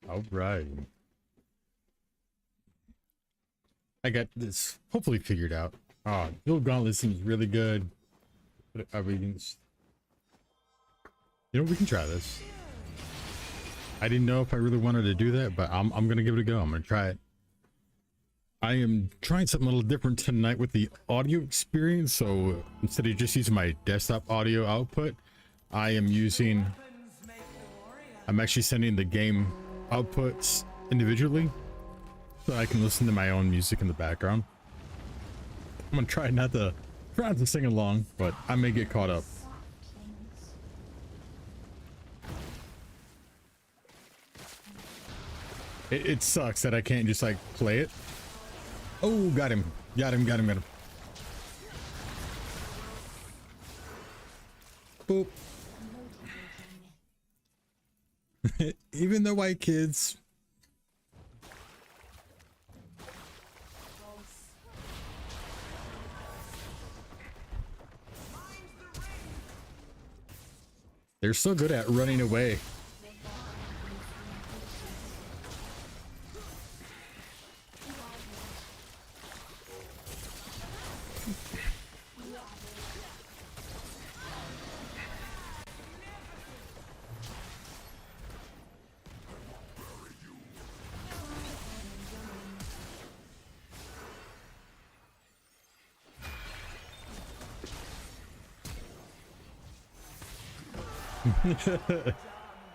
All right. I got this hopefully figured out. Oh, Guild Gauntlet seems really good. But are we can just... You know, we can try this. I didn't know if I really wanted to do that, but I'm gonna give it a go. I'm gonna try it. I am trying something a little different tonight with the audio experience. So instead of just using my desktop audio output, I'm actually sending the game outputs individually so I can listen to my own music in the background. I'm gonna try not to sing along, but I may get caught up. It sucks that I can't just like play it. Oh, got him. Boop. Even the white kids. They're so good at running away.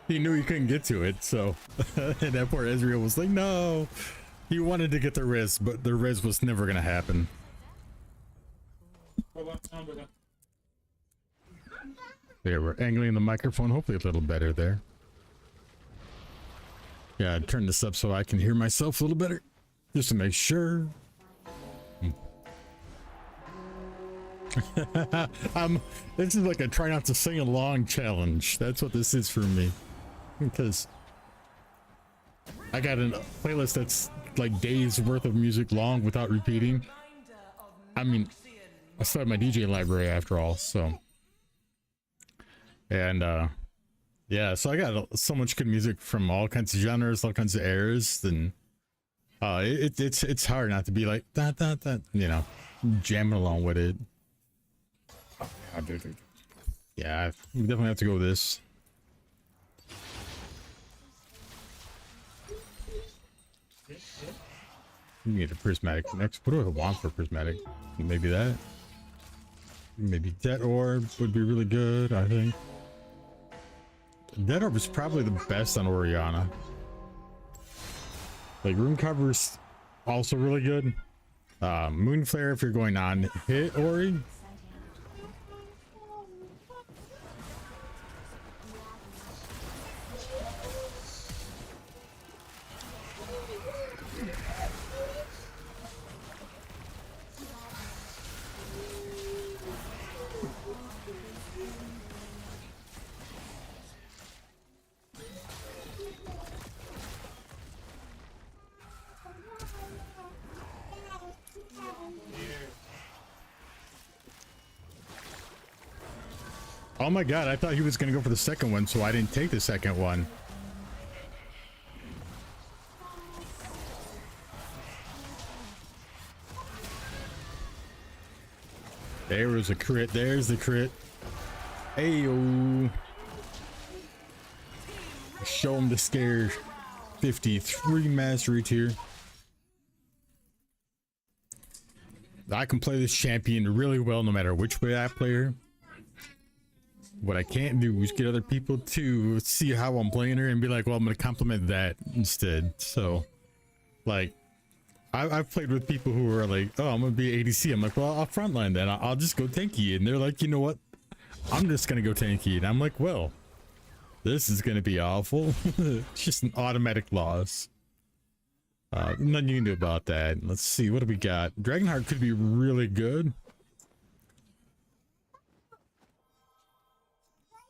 He knew he couldn't get to it, so and that poor Ezreal was like, no. He wanted to get the res, but the res was never gonna happen. There, we're angling the microphone, hopefully a little better there. Yeah, I'd turn this up so I can hear myself a little better, just to make sure. This is like a try not to sing along challenge. That's what this is for me, because I got a playlist that's like days worth of music long without repeating. I mean, I started my DJ library after all, so. And yeah, so I got so much good music from all kinds of genres, all kinds of eras, and it's hard not to be like that, you know, jamming along with it. Yeah, we definitely have to go with this. We need a prismatic next. What do I want for prismatic? Maybe that. Maybe Dead Orb would be really good, I think. Dead Orb is probably the best on Orianna. Like, Rune Cover's also really good. Moonflare if you're going on hit Ori. Oh my god, I thought he was gonna go for the second one, so I didn't take the second one. There was a crit, there's the crit. Ayo. Show him the scare. 53 mastery tier. I can play this champion really well no matter which way I play her. What I can't do is get other people to see how I'm playing her and be like, well, I'm going to compliment that instead. So, like, I've played with people who are like, oh, I'm going to be ADC. I'm like, well, I'll frontline then. I'll just go tanky. And they're like, you know what? I'm just going to go tanky. And I'm like, well, this is going to be awful. It's just an automatic loss. Nothing you can do about that. Let's see. What do we got? Dragonheart could be really good.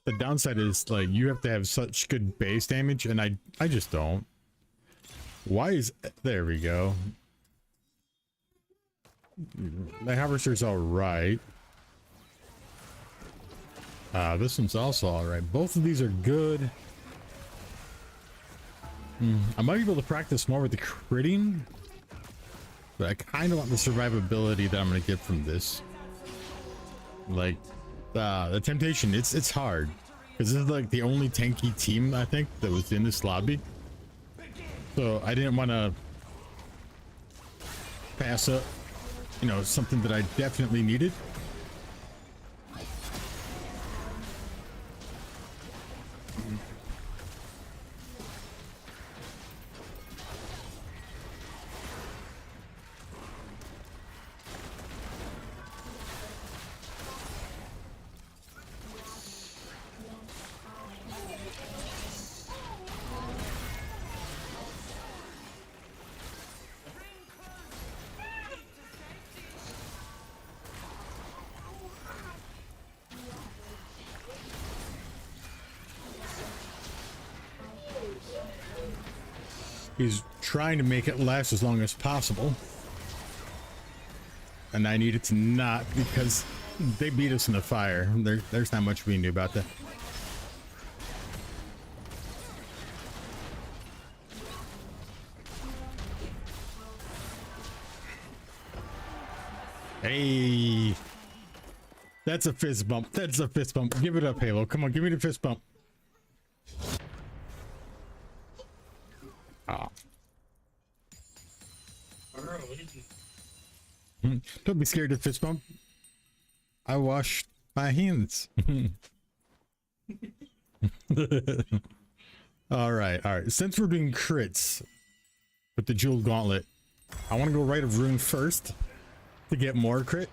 The downside is, like, you have to have such good base damage, and I just don't. Why is... There we go. The Harvester's alright. This one's also alright. Both of these are good. I might be able to practice more with the critting, but I kind of want the survivability that I'm going to get from this. Like, the temptation, it's hard. Because this is like the only tanky team, I think, that was in this lobby. So I didn't want to pass up, you know, something that I definitely needed. He's trying to make it last as long as possible. And I need it to not, because they beat us in the fire. There's not much we can do about that. Hey. That's a fist bump. That's a fist bump. Give it up, Halo. Come on, give me the fist bump. Ah. Don't be scared of fist bump. I washed my hands. All right. Since we're doing crits with the Jewel Gauntlet, I want to go Rite of Ruin first to get more crit.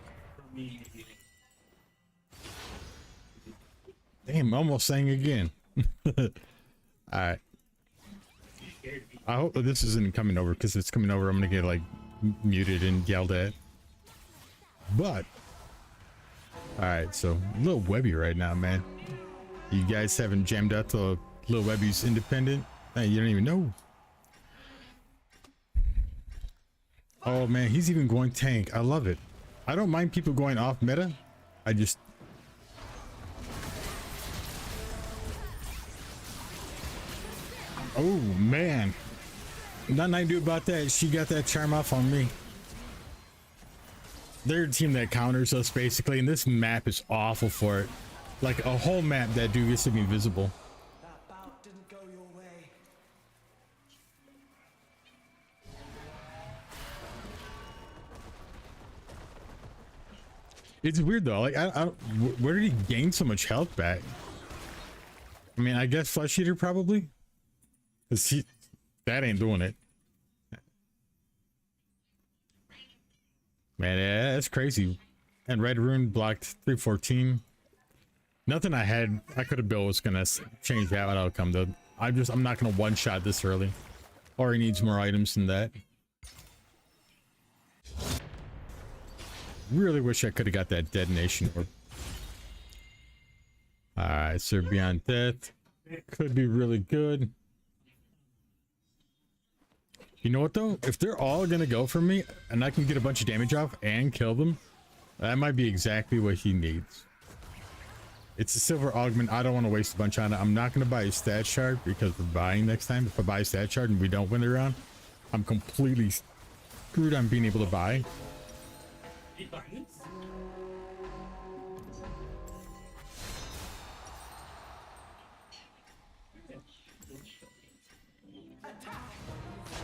Damn, almost saying again. All right. I hope that this isn't coming over, because if it's coming over, I'm gonna get like muted and yelled at. But all right, so Lil Webby right now, man. You guys haven't jammed out to Lil Webby's independent? Hey, you don't even know. Oh man, he's even going tank. I love it. I don't mind people going off meta. I just oh man, nothing I can do about that. She got that charm off on me. They're a team that counters us basically, and this map is awful for it. Like a whole map that dude gets to be invisible. That bout didn't go your way. It's weird though. Like, where did he gain so much health back? I mean, I guess Flesh Eater probably. Cause that ain't doing it. Man, yeah, that's crazy. And Red Rune blocked 314. Nothing I could have built was gonna change that outcome though. I'm not gonna one shot this early. Or he needs more items than that. Really wish I could have got that detonation orb. Alright, Sir Beyond Death. Could be really good. You know what though? If they're all gonna go for me and I can get a bunch of damage off and kill them, that might be exactly what he needs. It's a silver augment. I don't want to waste a bunch on it. I'm not gonna buy a stat shard because we're buying next time. If I buy a stat shard and we don't win the round, I'm completely screwed on being able to buy.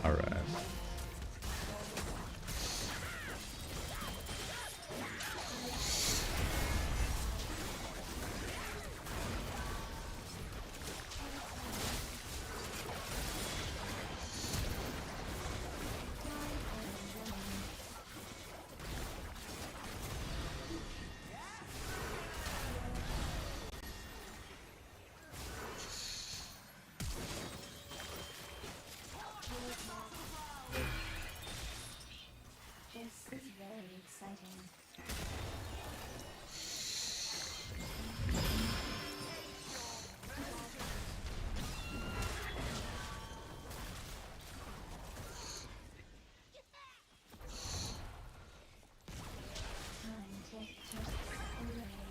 All right. This is very exciting.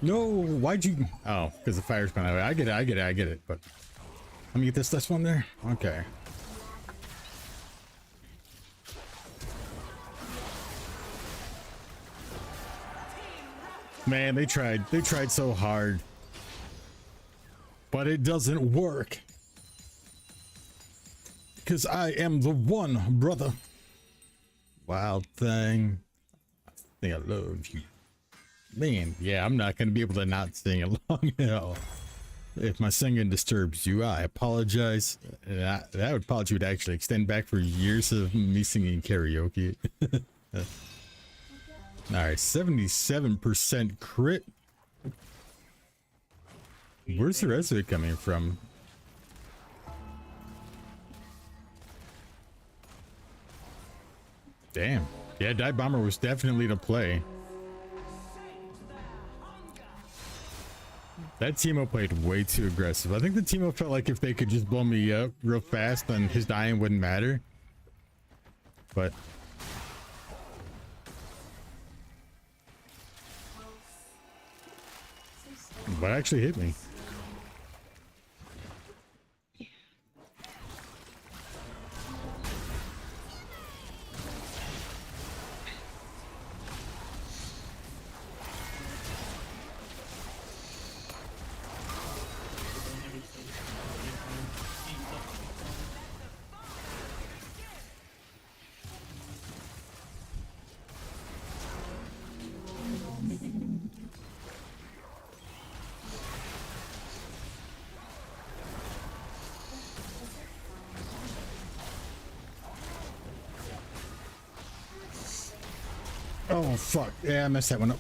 No, why'd you? Oh, because the fire's gone away. I get it. But let me get this one there. Okay. Man, they tried so hard, but it doesn't work. Because I am the one, brother. Wild thing. I think I love you. Man, yeah, I'm not going to be able to not sing along at all. If my singing disturbs you, I apologize. That apology would actually extend back for years of me singing karaoke. Alright, 77% crit. Where's the rest of it coming from? Damn. Yeah, Dive Bomber was definitely the play. That Teemo played way too aggressive. I think the Teemo felt like if they could just blow me up real fast, then his dying wouldn't matter. But what actually hit me? Oh fuck, yeah, I messed that one up.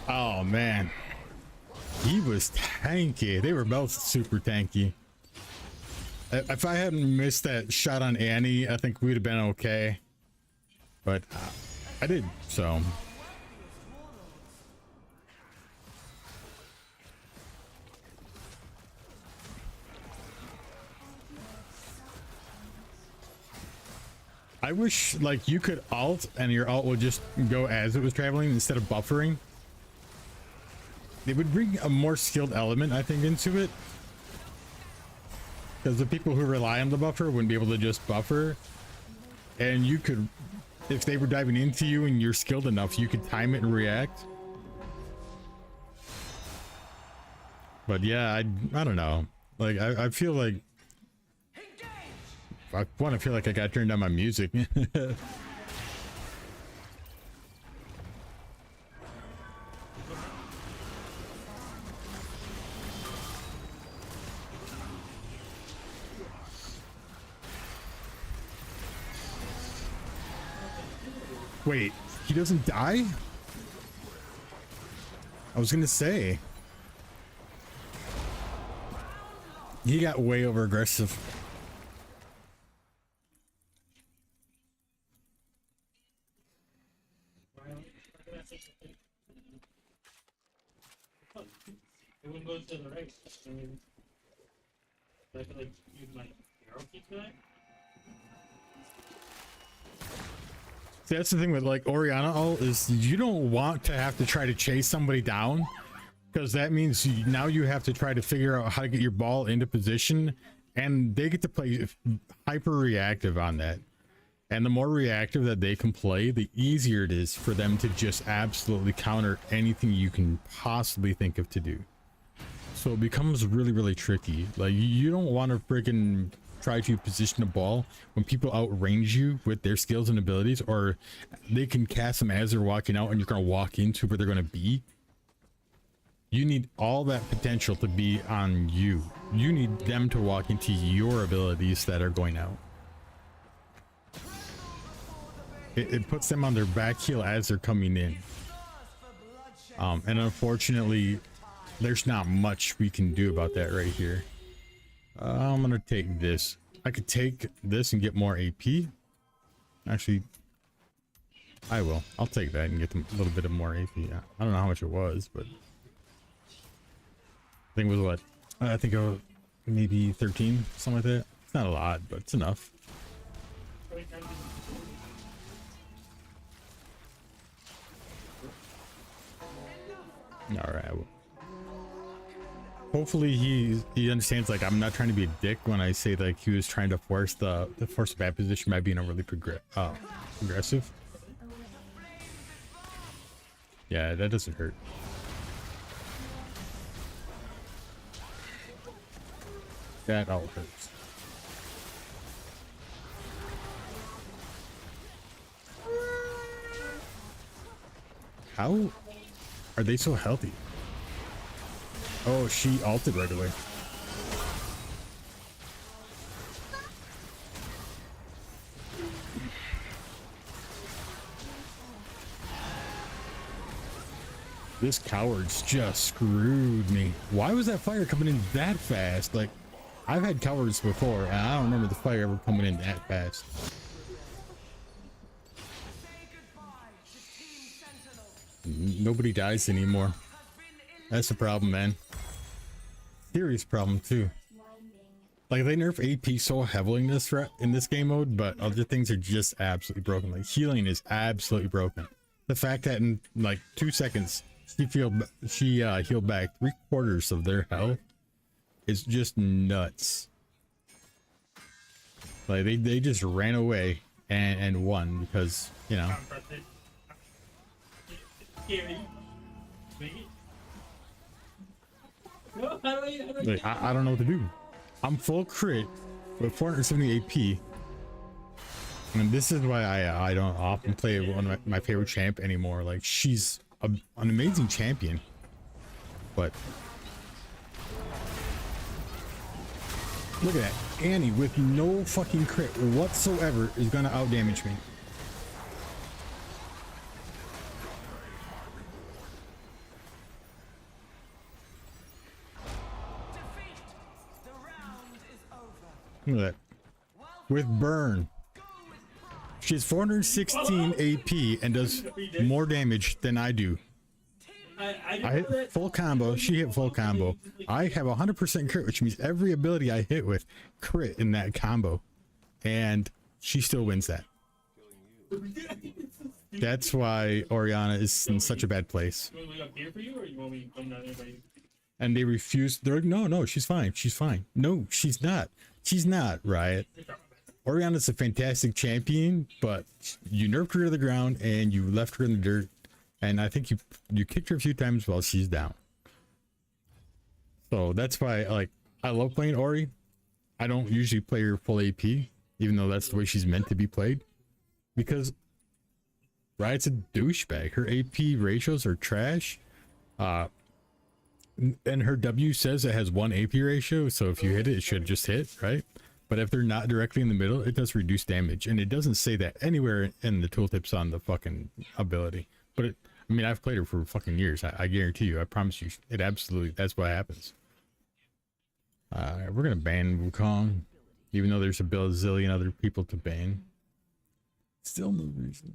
Oh man, he was tanky. They were both super tanky. If I hadn't missed that shot on Annie, I think we'd have been okay. But I did, so. I wish like you could alt and your alt would just go as it was traveling instead of buffering. It would bring a more skilled element, I think, into it. Because the people who rely on the buffer wouldn't be able to just buffer. And you could, if they were diving into you and you're skilled enough, you could time it and react. But yeah, I don't know. Like, I feel like... I want to feel like I got turned down my music. Wait, he doesn't die? I was gonna say. He got way over aggressive. It wouldn't go to the right. I feel like you'd like arrow key to it. See, that's the thing with like Orianna ult is you don't want to have to try to chase somebody down, because that means now you have to try to figure out how to get your ball into position, and they get to play hyper reactive on that. And the more reactive that they can play, the easier it is for them to just absolutely counter anything you can possibly think of to do. So it becomes really, really tricky. Like, you don't want to freaking try to position a ball when people outrange you with their skills and abilities, or they can cast them as they're walking out and you're going to walk into where they're going to be. You need all that potential to be on you. You need them to walk into your abilities that are going out. It puts them on their back heel as they're coming in. And unfortunately, there's not much we can do about that right here. I'm gonna take this. I could take this and get more AP. Actually, I will. I'll take that and get them a little bit of more AP. Yeah. I don't know how much it was, but I think it was what? I think it was maybe 13, something like that. It's not a lot, but it's enough. All right. Hopefully he understands, like, I'm not trying to be a dick when I say like he was trying to force the force a bad position by being overly aggressive. Yeah, that doesn't hurt. That all hurts. How are they so healthy? Oh, she ulted right away. This coward's just screwed me. Why was that fire coming in that fast? Like, I've had cowards before, and I don't remember the fire ever coming in that fast. Nobody dies anymore. That's a problem, man. Serious problem too. Like, they nerf AP so heavily in this game mode, but other things are just absolutely broken. Like, healing is absolutely broken. The fact that in like 2 seconds she healed back 3/4 of their health is just nuts. Like, they just ran away and won because, you know. Like, I don't know what to do. I'm full crit with 470 AP, and this is why I don't often play one of my favorite champ anymore. Like, she's an amazing champion, but look at that. Annie with no fucking crit whatsoever is gonna outdamage me. Look at that. With burn, she has 416 AP and does more damage than I do. I hit full combo. She hit full combo. I have 100% crit, which means every ability I hit with crit in that combo, and she still wins that. That's why Orianna is in such a bad place. And they refuse. They're like, no, she's fine. She's fine. No, she's not. She's not, Riot. Orianna's a fantastic champion, but you nerfed her to the ground and you left her in the dirt. And I think you kicked her a few times while she's down. So that's why, like, I love playing Ori. I don't usually play her full AP, even though that's the way she's meant to be played. Because Riot's a douchebag. Her AP ratios are trash. And her W says it has 1 AP ratio, so if you hit it, it should just hit, right? But if they're not directly in the middle, it does reduce damage. And it doesn't say that anywhere in the tooltips on the fucking ability. But I mean, I've played her for fucking years. I guarantee you, I promise you, it absolutely, that's what happens. We're gonna ban Wukong, even though there's a bazillion other people to ban. Still no reason.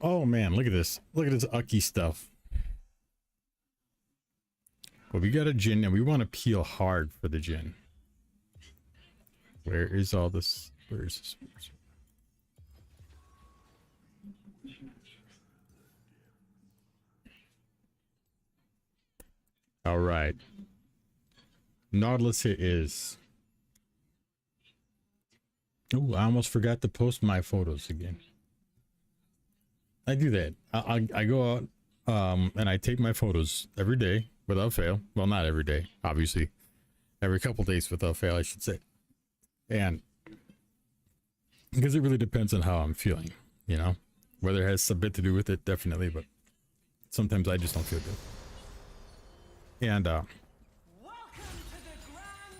Oh man, look at this. Look at this Ucky stuff. Well, we got a Jhin and we want to peel hard for the Jhin. Where is all this? Where is this? All right. Nautilus it is. Oh, I almost forgot to post my photos again. I do that. I go out and I take my photos every day without fail. Well, not every day, obviously. Every couple days without fail, I should say. And because it really depends on how I'm feeling, you know, whether it has a bit to do with it, definitely, but sometimes I just don't feel good. And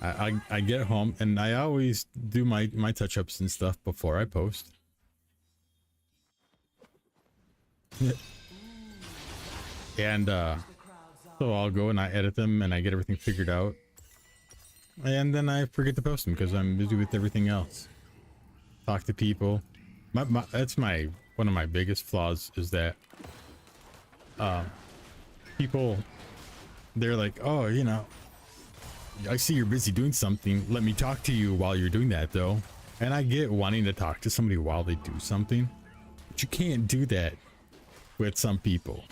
I get home and I always do my touch-ups and stuff before I post. And so I'll go and I edit them and I get everything figured out, and then I forget to post them because I'm busy with everything else. Talk to people. That's one of my biggest flaws, is that people, they're like, oh, you know, I see you're busy doing something, let me talk to you while you're doing that though. And I get wanting to talk to somebody while they do something, but you can't do that with some people.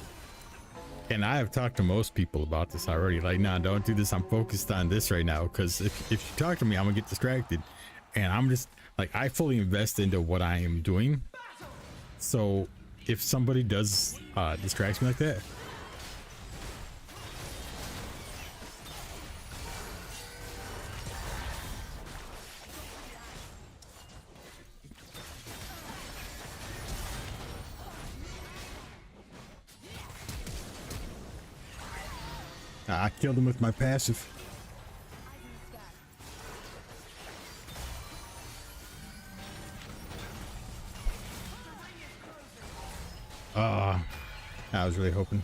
And I have talked to most people about this already, like, nah, don't do this, I'm focused on this right now, because if you talk to me, I'm gonna get distracted. And I'm just like, I fully invest into what I am doing, so if somebody does distract me like that, I killed him with my passive. I was really hoping.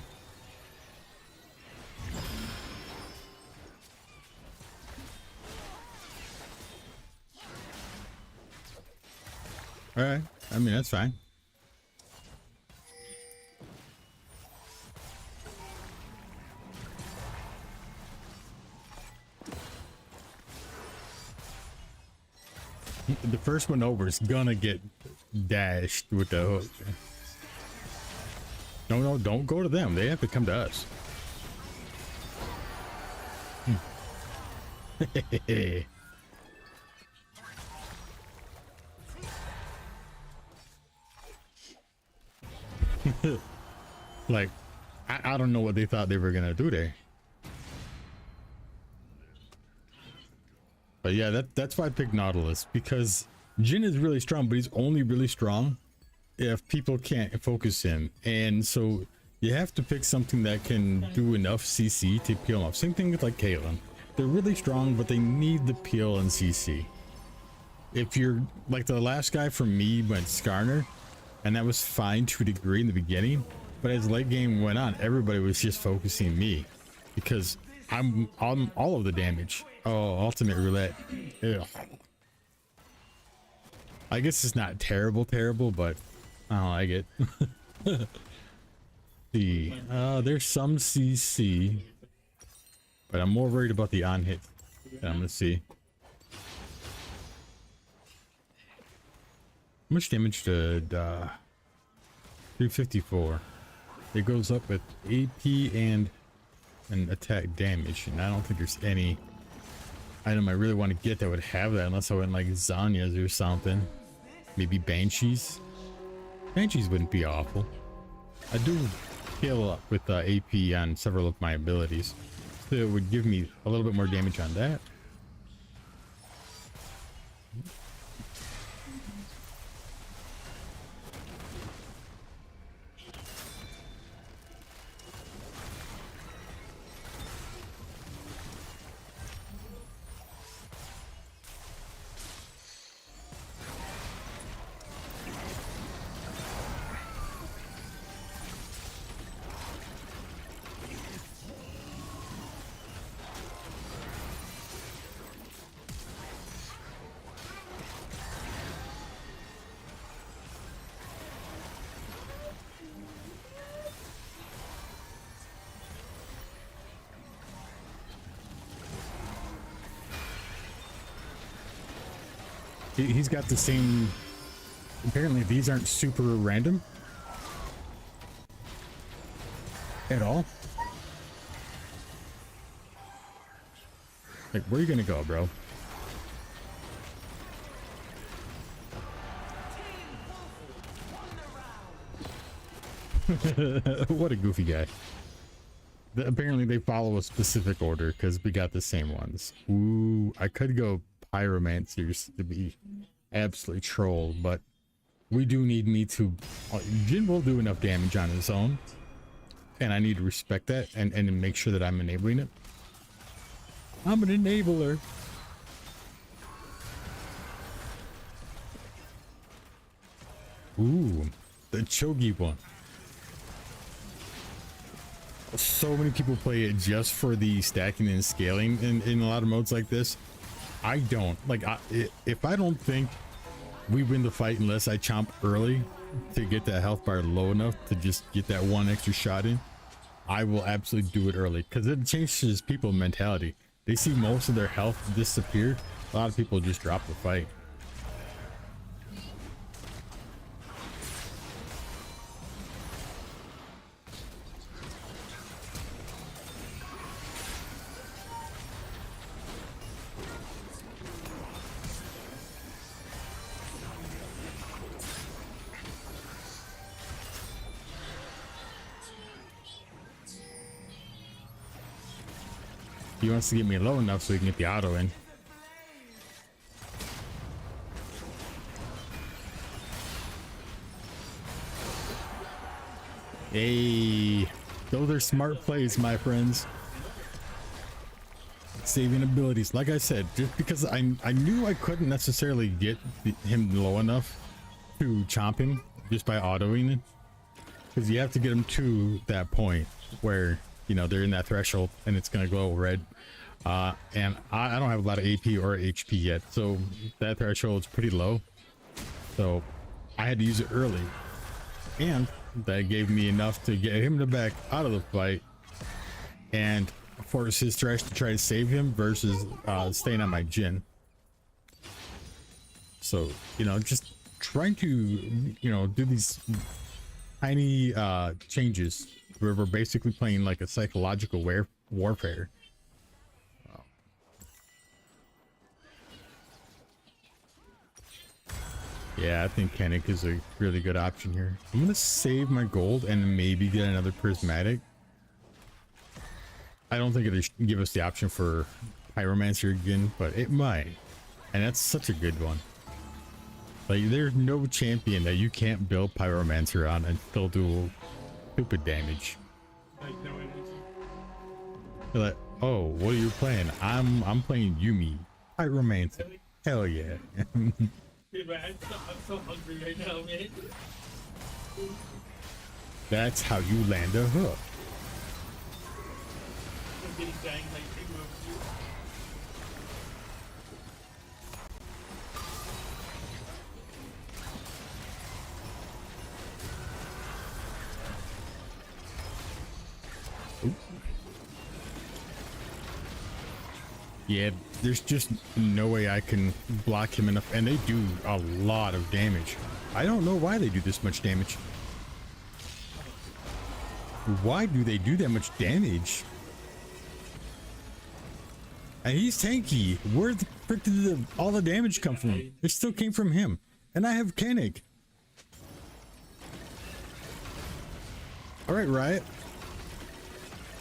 All right, I mean, that's fine. The first one over is gonna get dashed with the hook. No, don't go to them. They have to come to us. Like, I don't know what they thought they were gonna do there. But yeah, that's why I picked Nautilus, because Jhin is really strong, but he's only really strong if people can't focus him. And so you have to pick something that can do enough CC to peel him off. Same thing with like Caitlyn. They're really strong, but they need the peel and CC. If you're like, the last guy for me went Skarner, and that was fine to a degree in the beginning, but as late game went on, everybody was just focusing me because I'm on all of the damage. Oh, ultimate roulette. Ugh. I guess it's not terrible, but I don't like it. See, there's some CC, but I'm more worried about the on hit that I'm gonna see. How much damage did 354? It goes up with AP and an attack damage, and I don't think there's any item I really want to get that would have that, unless I went like Zanya's or something. Maybe Banshees. Banshees wouldn't be awful. I do kill with AP on several of my abilities, so it would give me a little bit more damage on that. He's got the same. Apparently these aren't super random at all. Like, where are you gonna go, bro? What a goofy guy. Apparently they follow a specific order because we got the same ones. Ooh, I could go pyromancers to be absolutely trolled, but we do need me to. Jin will do enough damage on his own, and I need to respect that and make sure that I'm enabling it. I'm an enabler. Ooh, the Chogi one. So many people play it just for the stacking and scaling in a lot of modes like this. I don't like if I don't think we win the fight unless I chomp early to get that health bar low enough to just get that one extra shot in, I will absolutely do it early because it changes people's mentality. They see most of their health disappear. A lot of people just drop the fight. He wants to get me low enough so he can get the auto in. Hey, those are smart plays, my friends. Saving abilities. Like I said, just because I knew I couldn't necessarily get him low enough to chomp him just by autoing it. Because you have to get them to that point where, you know, they're in that threshold and it's going to glow red. And I don't have a lot of AP or HP yet, so that threshold is pretty low. So I had to use it early. And that gave me enough to get him back out of the fight and force his thresh to try to save him versus staying on my Jin. So, you know, just trying to, you know, do these tiny changes where we're basically playing like a psychological warfare. Yeah, I think Kennick is a really good option here. I'm gonna save my gold and maybe get another prismatic. I don't think it'll give us the option for Pyromancer again, but it might. And that's such a good one. Like, there's no champion that you can't build Pyromancer on and still do stupid damage. Like, no energy. You're like, oh, what are you playing? I'm playing Yuumi. Pyromancer. Hell yeah. Dude, man, I'm so hungry right now, man. That's how you land a hook. I'm getting dying like people over you. Yeah, there's just no way I can block him enough, and they do a lot of damage. I don't know why they do this much damage. Why do they do that much damage? And he's tanky. Where the frick did all the damage come from? It still came from him. And I have Kennick. Alright, Riot.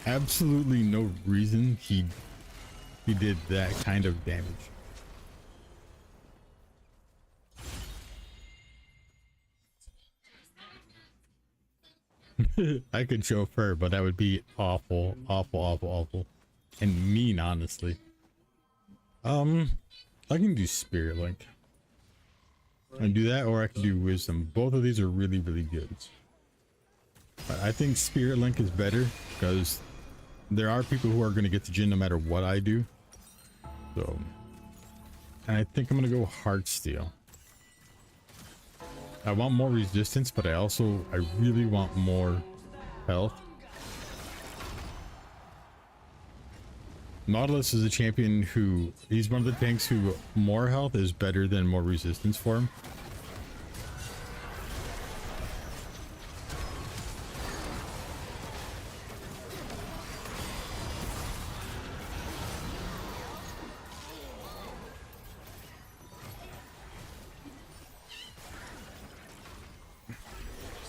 Absolutely no reason he did that kind of damage. I could chauffeur, but that would be awful, awful, and mean, honestly. I can do Spirit Link. I can do that, or I can do Wisdom. Both of these are really, really good. But I think Spirit Link is better because there are people who are going to get the Jin no matter what I do. So, and I think I'm going to go Heartsteel. I want more resistance, but I really want more health. Nautilus is a champion who, he's one of the tanks who more health is better than more resistance for him.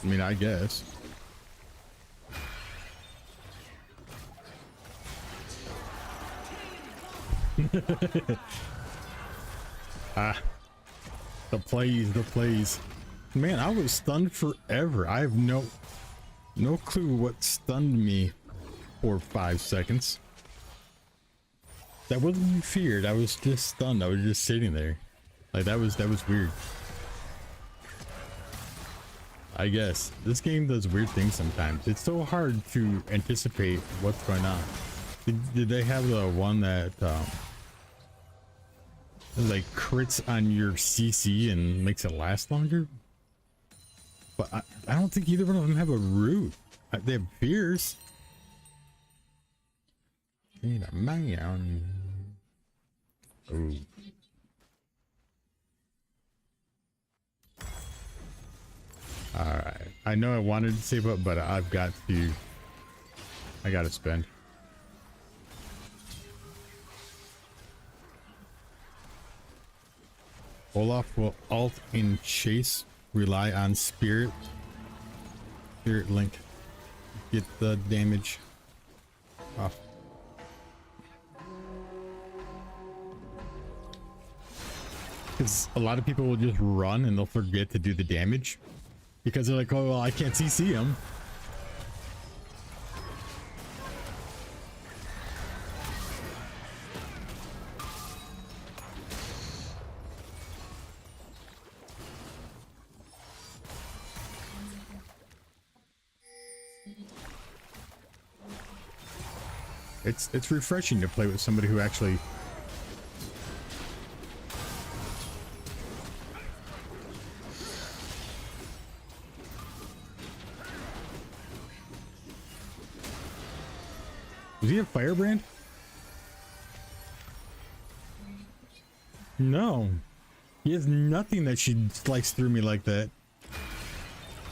I mean, I guess. Ah, the plays. Man, I was stunned forever. I have no clue what stunned me for 5 seconds. That wasn't even feared. I was just stunned. I was just sitting there. Like that was weird. I guess this game does weird things sometimes. It's so hard to anticipate what's going on. Did they have the one that like crits on your CC and makes it last longer? But I don't think either one of them have a root. They have fears. Need a man. Oh. All right. I know I wanted to save up, but I gotta spend. Olaf will alt in chase, rely on spirit link, get the damage off. Because a lot of people will just run and they'll forget to do the damage because they're like, oh well, I can't CC him. It's refreshing to play with somebody who actually does he have Firebrand? No. He has nothing that she sliced through me like that.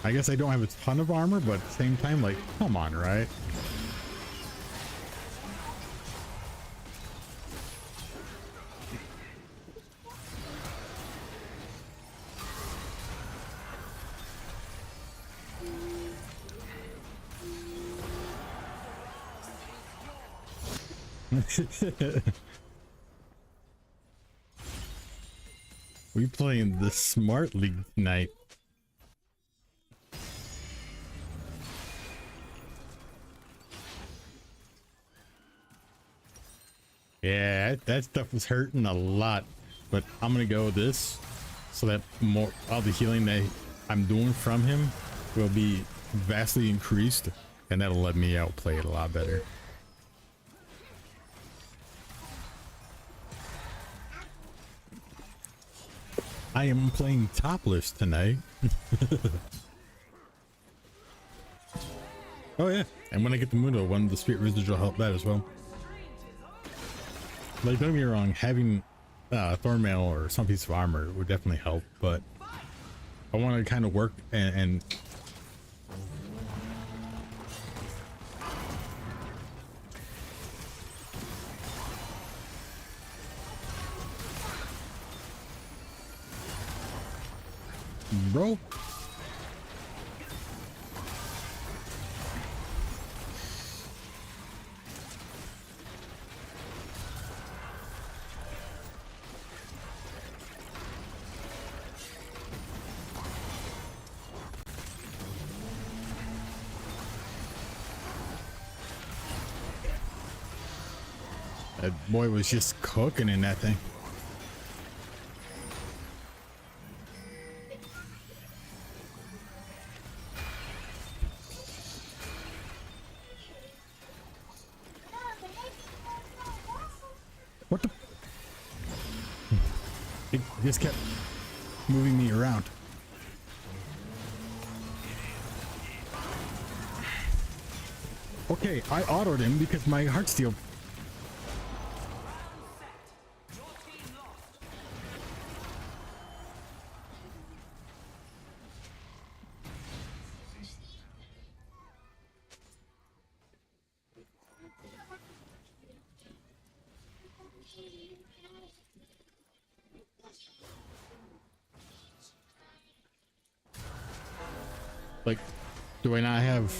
I guess I don't have a ton of armor, but at the same time, like, come on, right? We playing the Smart League tonight. Yeah, that stuff was hurting a lot, but I'm gonna go with this so that more all the healing that I'm doing from him will be vastly increased, and that'll let me outplay it a lot better. I am playing topless tonight. Oh yeah, and when I get the Mundo one, the Spirit Wizards will help that as well. Like, don't get me wrong, having Thornmail or some piece of armor would definitely help, but I want to kind of work and bro. That boy was just cooking in that thing. What the? It just kept moving me around. Okay, I autoed him because my Heartsteel. Like, do I not have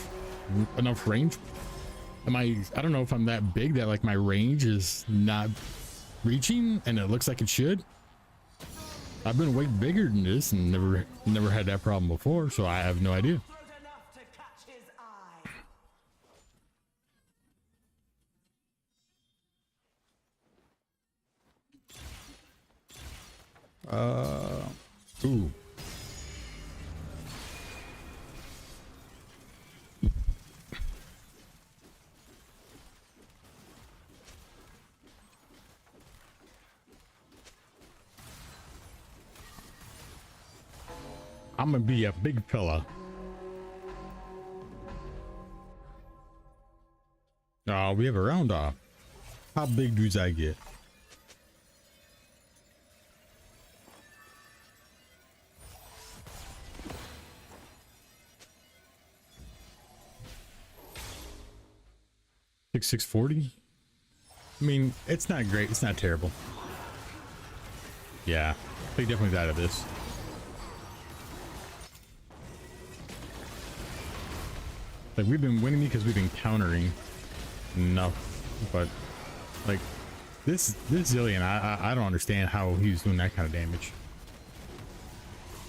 enough range? I don't know if I'm that big that like my range is not reaching, and it looks like it should. I've been way bigger than this and never had that problem before, so I have no idea. Close enough to catch his eye. Ooh. I'm gonna be a big fella. Oh, we have a round off. How big do I get? Six 40. I mean, it's not great. It's not terrible. Yeah, they definitely died of this. Like, we've been winning because we've been countering enough, but like this Zillion, I don't understand how he's doing that kind of damage,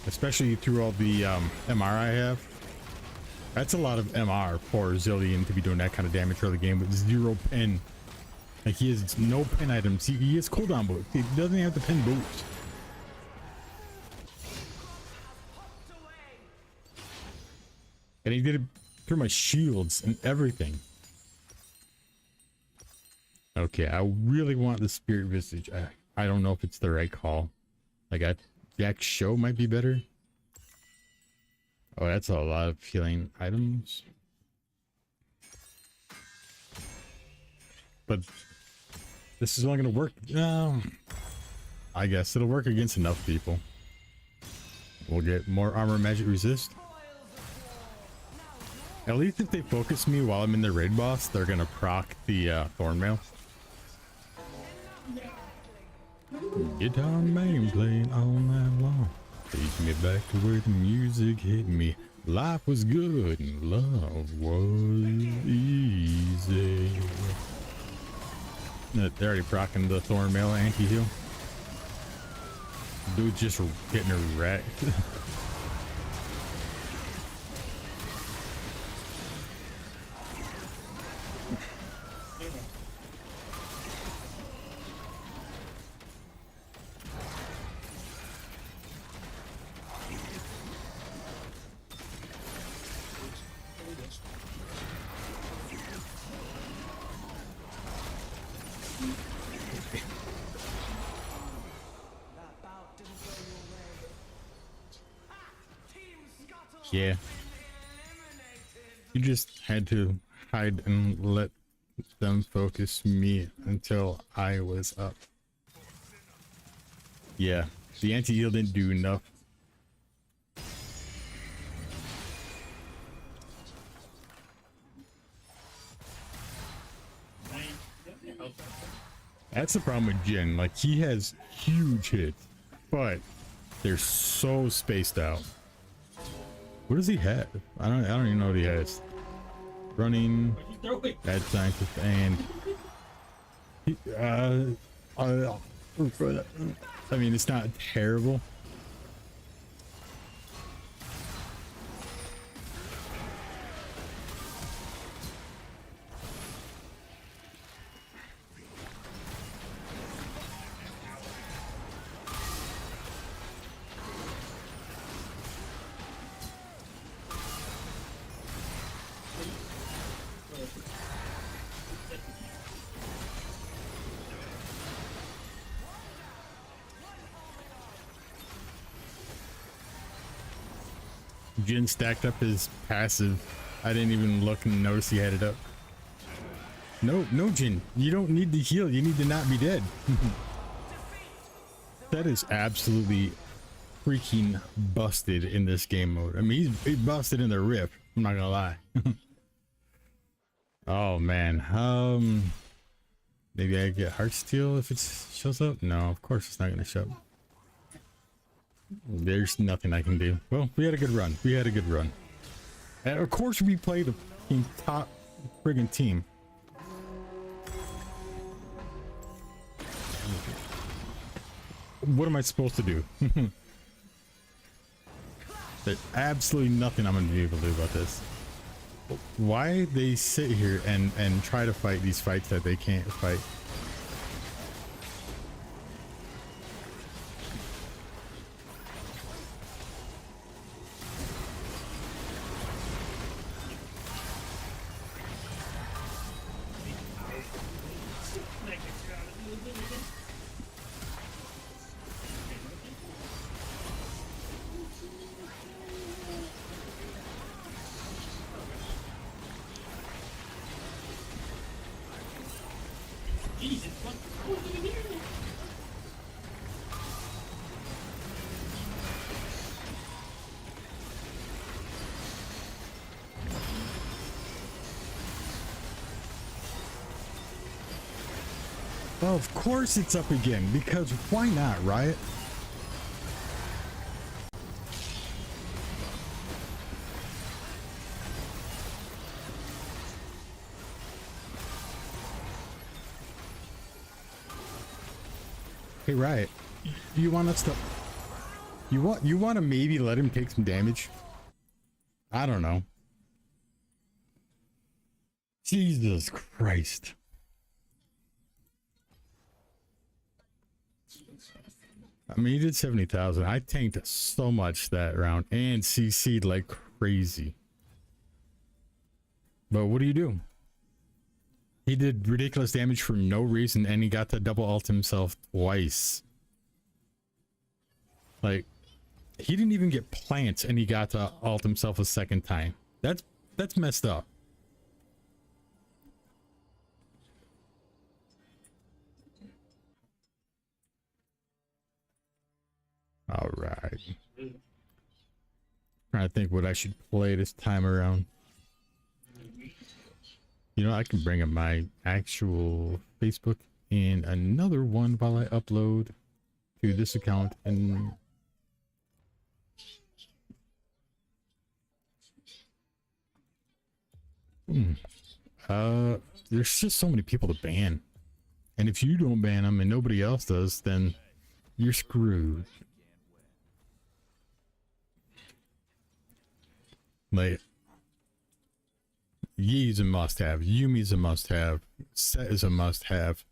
especially through all the MR I have. That's a lot of MR for Zillion to be doing that kind of damage early game with 0 pin. Like, he has no pin items. He has cooldown boost. He doesn't have the pin boost. And he did it through my shields and everything. Okay, I really want the Spirit Visage. I don't know if it's the right call. Like, Jack's Show might be better. Oh, that's a lot of healing items. But this is only going to work. I guess it'll work against enough people. We'll get more armor magic resist. At least if they focus me while I'm in the raid boss, they're going to proc the Thornmail. Guitar main playing all night long. Take me back to where the music hit me. Life was good and love was easy. They're already procking the Thornmail anti-heal. Dude just getting her wrecked. That bout didn't go your way. Team Scuttle Yeah. eliminated. You just had to hide and let them focus me until I was up. Yeah, the anti-heal didn't do enough. That's the problem with Jin. Like, he has huge hits, but they're so spaced out. What does he have? I don't even know what he has. Running, bad scientist, and he, I mean, it's not terrible. Jin stacked up his passive. I didn't even look and notice he had it up. No, Jin, you don't need to heal. You need to not be dead. That is absolutely freaking busted in this game mode. I mean, he's busted in the Rift. I'm not gonna lie. Oh man. Maybe I get Heartsteel if it shows up. No, of course it's not gonna show up. There's nothing I can do. Well, we had a good run. And of course we played a top friggin' team. what am I supposed to do? There's absolutely nothing I'm gonna be able to do about this. Why they sit here and try to fight these fights that they can't fight? Jesus, what are you doing? Well, of course it's up again, because why not, right? Hey, Riot, you want us to... You want to maybe let him take some damage? I don't know. Jesus Christ. I mean, he did 70,000. I tanked so much that round and CC'd like crazy. But what do you do? He did ridiculous damage for no reason, and he got to double ult himself twice. Like, he didn't even get plants, and he got to ult himself a second time. That's messed up. All right. Trying to think what I should play this time around. You know, I can bring up my actual Facebook and another one while I upload to this account. And there's just so many people to ban, and if you don't ban them and nobody else does, then you're screwed. Like, Yi's a must-have, Yumi's a must-have, Set is a must-have,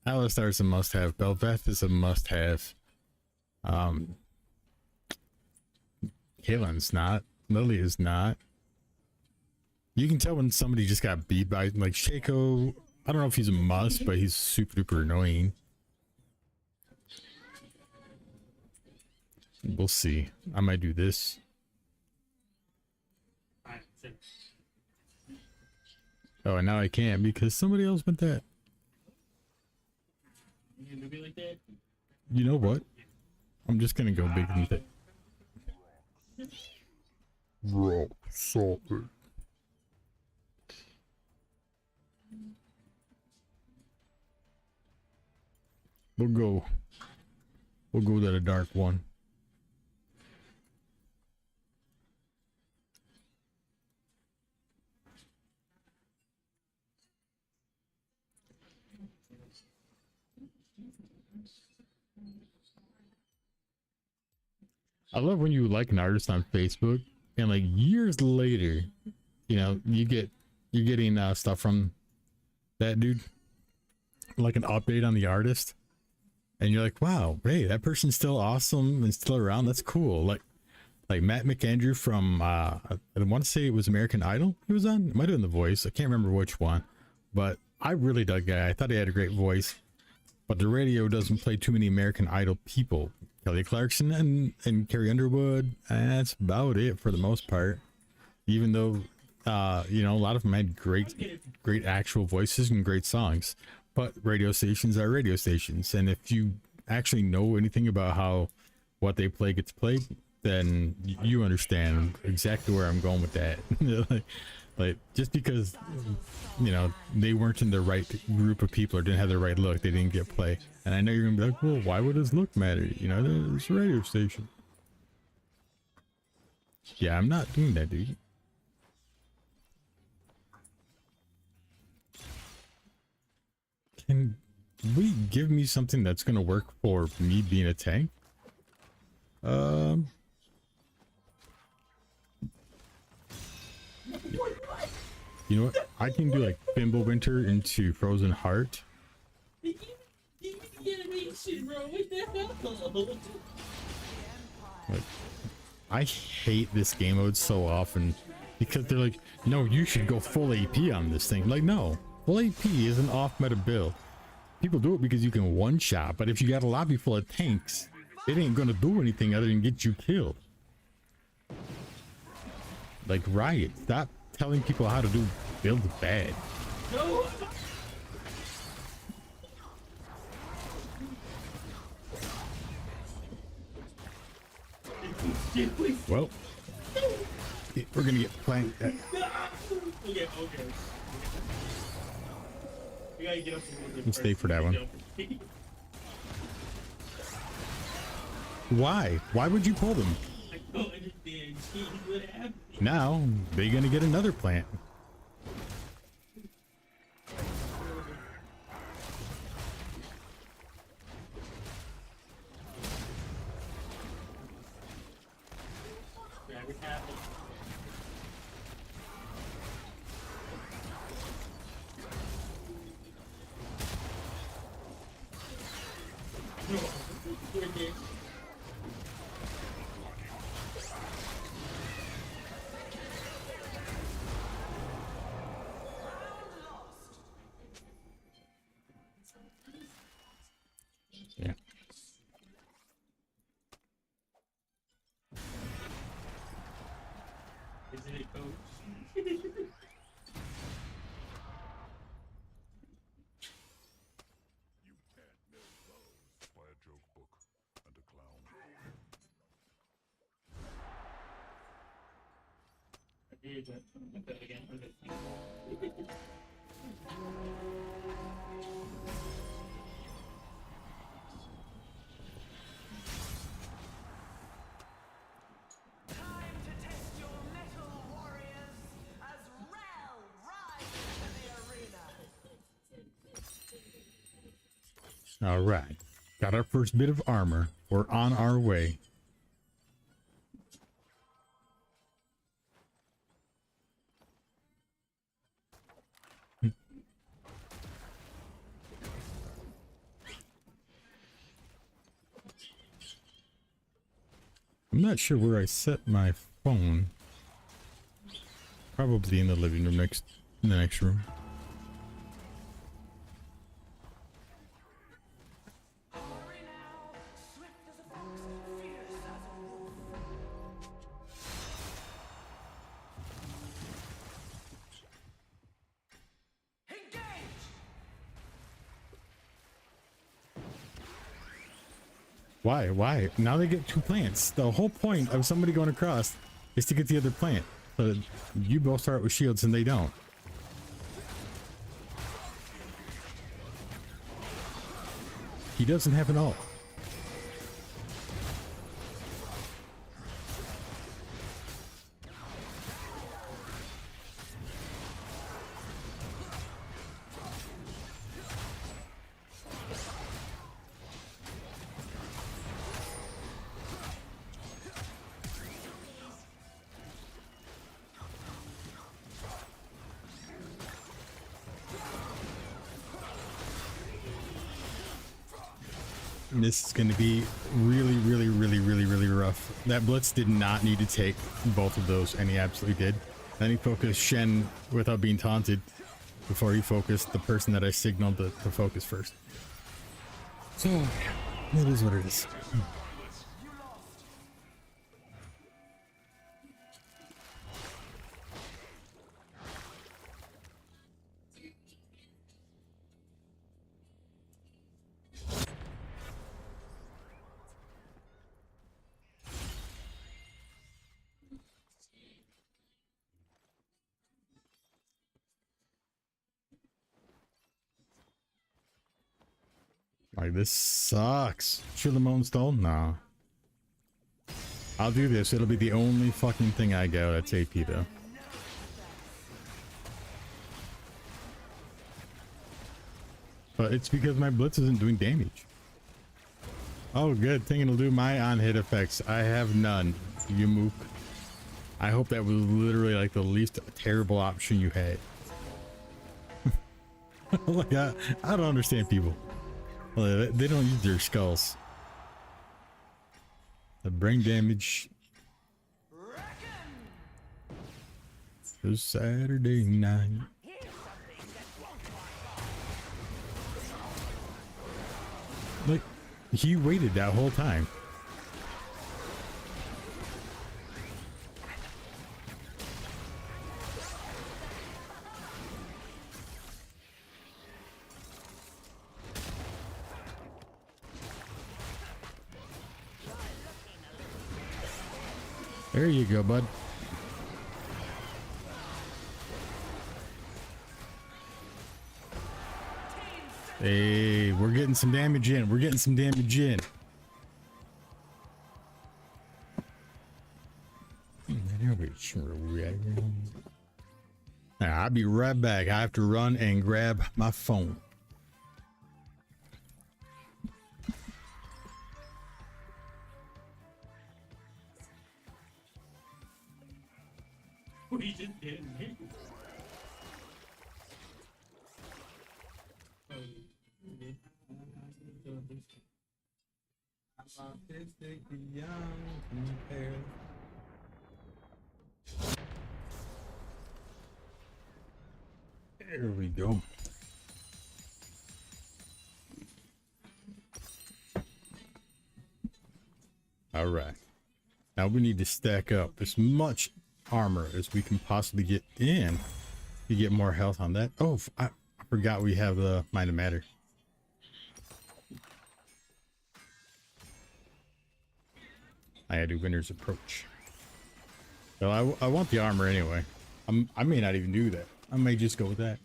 Alistar's a must-have, Bel'Veth is a must-have, Kalen's not, Lily is not. You can tell when somebody just got beat by, like, Shaco. I don't know if he's a must, but he's super duper annoying. We'll see. I might do this. Oh, and now I can't because somebody else went that. You gonna be like that? You know what? I'm just gonna go big and thick. Rock solid. We'll go to the dark one. I love when you like an artist on Facebook and like years later, you know, you're getting stuff from that dude, like an update on the artist, and you're like, wow, hey, that person's still awesome and still around. That's cool. Like Matt McAndrew from I want to say it was American Idol he was on. It might have been The Voice. I can't remember which one, but I really dug that guy. I thought he had a great voice, but the radio doesn't play too many American Idol people. Kelly Clarkson and Carrie Underwood, that's about it for the most part. Even though, you know, a lot of them had great actual voices and great songs. But radio stations are radio stations, and if you actually know anything about how what they play gets played, then you understand exactly where I'm going with that. like just because, you know, they weren't in the right group of people or didn't have the right look, they didn't get play. And I know you're gonna be like, well, why would his look matter? You know, it's a radio station. Yeah, I'm not doing that, dude. we give me something that's gonna work for me being a tank. You know what? I can do like Winter into Frozen Heart. Give me the animation, bro. What the hell? Like, I hate this game mode so often because they're like, no, you should go full AP on this thing. Like, no, full AP is an off meta build. People do it because you can one shot, but if you got a lobby full of tanks, it ain't gonna do anything other than get you killed. Like, Riot, stop telling people how to do builds bad. No. Well, we're gonna get playing. Okay. We gotta get up to Let's stay for that one. Why? Why would you pull them? I don't understand. See what happened? Now they're gonna get another plant. Grab your tablet. No, you're dead. Yeah. Isn't it, coach? By a joke book and a clown. I did, but I'm gonna again. Time to test your metal, warriors, as Rel rides into the arena. All right, got our first bit of armor. We're on our way. I'm not sure where I set my phone. Probably in the living room in the next room. Hurry now, swift as a fox, fierce as a wolf. Engage! Why? Why? Now they get two plants. The whole point of somebody going across is to get the other plant. So you both start with shields and they don't. He doesn't have an ult. This is going to be really rough. That Blitz did not need to take both of those, and he absolutely did. Then he focused Shen without being taunted before he focused the person that I signaled to focus first. So, it is what it is. Like, this sucks. Chilamone stole? Nah. I'll do this. It'll be the only fucking thing I go that's AP though. But it's because my blitz isn't doing damage. Oh, good thing it'll do my on-hit effects. I have none. You mook. I hope that was literally like the least terrible option you had. Like, I don't understand people. They don't use their skulls. The brain damage. It's Saturday night. Like, he waited that whole time. There you go, bud. Hey, we're getting some damage in. We're getting some damage in. I'll be right back. I have to run and grab my phone. We just didn't hit it. There we go. All right. Now we need to stack up as much armor as we can possibly get in to get more health on that. Oh, I forgot we have the Mind of Matter. I had to Winter's Approach. So I want the armor anyway. I may not even do that. I may just go with that.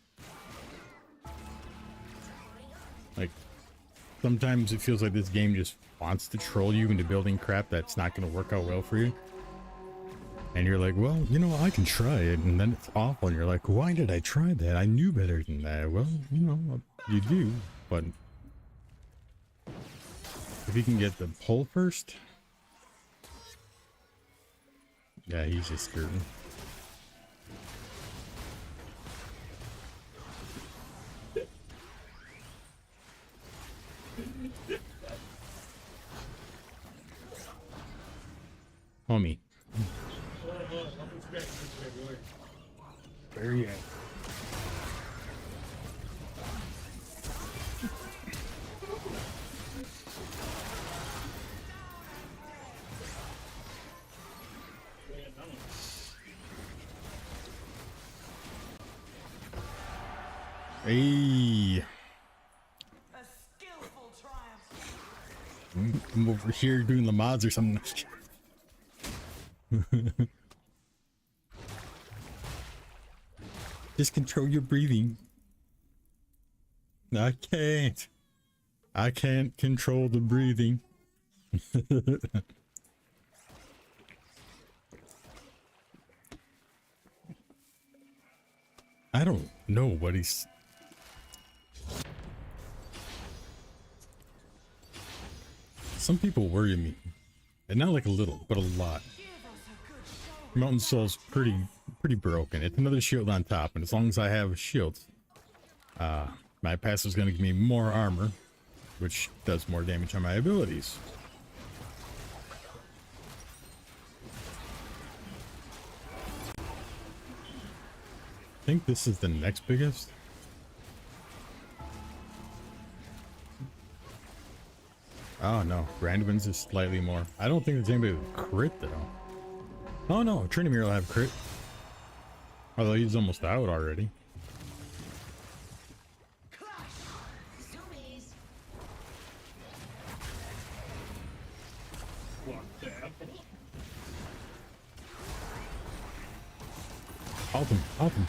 Like, sometimes it feels like this game just wants to troll you into building crap that's not going to work out well for you. And you're like, well, you know, I can try it. And then it's awful. And you're like, why did I try that? I knew better than that. Well, you know, you do. But if you can get the pull first. Yeah, he's just skirting. Homie. Where are you at? Hey. A skillful triumph. I'm over here doing the mods or something. Just control your breathing. I can't control the breathing. I don't know what he's... Some people worry me. And not like a little, but a lot. Mountain Soul's pretty broken. It's another shield on top, and as long as I have shields, my passive is going to give me more armor, which does more damage on my abilities. I think this is the next biggest. Oh no, Brandwin's is slightly more. I don't think there's anybody with crit though. Oh no, Trinimir will have crit. Although he's almost out already. Ult him, ult him.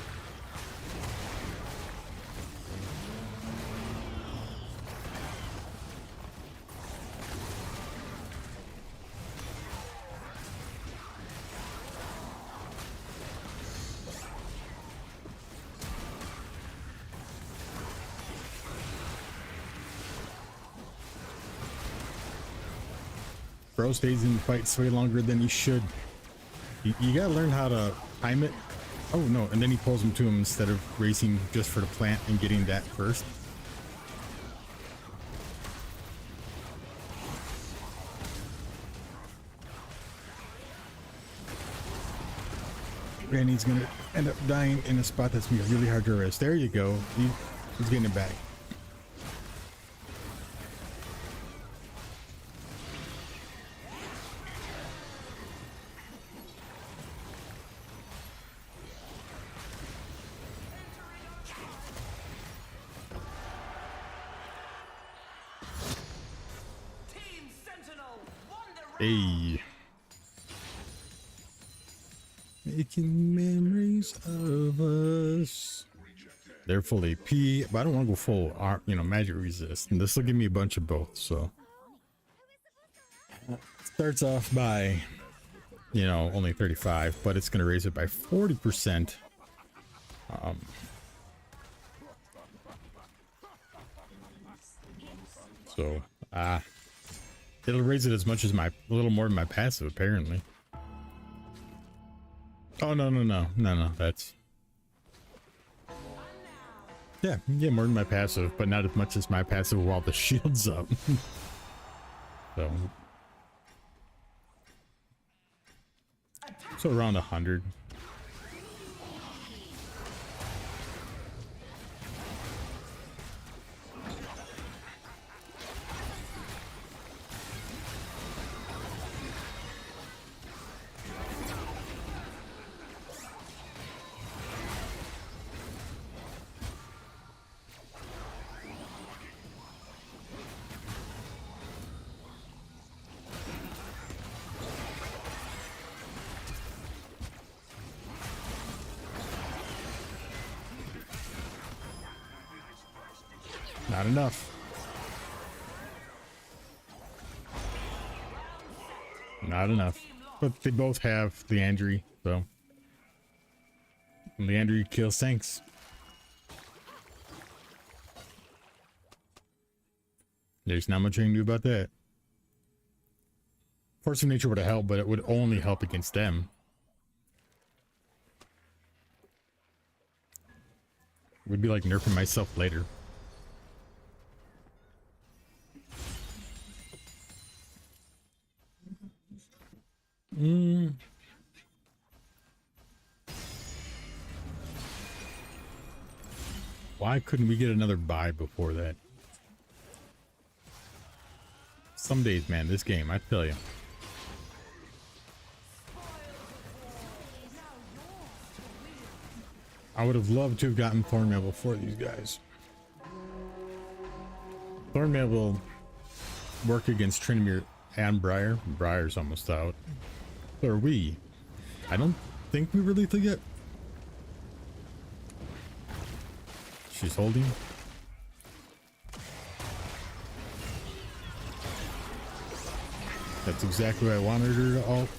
Bro stays in fights way longer than he should. You gotta learn how to time it. Oh no, and then he pulls him to him instead of racing just for the plant and getting that first. Granny's gonna end up dying in a spot that's gonna be really hard to arrest. There you go. He's getting it back. Team Sentinel won the round. Hey. Making memories of us. They're full AP, but I don't want to go full art, magic resist. And this will give me a bunch of both. So starts off by, only 35, but it's going to raise it by 40%. So, it'll raise it as much as a little more than my passive, apparently. Oh, no, that's... Yeah, more than my passive, but not as much as my passive while the shield's up. So around 100. Not enough. Not enough. But they both have Leandry, so. Leandry kills tanks. There's not much I can do about that. Force of Nature would have helped, but it would only help against them. Would be like nerfing myself later. Why couldn't we get another buy before that? Some days, man, this game, I tell you. I would have loved to have gotten Thornmail before these guys. Thornmail will work against Tryndamere and Briar. Briar's almost out. So are we. I don't think we really lethal yet. She's holding. That's exactly what I wanted her to ult.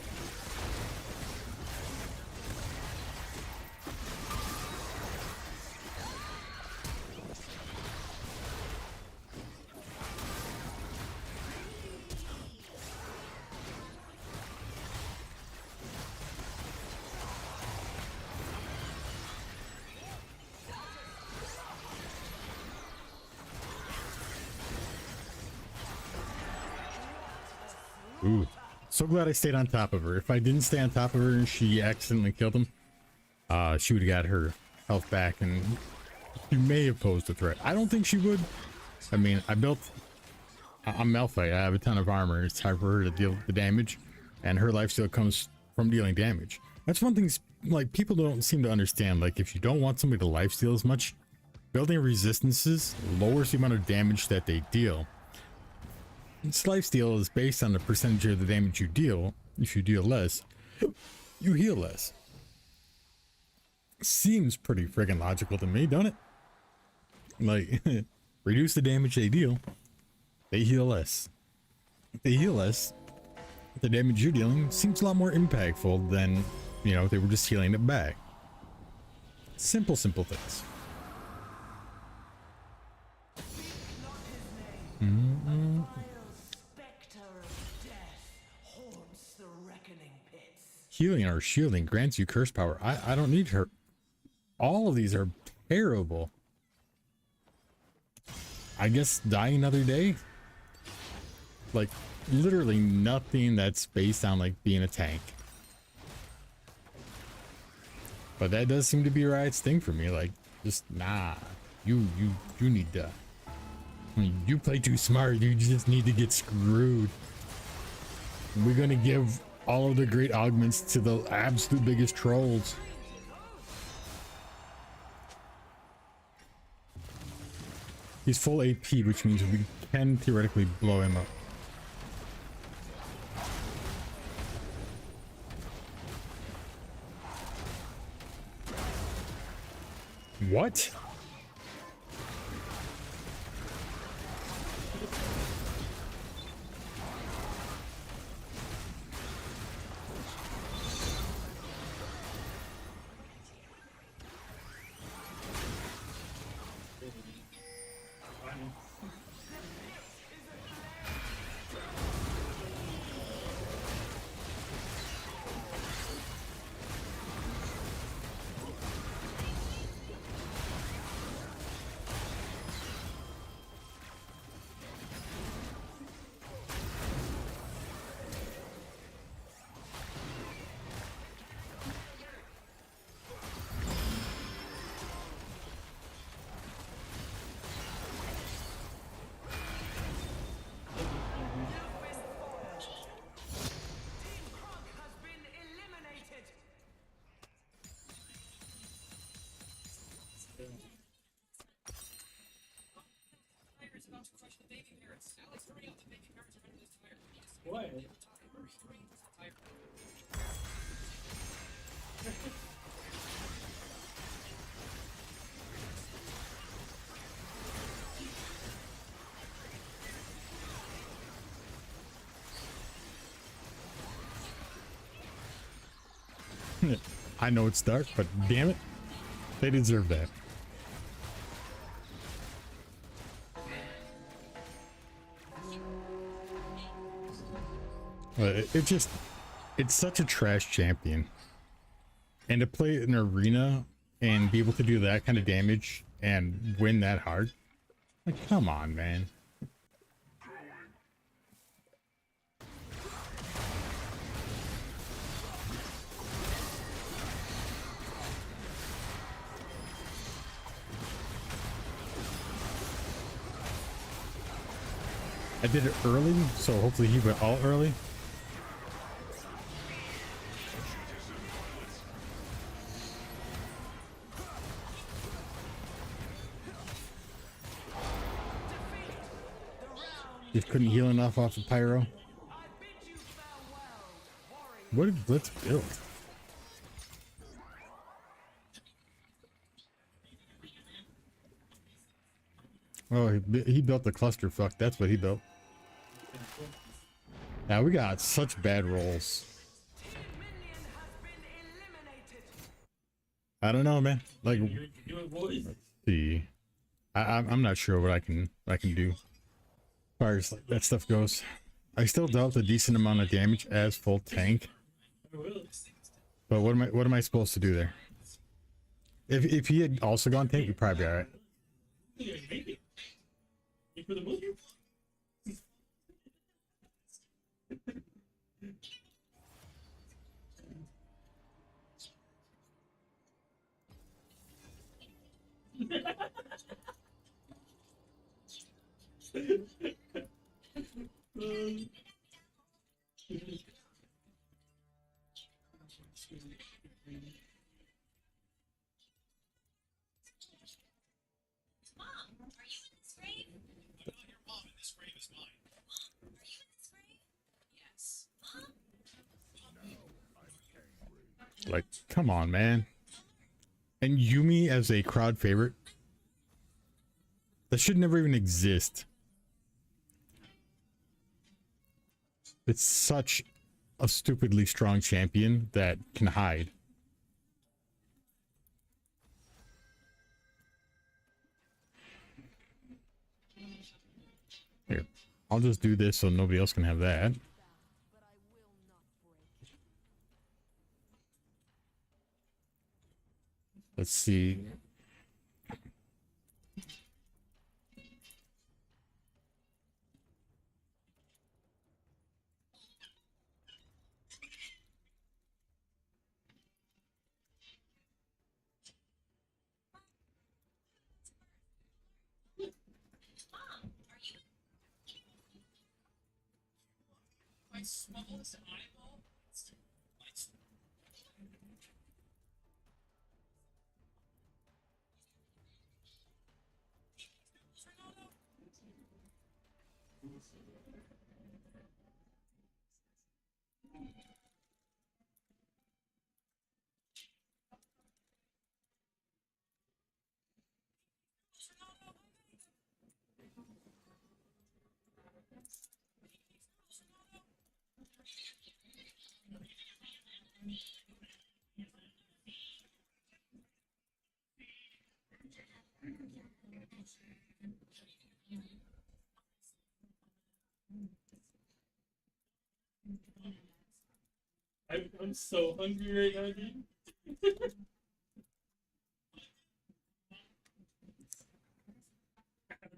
Ooh, so glad I stayed on top of her. If I didn't stay on top of her and she accidentally killed him, she would have got her health back and she may have posed a threat. I don't think she would. I mean, I'm Malphite. I have a ton of armor. It's hard for her to deal with the damage, and her lifesteal comes from dealing damage. That's one thing, like, people don't seem to understand. Like, if you don't want somebody to lifesteal as much, building resistances lowers the amount of damage that they deal. This lifesteal is based on the percentage of the damage you deal. If you deal less, you heal less. Seems pretty friggin' logical to me, don't it? Like, reduce the damage they deal, they heal less. If they heal less, the damage you're dealing seems a lot more impactful than, they were just healing it back. Simple things. Spectre of death healing or shielding grants you curse power. I don't need her. All of these are terrible. I guess die another day. Like literally nothing that's based on like being a tank. But that does seem to be Riot's thing for me. Like, just nah. You need to. I mean, you play too smart. You just need to get screwed. We're gonna give all of the great augments to the absolute biggest trolls. He's full AP, which means we can theoretically blow him up. What? Has been eliminated. What? I know it's dark, but damn it, they deserve that. It's such a trash champion. And to play an arena and be able to do that kind of damage and win that hard, like, come on, man. I did it early, so hopefully he went all early. Just couldn't heal enough off the pyro. I bid you farewell, warrior. What did Blitz build? Oh, he built the clusterfuck. That's what he built. Now we got such bad rolls. Minion has been eliminated. I don't know, man. Like, You avoid. see, I'm not sure what I can do. As far as like, that stuff goes, I still dealt a decent amount of damage as full tank. I will. But what am I supposed to do there? If he had also gone tank, we'd probably be alright. You gotta make it. You for the movie? Like, come on, man. And Yumi as a crowd favorite? That should never even exist. It's such a stupidly strong champion that can hide. Here, I'll just do this so nobody else can have that. Let's see. My smallest eyeball. I'm so hungry right now, dude.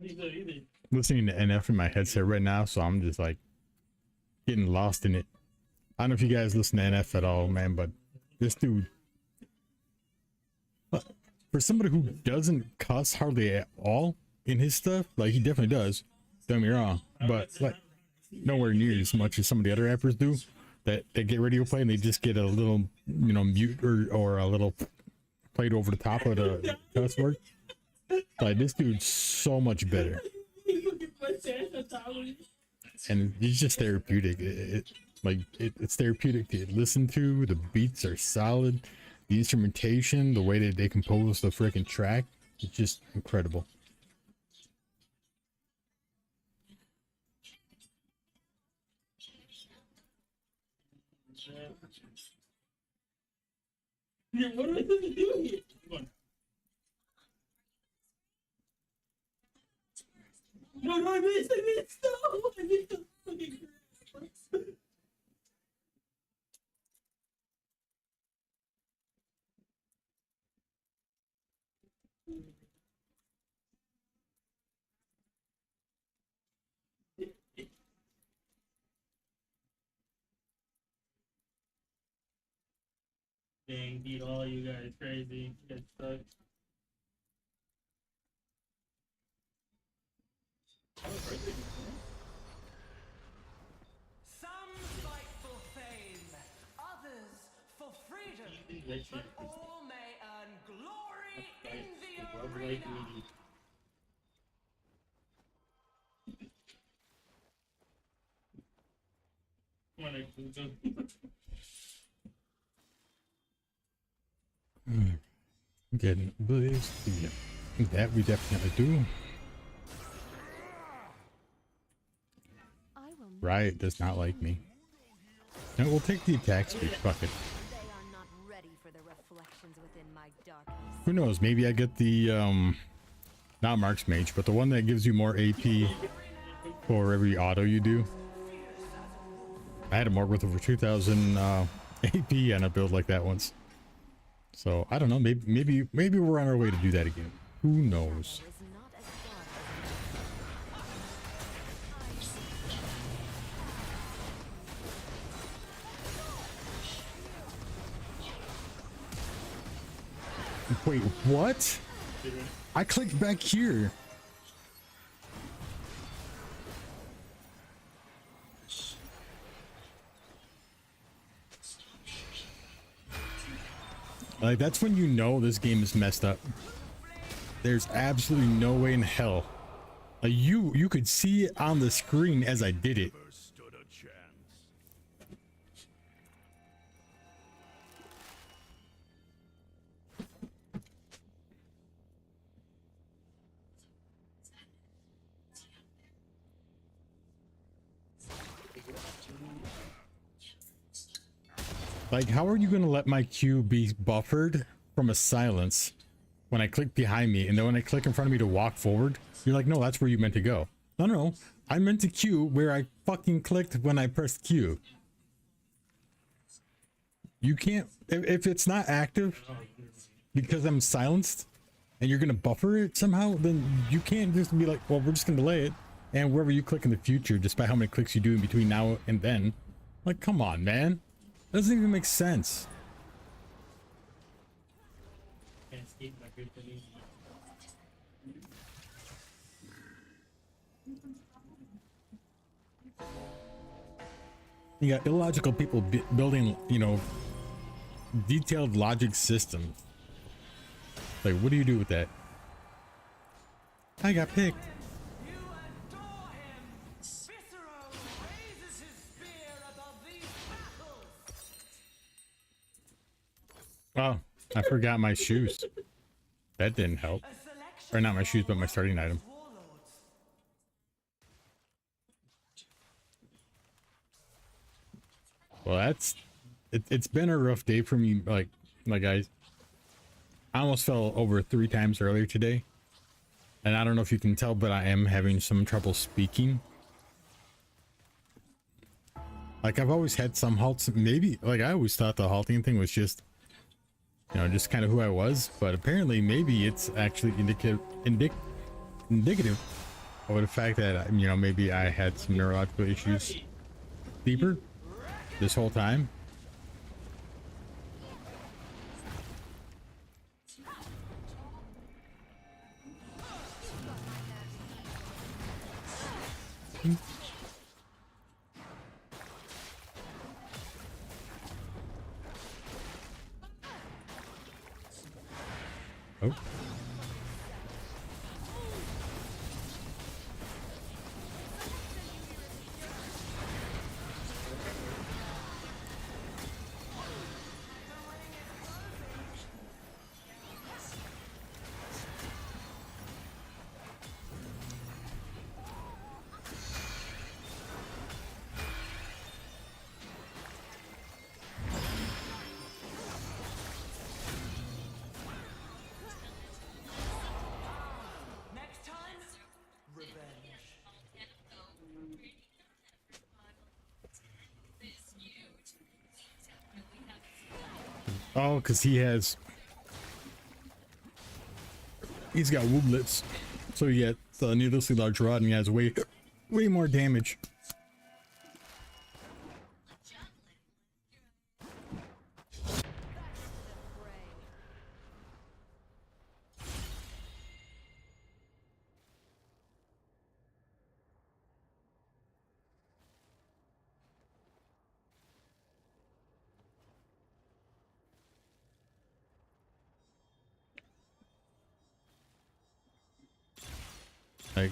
Either. Listening to NF in my headset right now, so I'm just like getting lost in it. I don't know if you guys listen to NF at all, man, but this dude, for somebody who doesn't cuss hardly at all in his stuff, like he definitely does, don't get me wrong, but like nowhere near as much as some of the other rappers do that they get radio play and they just get a little, you know, mute or a little played over the top of the cuss word. Like this dude's so much better. And it's just therapeutic. It's therapeutic to listen to. The beats are solid. The instrumentation, the way that they compose the freaking track, it's just incredible. Yeah, what are we supposed to do here? Come on. No, I missed, no! I missed the fucking crap. Dang, beat all you guys crazy. You guys suck. Some fight for fame, others for freedom, but all may earn glory in the arena. Come on, Exo. Getting blizzed. Yeah. That we definitely do. Riot does not like me. And we'll take the attack speed. Fuck it. They are not ready for the reflections within my darkness. Who knows? Maybe I get the not Mark's Mage, but the one that gives you more AP for every auto you do. I had a mark with over 2,000 AP on a build like that once. So I don't know. Maybe we're on our way to do that again. Who knows? Is not as dark Wait, what? I clicked back here. Like, that's when you know this game is messed up. There's absolutely no way in hell. Like, you could see it on the screen as I did it. Stood a chance. Like, how are you gonna let my Q be buffered from a silence when I click behind me, and then when I click in front of me to walk forward, you're like, no, that's where you meant to go. No, I meant to Q where I fucking clicked when I pressed Q. You can't, if it's not active, because I'm silenced and you're gonna buffer it somehow, then you can't just be like, well, we're just gonna delay it, and wherever you click in the future, despite how many clicks you do in between now and then, like, come on, man, that doesn't even make sense. Can't skip my good for me. You got illogical people building, you know, detailed logic systems. Like, what do you do with that? I got picked. You adore him! Viscero raises his spear above these battles! Oh, I forgot my shoes. That didn't help. A selection Or not my shoes, but my starting item. warlords. Well, it's been a rough day for me. Like I almost fell over 3 times earlier today, and I don't know if you can tell, but I am having some trouble speaking. Like, I've always had some halts. Maybe, like, I always thought the halting thing was just, you know, just kind of who I was, but apparently maybe it's actually indicative of the fact that, you know, maybe I had some neurological issues deeper this whole time. Oh. Next time, revenge. Oh, because he's got wooblets, so he gets a needlessly large rod, and he has way more damage. Like,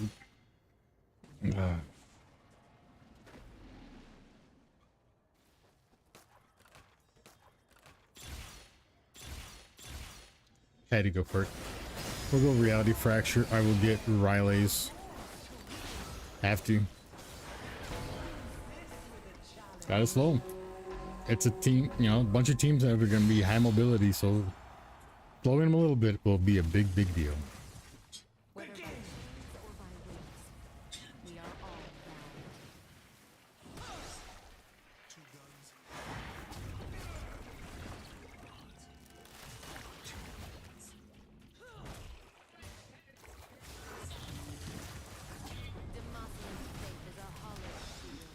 had to go for it. We'll go reality fracture. I will get Riley's. Have to. Gotta slow him. It's a team, you know, a bunch of teams that are going to be high mobility, so slowing them a little bit will be a big deal. Whether by means or by wings, we are all bound. Demacian's faith is a hollow shield.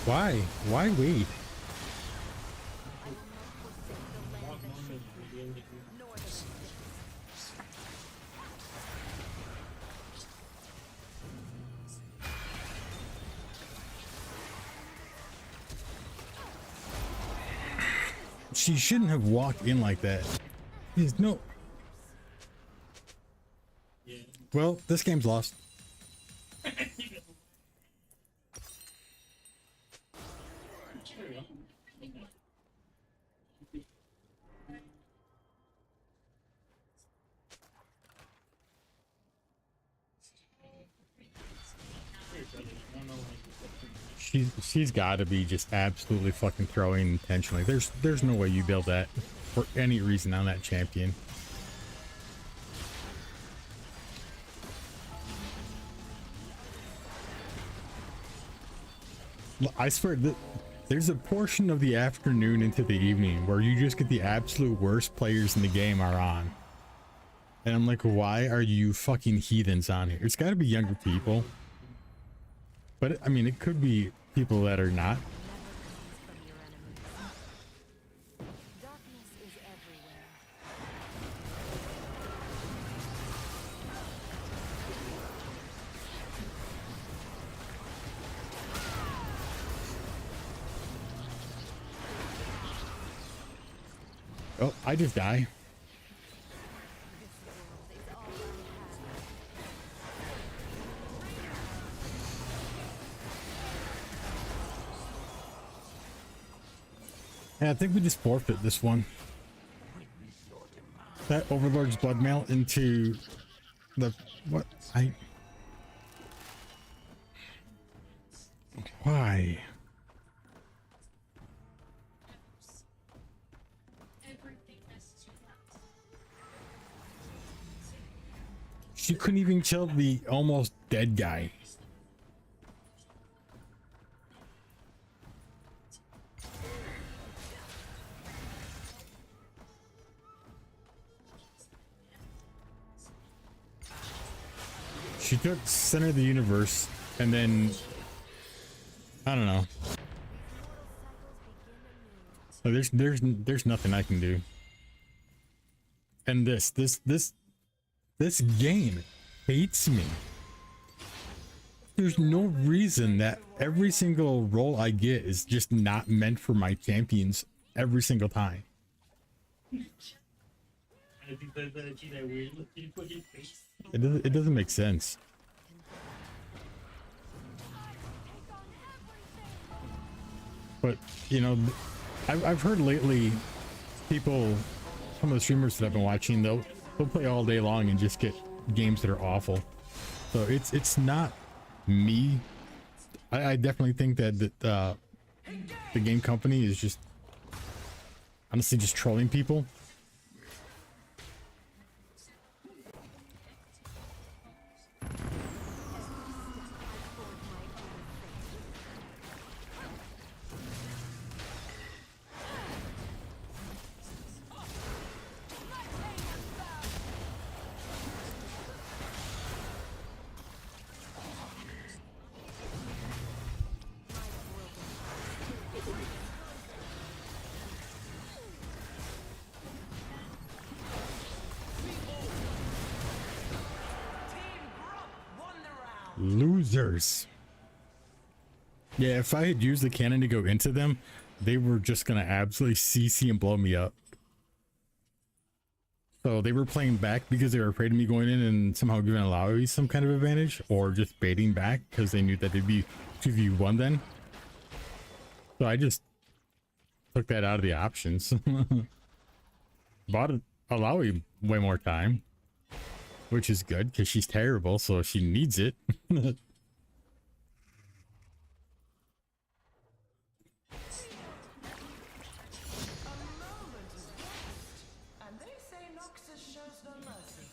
Why? Why wait? I will not forsake the land that shaped me, nor the resistance. She shouldn't have walked in like that. There's no. Well, this game's lost. She's got to be just absolutely fucking throwing intentionally. There's no way you build that. for any reason on that champion. I swear that there's a portion of the afternoon into the evening where you just get the absolute worst players in the game are on. And I'm like, why are you fucking heathens on here? It's got to be younger people. But I mean, it could be people that are not. Never comes from your enemies. Darkness is everywhere. Oh, I just die. This world is all I have. Yeah, I think we just forfeit this one. That Overlord's blood mail into the what? Why? Everything has to last. She couldn't even kill the almost dead guy. She took center of the universe and then I don't know. There's nothing I can do. And this game hates me. There's no reason that every single role I get is just not meant for my champions every single time. I think that weird looking fucking face. It doesn't make sense. But you know, I've heard lately people, some of the streamers that I've been watching, they'll play all day long and just get games that are awful. So it's not me. I definitely think that the game company is just honestly just trolling people. Losers. Yeah, if I had used the cannon to go into them, they were just gonna absolutely CC and blow me up. So they were playing back because they were afraid of me going in and somehow giving Alawi some kind of advantage, or just baiting back because they knew that they'd be 2v1 then. So I just took that out of the options. Bought Alawi way more time, which is good because she's terrible, so she needs it. And they say Noxus shows no mercy.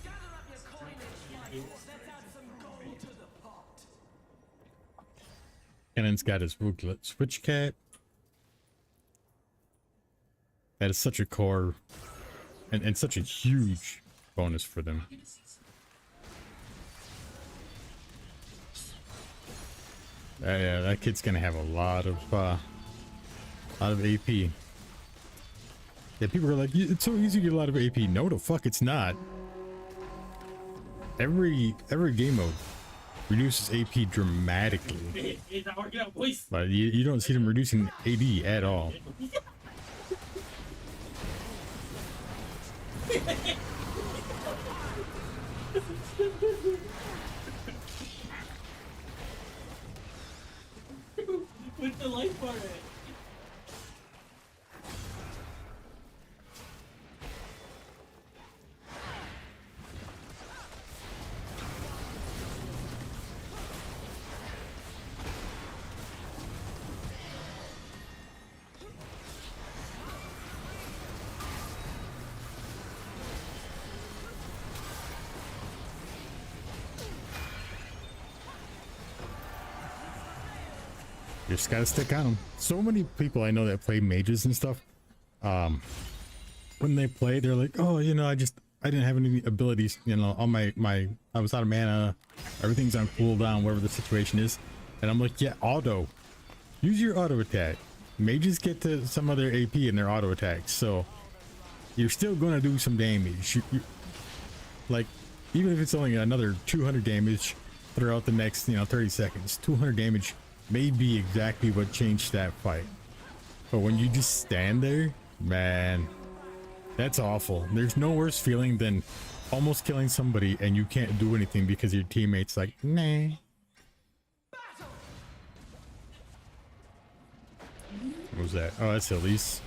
Gather up your coinage, fighters. Let's add some gold to the pot. Cannon's got his Wooglet Switch Cat. That is such a core and such a huge bonus for them. Yeah, that kid's gonna have a lot of AP. Yeah, people are like, it's so easy to get a lot of AP. No, the fuck, it's not. Every game mode reduces AP dramatically, It's not working out, boys. but you don't see them reducing AD at all. With the life bar in. You just gotta stick on them. So many people I know that play mages and stuff, when they play, they're like, oh, you know, I didn't have any abilities, you know, all I was out of mana, everything's on cooldown, whatever the situation is. And I'm like, yeah, auto. Use your auto attack. Mages get to some of their AP in their auto attacks, so you're still gonna do some damage. Like, even if it's only another 200 damage throughout the next, you know, 30 seconds, 200 damage may be exactly what changed that fight. But when you just stand there, man, that's awful. There's no worse feeling than almost killing somebody and you can't do anything because your teammate's like, nah. What was that? Oh, that's Elise.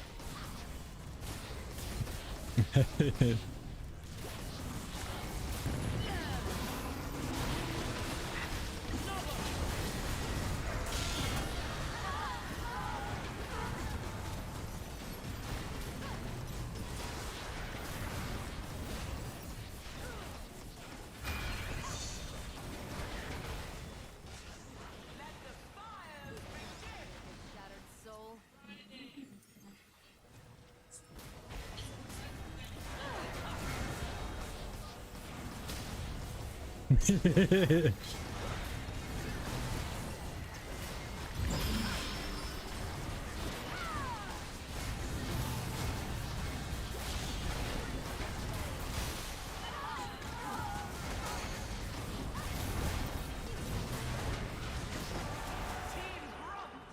Shattered soul.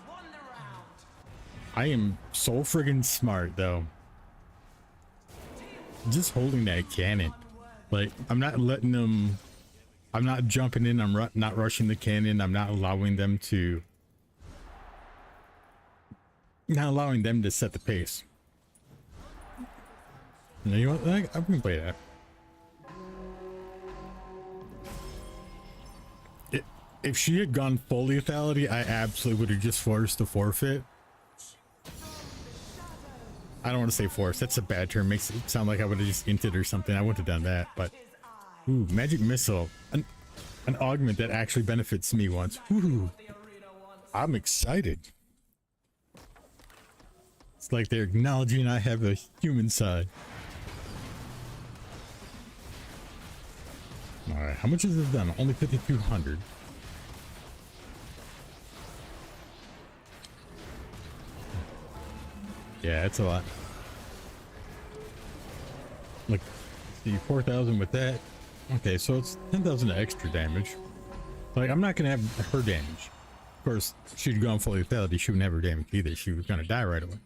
Won the round. I am so friggin' smart though. Just holding that cannon. Like, I'm not letting them, I'm not jumping in, I'm not rushing the cannon, I'm not allowing them to, set the pace. You know what, I can play that. If she had gone full lethality, I absolutely would have just forced the forfeit. I don't want to say force, that's a bad term, makes it sound like I would have just inted or something. I wouldn't have done that, but ooh, magic missile, an augment that actually benefits me once. Ooh, I'm excited. It's like they're acknowledging I have a human side. All right, how much is this done? Only 5,200. Yeah, it's a lot. Look, see, 4,000 with that. Okay, so it's 10,000 extra damage. Like, I'm not gonna have her damage. Of course, she'd gone full lethality, she wouldn't have her damage either. She was gonna die right away.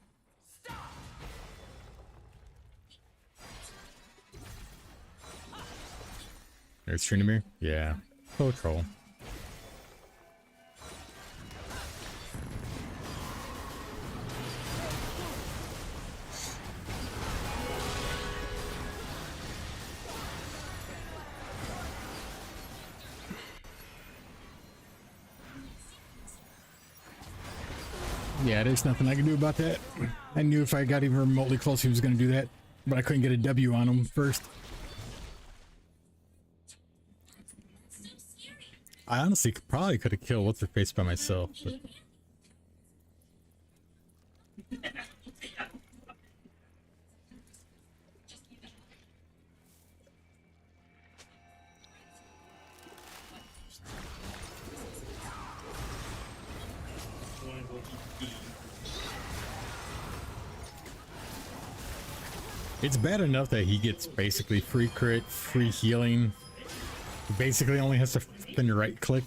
There's Trinimir? Yeah. Oh, troll. Yeah, there's nothing I can do about that. I knew if I got even remotely close, he was going to do that, but I couldn't get a W on him first. I honestly probably could have killed what's her face by myself. But... It's bad enough that he gets basically free crit, free healing. He basically only has to spin right click.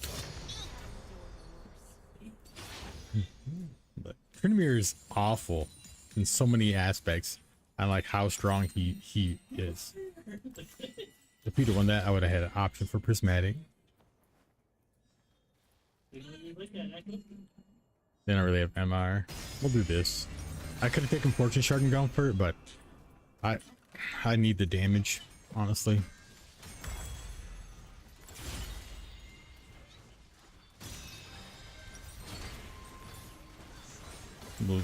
But Trinimir is awful in so many aspects. I like how strong he is. If he'd have won that, I would have had an option for Prismatic. They don't really have MR. We'll do this. I could have taken Fortune Shard and gone for it, but I need the damage, honestly. We'll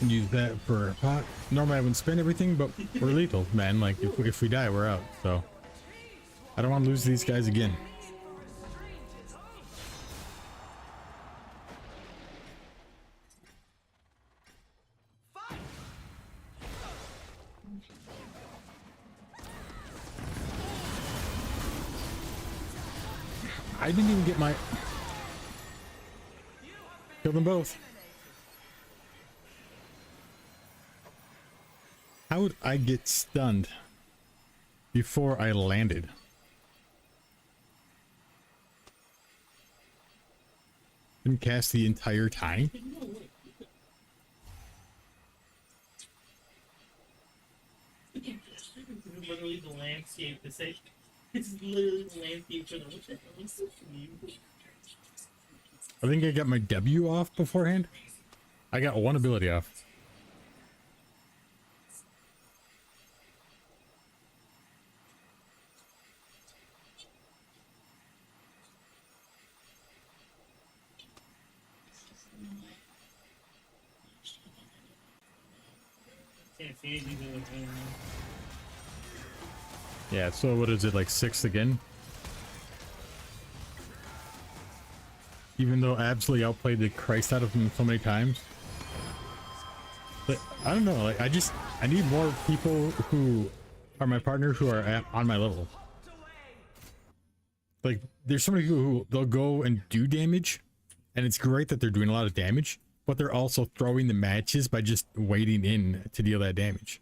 use that for a pot. Normally I wouldn't spend everything, but we're lethal, man. Like, if we die, we're out. So I don't want to lose these guys again. I didn't even get my... Kill them both. How would I get stunned before I landed? Didn't cast the entire time? Literally the landscape. It's literally the landscape for the what the hell is this meme? I think I got my W off beforehand. I got one ability off. Can't see anything going on. Yeah, so what is it, like 6 again? Even though absolutely outplayed the Christ out of him so many times. But I don't know, like I need more people who are my partner who are on my level. Like there's so many people who they'll go and do damage, and it's great that they're doing a lot of damage, but they're also throwing the matches by just waiting in to deal that damage.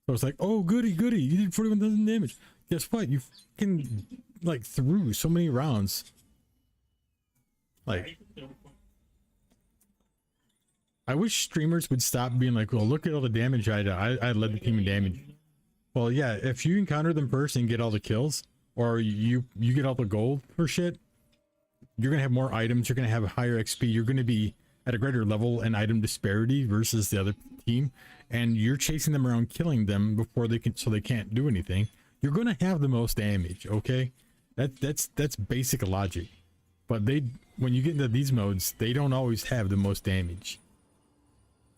So it's like, oh goody goody, you did 41,000 damage. Guess what? You fucking like threw so many rounds. Like, I wish streamers would stop being like, well, look at all the damage I led the team in damage. Well, yeah, if you encounter them first and get all the kills, or you get all the gold for shit, you're gonna have more items, you're gonna have a higher XP, you're gonna be at a greater level and item disparity versus the other team, and you're chasing them around killing them before they can, so they can't do anything. You're gonna have the most damage, okay? That's basic logic. But when you get into these modes, they don't always have the most damage.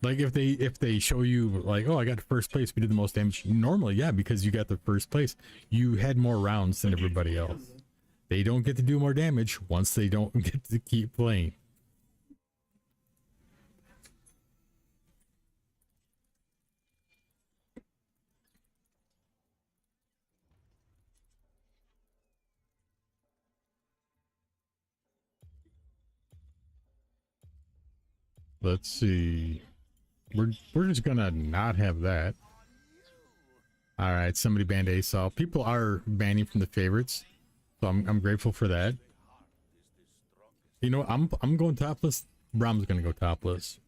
Like if they show you like, oh, I got first place, we did the most damage. Normally, yeah, because you got the first place, you had more rounds than everybody else. They don't get to do more damage once they don't get to keep playing. Let's see. We're just gonna not have that. All right, somebody banned ASOL. People are banning from the favorites, so I'm grateful for that. You know, I'm going topless. Brahm's gonna go topless.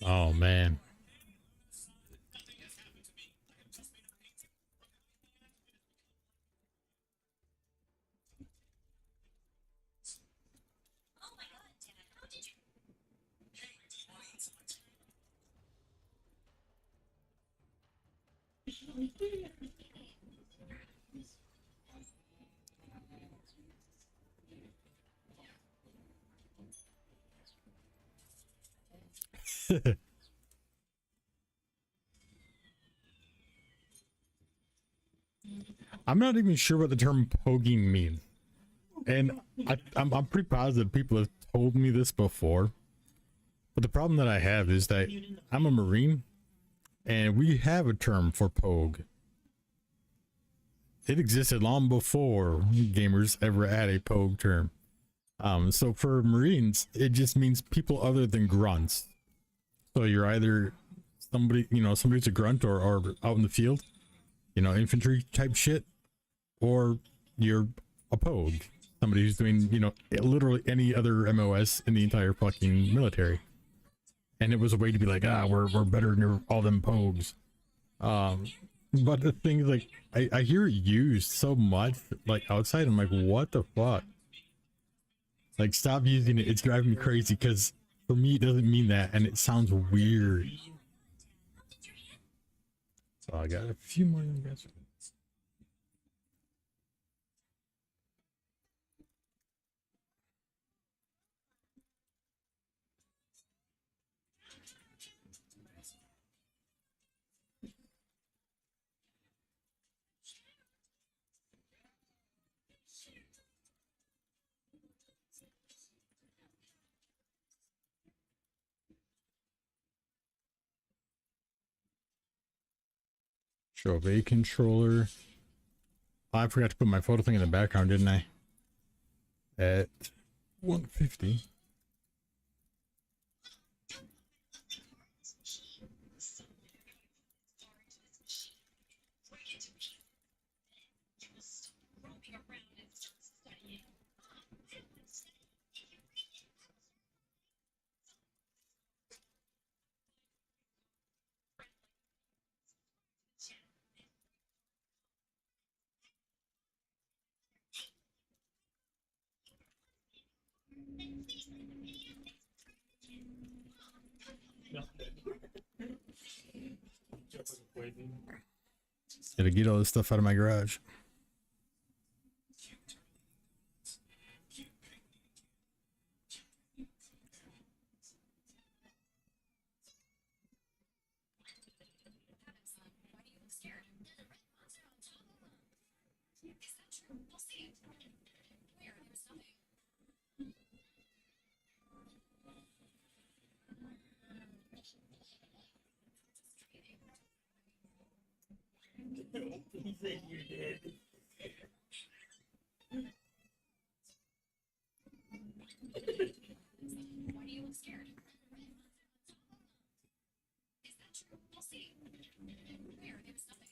Oh man. I'm not even sure what the term pogging means. And I'm pretty positive people have told me this before. But the problem that I have is that I'm a Marine and we have a term for pogue. It existed long before gamers ever had a pogue term. So for Marines, it just means people other than grunts. So you're either somebody, you know, somebody's a grunt or out in the field, you know, infantry type shit, or you're a pogue, somebody who's doing, you know, literally any other MOS in the entire fucking military. And it was a way to be like, we're better than all them pogues. But the thing is, like, I hear it used so much, like, outside. I'm like, what the fuck? Like, stop using it. It's driving me crazy, because for me, it doesn't mean that, and it sounds weird. So I got a few more guys. Show of a controller. Oh, I forgot to put my photo thing in the background, didn't I? At 150. Gotta get all this stuff out of my garage. He said you're dead. Why do you look scared? Is that true? We'll see. Where? It was nothing.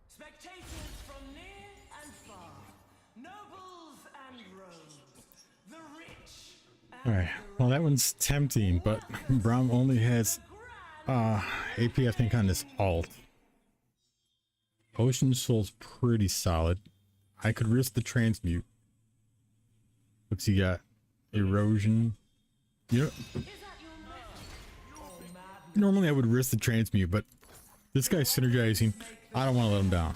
Spectators from near and far, nobles and rogues, the rich and Alright, well that one's tempting, but Braum only has AP I think on this alt. Ocean Soul's pretty solid. I could risk the transmute. What's he got? Erosion. You know, normally I would risk the transmute, but this guy's synergizing. I don't want to let him down.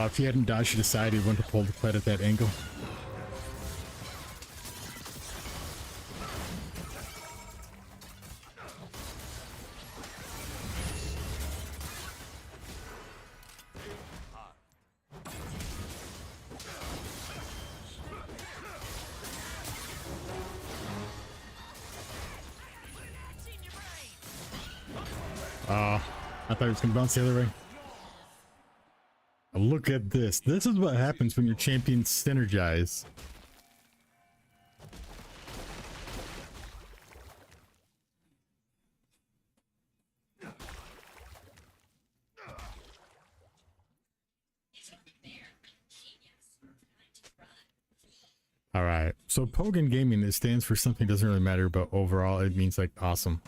If he hadn't dodged to side, he wouldn't have pulled the plate at that angle. I thought he was going to bounce the other way. Look at this. This is what happens when your champions synergize. All right. So Pogan Gaming, it stands for something that doesn't really matter, but overall it means like awesome.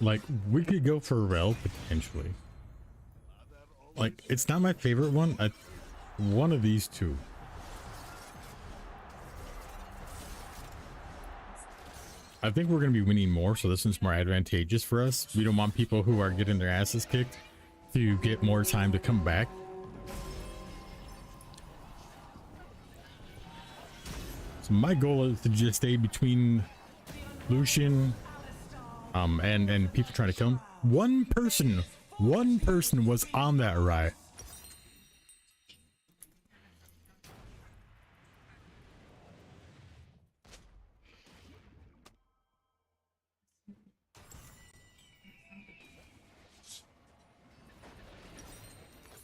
Like, we could go for Rel potentially. Like, it's not my favorite one. One of these two. I think we're going to be winning more, so this one's more advantageous for us. We don't want people who are getting their asses kicked to get more time to come back. So my goal is to just stay between Lucian and people trying to kill him. One person was on that riot.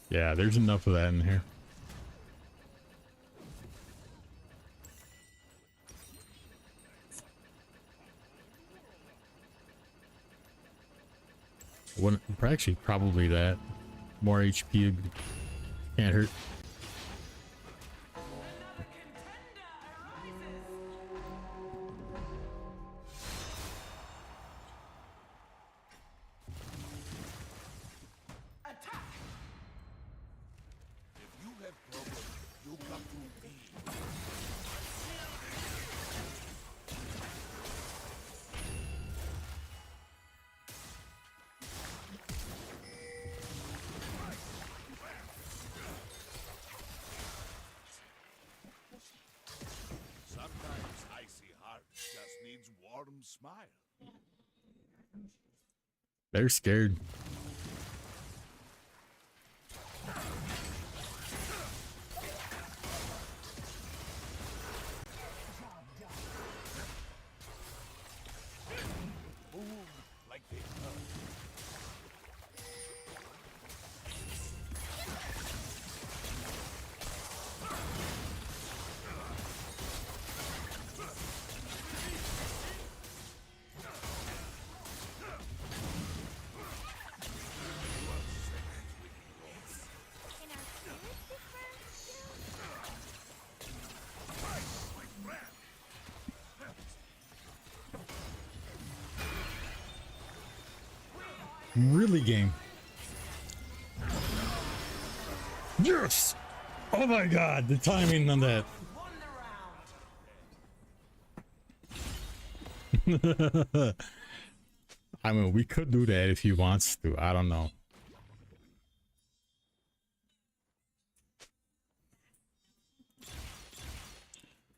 Yeah, there's enough of that in here. One, actually, probably that. More HP can't hurt. Autumn smile. They're scared. Like they love. Can our spirits be friends still? Really game. Yes! Oh my god, the timing on that. Won the round. I mean, we could do that if he wants to. I don't know.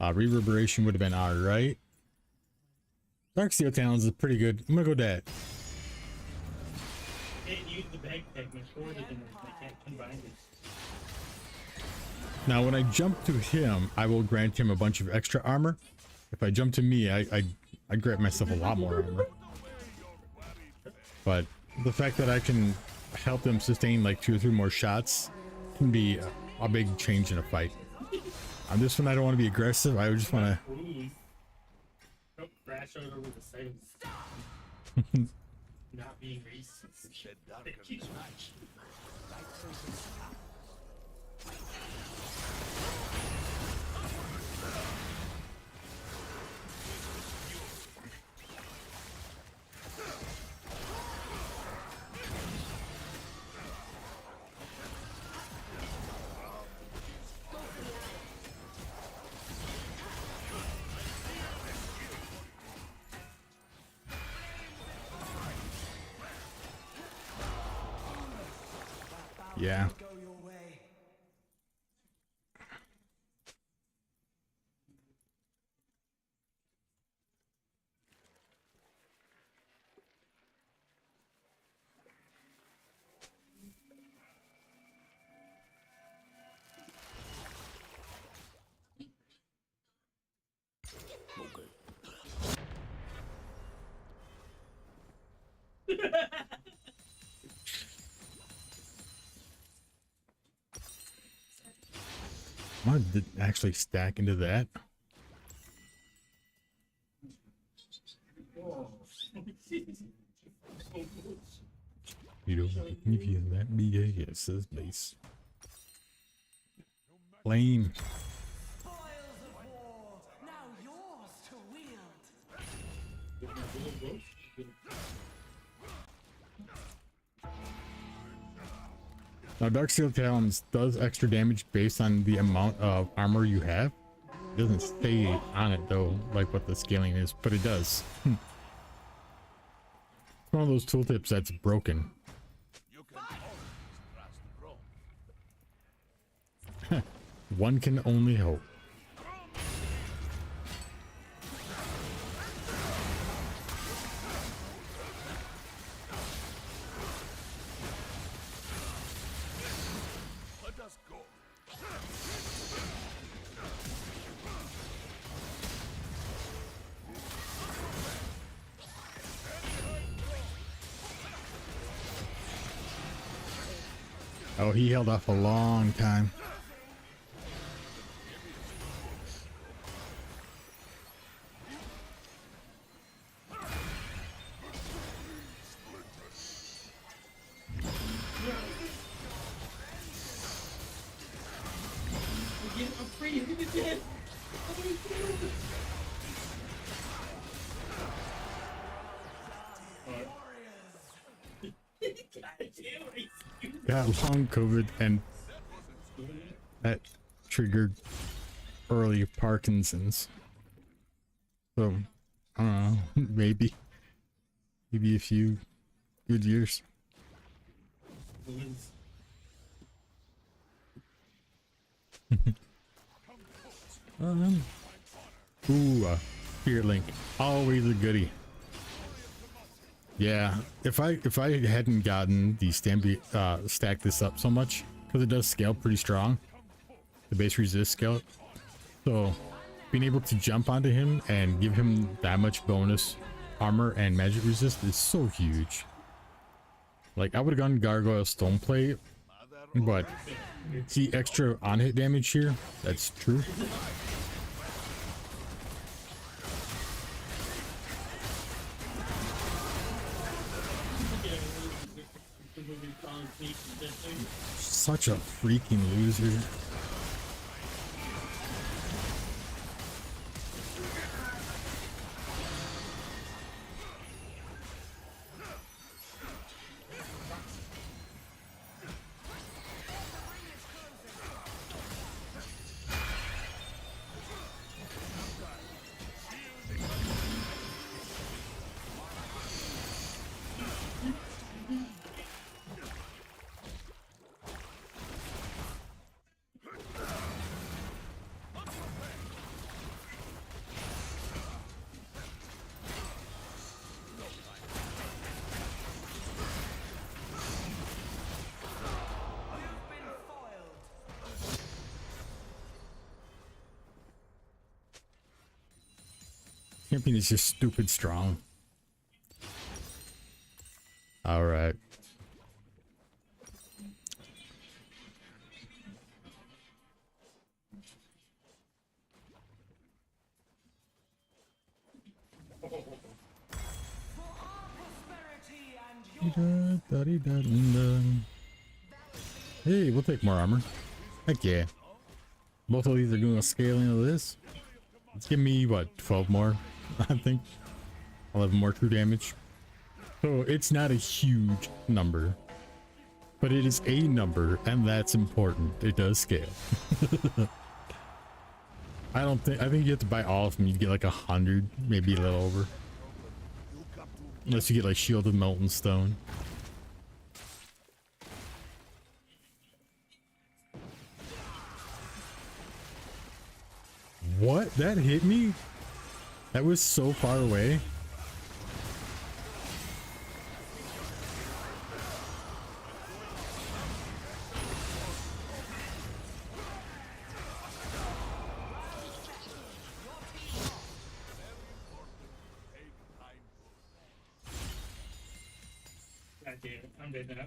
Reverberation would have been alright. Darksteel Talons is pretty good. I'm gonna go that. Can't use the backpack much more than I can't combine it. Now, when I jump to him, I will grant him a bunch of extra armor. If I jump to me, I grant myself a lot more armor. But the fact that I can help them sustain like 2 or 3 more shots can be a big change in a fight. On this one, I don't want to be aggressive. I just want to. Ooh. Don't crash over the side of not being racist. Said darker Thank you. than night. Yeah. Go your way. I did actually stack into that. You don't give you that BA, it says base. Flame. Spoils of war, now yours to wield. Now, Darksteel Talons does extra damage based on the amount of armor you have. It doesn't stay on it though, like what the scaling is, but it does. It's one of those tooltips that's broken. You can always trust Rome. One can only hope. Let us go. Oh, he held off a long time. Again, I'm free. Look at that. Oh my God. God damn, I Got long COVID and that triggered early Parkinson's. So, I don't know, maybe a few good years. was Ooh, Spirit Link, always a goodie. Yeah, if I hadn't gotten the stack this up so much, because it does scale pretty strong, the base resist scale. So being able to jump onto him and give him that much bonus armor and magic resist is so huge. Like I would have gone Gargoyle Stoneplate, but see extra on hit damage here. That's true. Such a freaking loser. Champion is just stupid strong. All right. Hey, we'll take more armor. Heck yeah. Both of these are doing a scaling of this. Let's give me what, 12 more? I think 11 more true damage. So it's not a huge number, but it is a number, and that's important. It does scale. I think you have to buy all of them. You get like 100, maybe a little over, unless you get like Shield of Molten Stone. What? That hit me? That was so far away. God damn it, I'm dead now.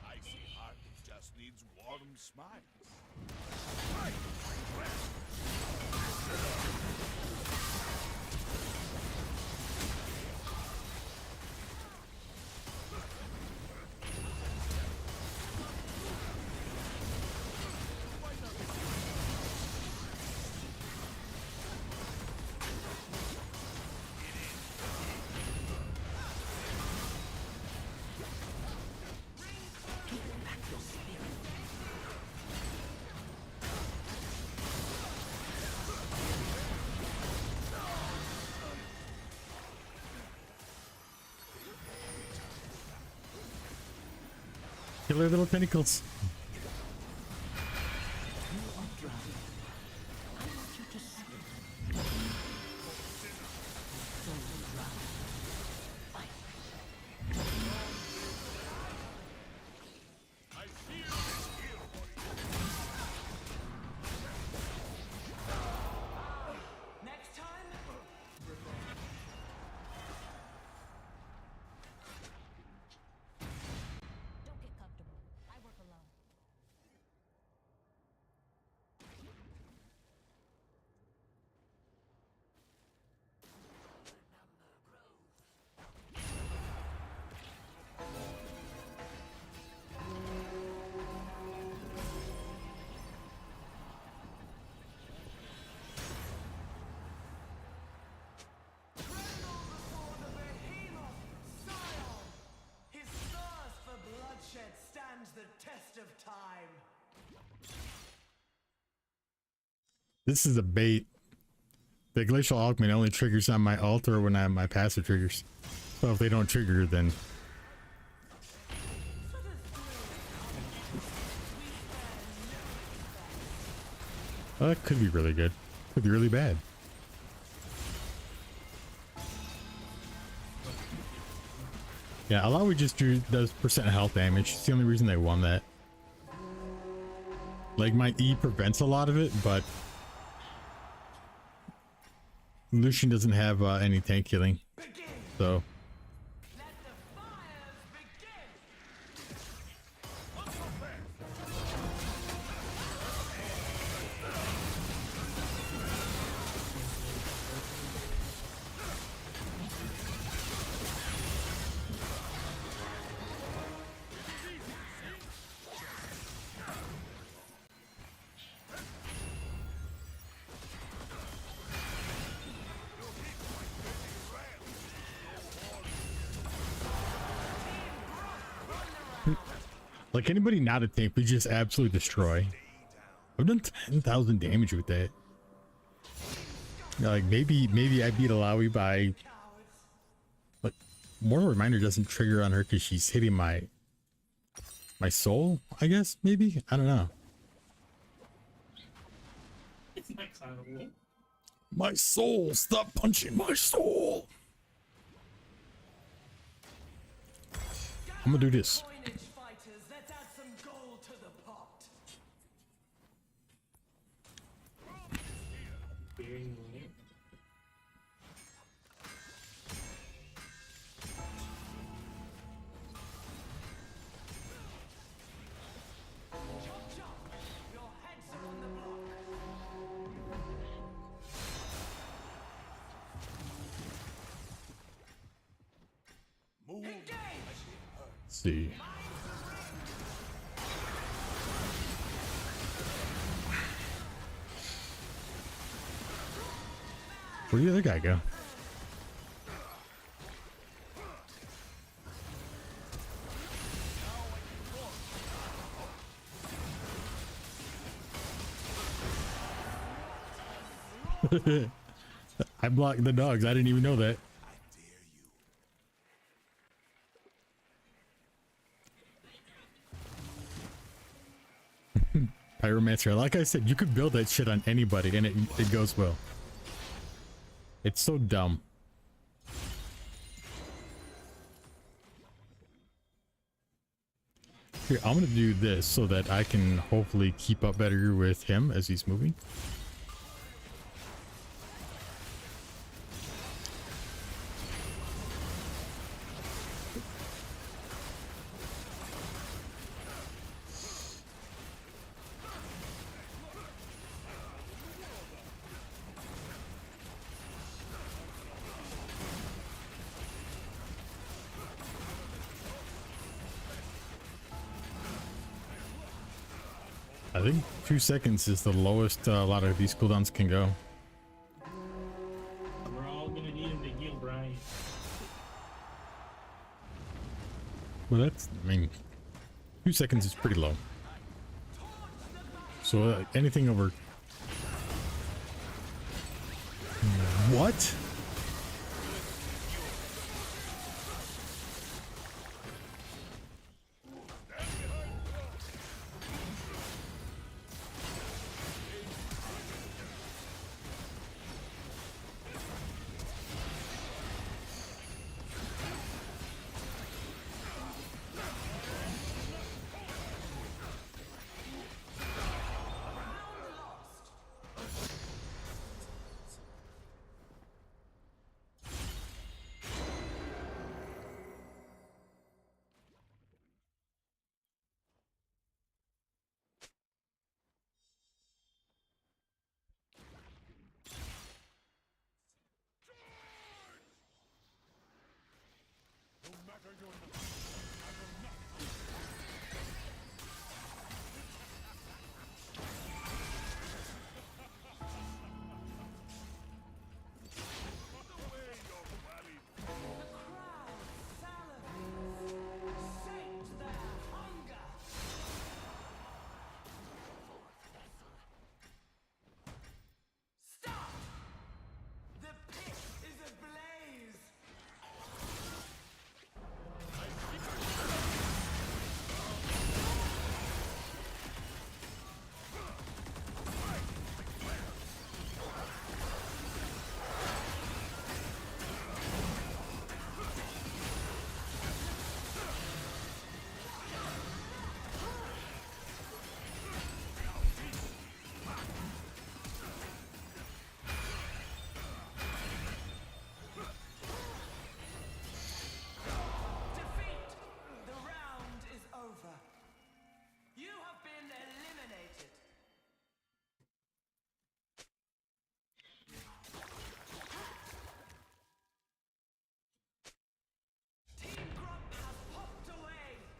Icy heart just needs warm smiles. Killer little tentacles. Next time, Don't get comfortable. I work alone. This is a bait. The glacial augment only triggers on my ult or when my passive triggers. So if they don't trigger, then that could be really good. Could be really bad. Yeah, Alawi just does percent health damage. It's the only reason they won that. Like, my E prevents a lot of it, but Lucian doesn't have any tank killing. So Let the fires begin. like, anybody not a tank, we just absolutely destroy. I've done 10,000 damage with that. Like, maybe I beat Alawi by, like, Mortal Reminder doesn't trigger on her because she's hitting my soul, I guess, maybe? I don't know. It's my cloud. My soul, stop punching my soul. I'm gonna do this. Coinage fighters, let's add some gold to the pot. Bearing away. Your heads are on the block. Move. Let's see. Where did the other guy go? I blocked the dogs. I didn't even know that. Pyromancer. Like I said, you could build that shit on anybody and it goes well. It's so dumb. Here, I'm gonna do this so that I can hopefully keep up better with him as he's moving. I think 2 seconds is the lowest a lot of these cooldowns can go. We're all gonna need him to heal Brian. Well, that's, I mean, 2 seconds is pretty low. So anything over... What?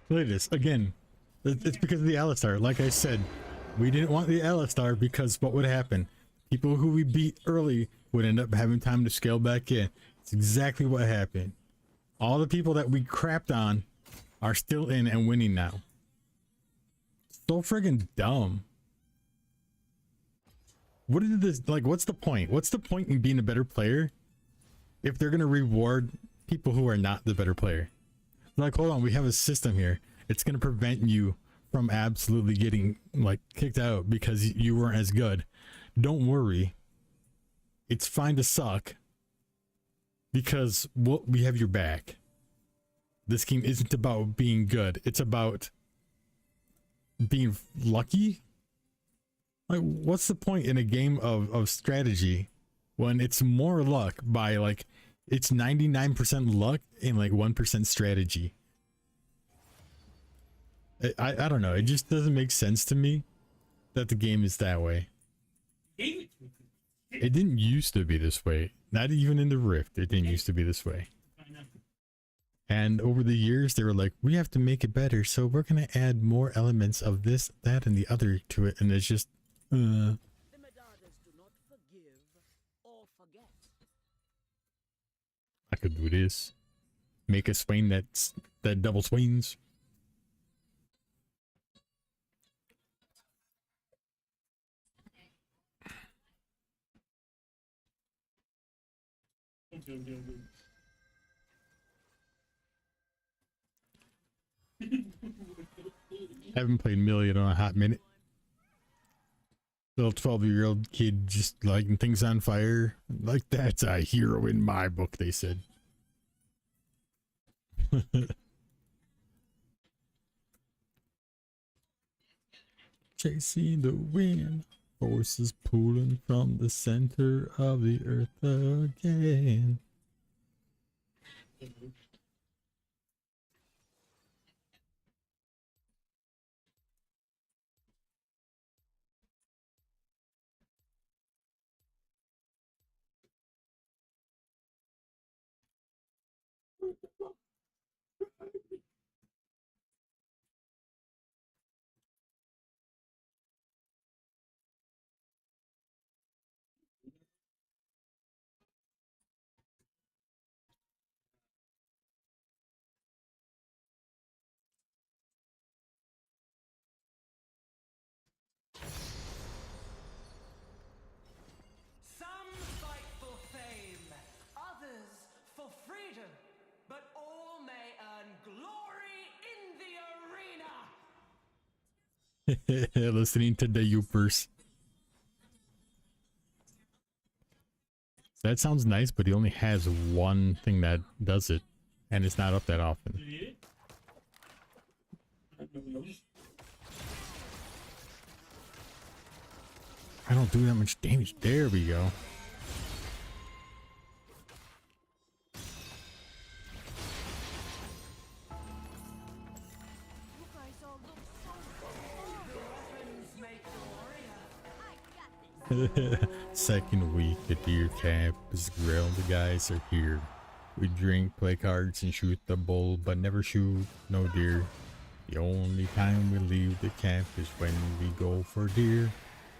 Look at this again. It's because of the Alistar. Like I said, we didn't want the Alistar because what would happen? People who we beat early would end up having time to scale back in. It's exactly what happened. All the people that we crapped on are still in and winning now. So friggin' dumb. What is this? Like, what's the point? What's the point in being a better player if they're gonna reward people who are not the better player? Like, hold on, we have a system here. It's gonna prevent you from absolutely getting like kicked out because you weren't as good. Don't worry. It's fine to suck because we have your back. This game isn't about being good. It's about being lucky. Like, what's the point in a game of strategy when it's more luck by like, it's 99% luck and like 1% strategy? I don't know. It just doesn't make sense to me that the game is that way. It didn't used to be this way. Not even in the Rift. It didn't used to be this way. And over the years, they were like, we have to make it better. So we're going to add more elements of this, that, and the other to it. And it's just, The Medardas do not forgive or forget. I could do this. Make a Swain that double Swains. Haven't played Million in a hot minute. Little 12-year-old kid just lighting things on fire. Like, that's a hero in my book, they said. Chasing the wind, forces pulling from the center of the earth again. Some fight for fame, others for freedom, but all may earn glory in the arena. Listening to the Youpers. That sounds nice, but he only has one thing that does it, and it's not up that often. I don't do that much damage. There we go. You guys all look so Weapons make warrior. Second week at deer camp is grilled. The guys are here. We drink, play cards, and shoot the bull, but never shoot no deer. The only time we leave the camp is when we go for deer.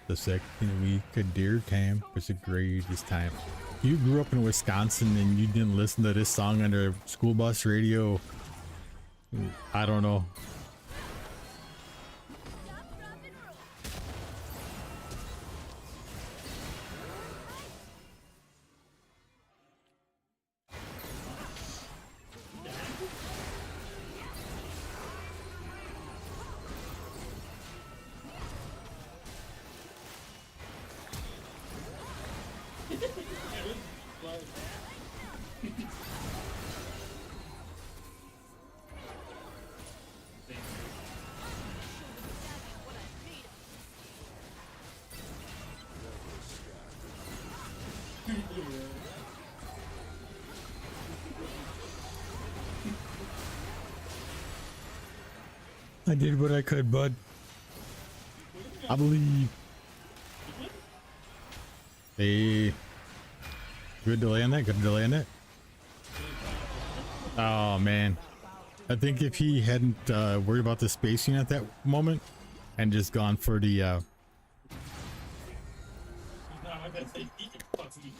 The second week at deer camp is the greatest time. You grew up in Wisconsin and you didn't listen to this song on the school bus radio. I don't know. I did what I could, bud. I believe. Hey. Good delay on that. Good delay on that. Oh, man. About to I think if he hadn't worried about the spacing at that moment and just gone for the No, I'm gonna say he can fucking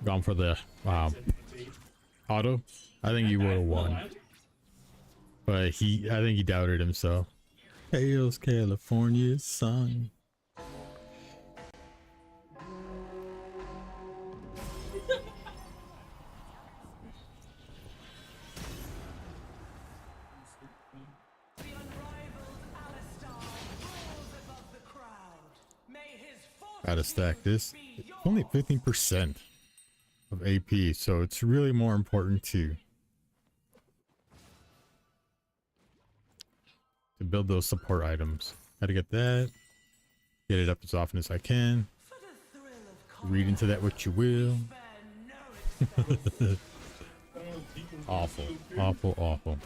gone for the auto, I think he would have won. But I think he doubted himself. Hails California's sun. The unrivaled Alistar roars above the crowd. May his Gotta stack this. be It's yours. only 15% of AP, so it's really more important to build those support items. Gotta get that. Get it up as often as I can. For the thrill of Read into that what you will. spare no expense. Awful, awful, awful.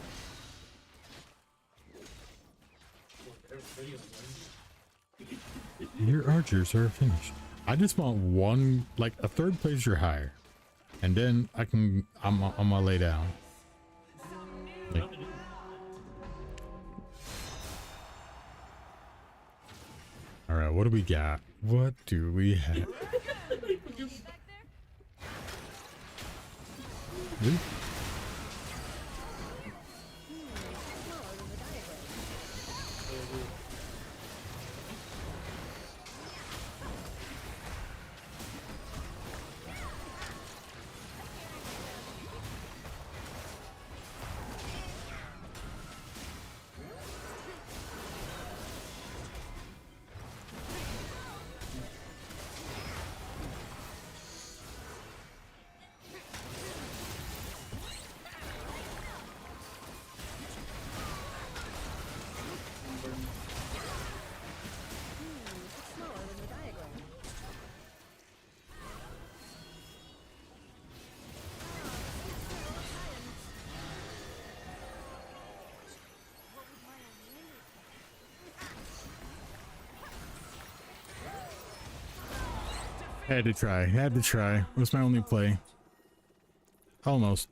Your archers are finished. I just want one, like a third place or higher, and then I'm gonna lay down. Like, all right, what do we got? What do we have? Ooh. Had to try. Had to try. It was my only play. Almost.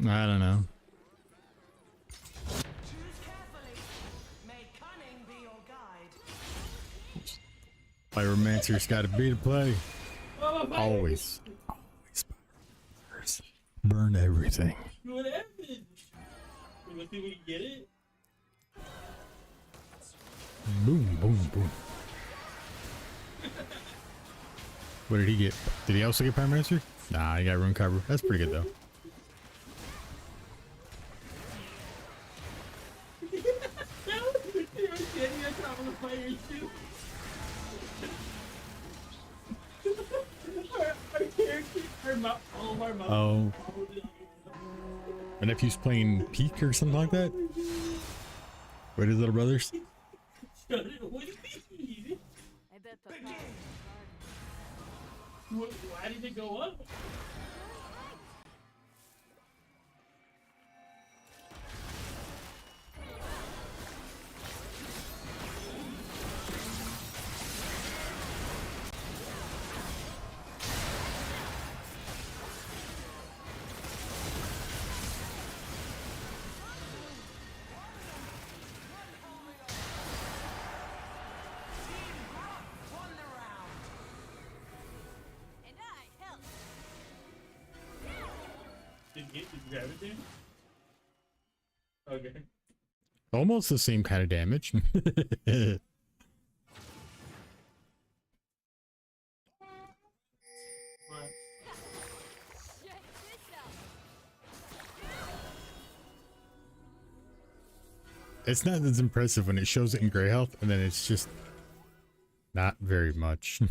I don't know. Choose carefully. May cunning be your guide. Pyromancer's got to be the play. Always. Always. Pyromancers. Burn everything. What happened? Let's see if we can get it. Boom, boom, boom. What did he get? Did he also get Pyromancer? Nah, he got Rune Cover. That's pretty good though. Oh. My nephew's playing Peak or something like that? With his little brothers? I bet Papa is Why did it go up? Won the round. and I help. Did you grab it then? Okay. Almost the same kind of damage. What? Check this out. It's not as impressive when it shows it in gray health, and then it's just not very much. Burned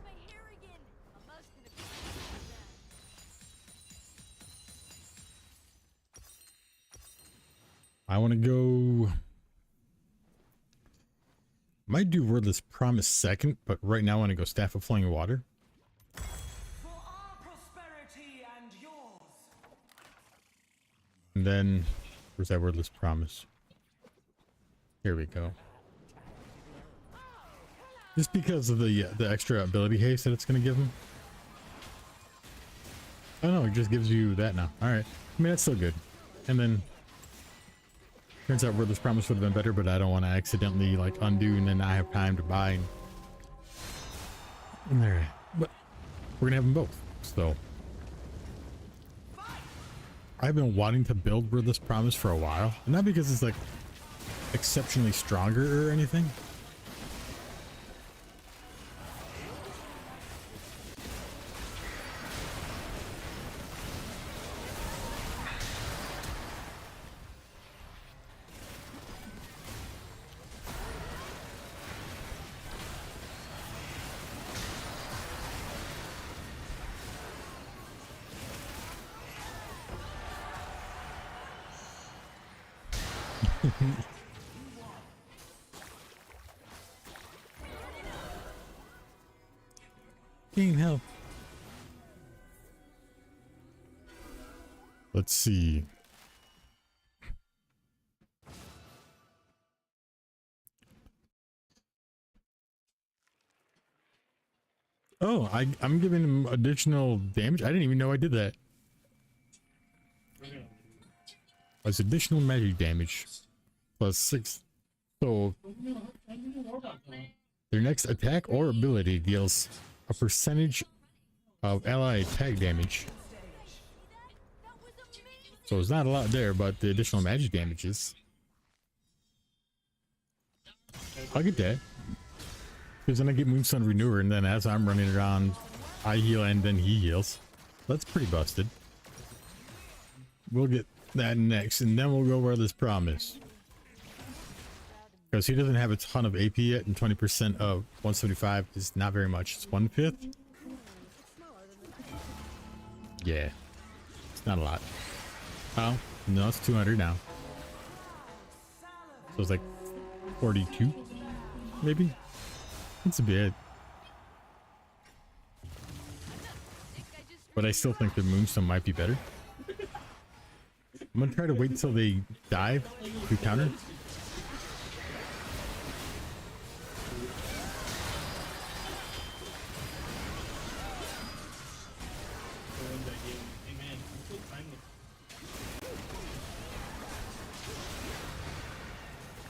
my hair again. A mouse can appreciate that. I want to go. Might do Wordless Promise second, but right now I want to go Staff of Flowing Water. For our prosperity and yours. And then, where's that Wordless Promise? Here we go. Just because of the extra ability haste that it's going to give him. Oh no, it just gives you that now. Alright. I mean, that's still good. And then turns out Wordless Promise would have been better, but I don't want to accidentally like undo and then not have time to buy. Alright. But we're gonna have them both. So I've been wanting to build Wordless Promise for a while. And not because it's like exceptionally stronger or anything. Gain health. Let's see. Oh, I'm giving him additional damage. I didn't even know I did that. That's additional magic damage. Plus 6. So their next attack or ability deals a percentage of ally attack damage. So it's not a lot there, but the additional magic damages. I'll get that. Because then I get Moonstone Renewer, and then as I'm running around, I heal and then he heals. That's pretty busted. We'll get that next, and then we'll go Wordless Promise. Because he doesn't have a ton of AP yet, and 20% of 175 is not very much. It's 1/5. Yeah. It's not a lot. Oh, no, it's 200 now. So it's like 42, maybe? It's a bit. But I still think the Moonstone might be better. I'm gonna try to wait until they dive to counter.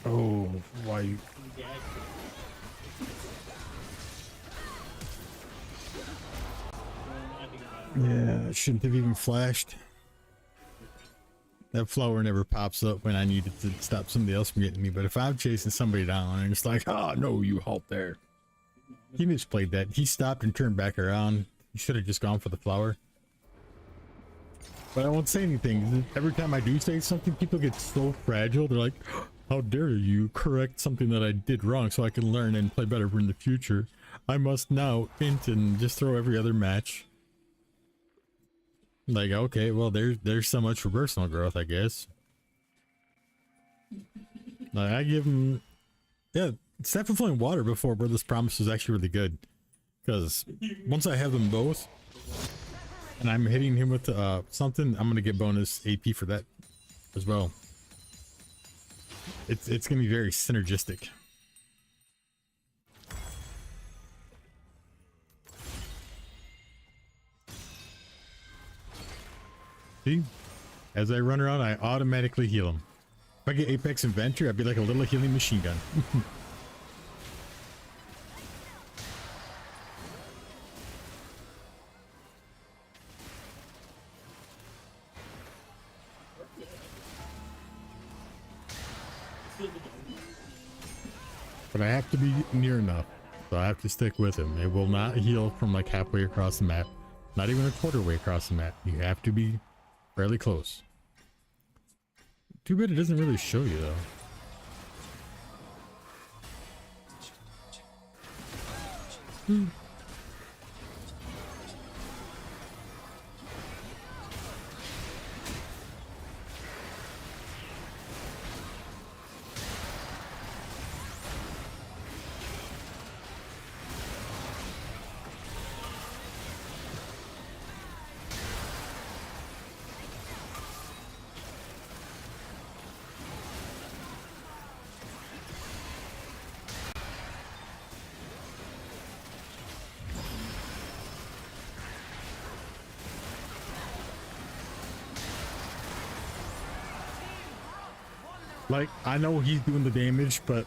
Oh, why? Yeah, I shouldn't have even flashed. That flower never pops up when I needed to stop somebody else from getting me. But if I'm chasing somebody down and it's like, oh no, you halt there. He misplayed that. He stopped and turned back around. He should have just gone for the flower. But I won't say anything. Every time I do say something, people get so fragile. They're like, how dare you correct something that I did wrong so I can learn and play better in the future. I must now int and just throw every other match. Like, okay, well, there's so much for personal growth, I guess. Like, I give him, yeah, Staff of Flowing Water before Wordless Promise is actually really good. Because once I have them both, and I'm hitting him with something, I'm going to get bonus AP for that as well. It's going to be very synergistic. See? As I run around, I automatically heal him. If I get Apex Inventor, I'd be like a little healing machine gun. But I have to be near enough, so I have to stick with him. It will not heal from like halfway across the map, not even a quarter way across the map. You have to be fairly close. Too bad it doesn't really show you though. Like, I know he's doing the damage, but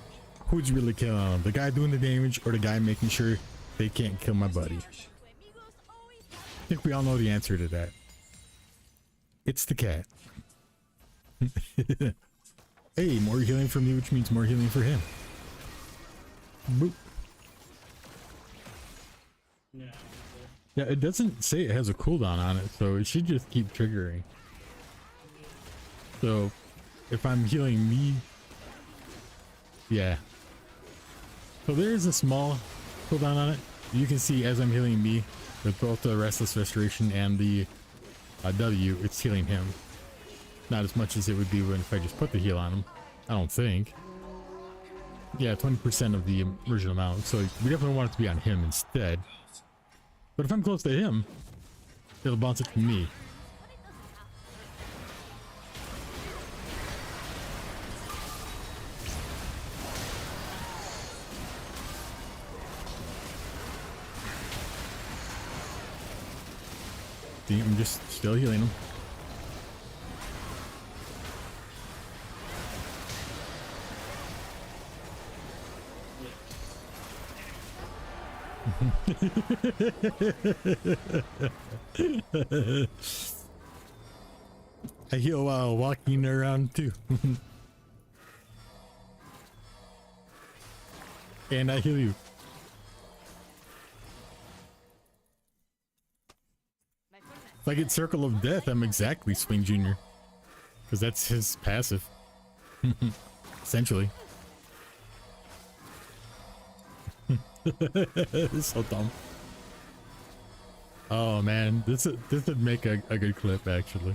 who's really killing him? The guy doing the damage or the guy making sure they can't kill my buddy? I think we all know the answer to that. It's the cat. Hey, more healing for me, which means more healing for him. Boop. Yeah, it doesn't say it has a cooldown on it, so it should just keep triggering. So, if I'm healing me... Yeah. So there is a small cooldown on it. You can see as I'm healing me, with both the Restless Restoration and the W, it's healing him. Not as much as it would be when if I just put the heal on him. I don't think. Yeah, 20% of the original amount. So we definitely want it to be on him instead. But if I'm close to him, it'll bounce it to me. See, I'm just still healing him. I heal while walking around too. And I heal you. If I get Circle of Death, I'm exactly Swing Jr. Because that's his passive. Essentially. It's so dumb. Oh man, this would make a good clip actually.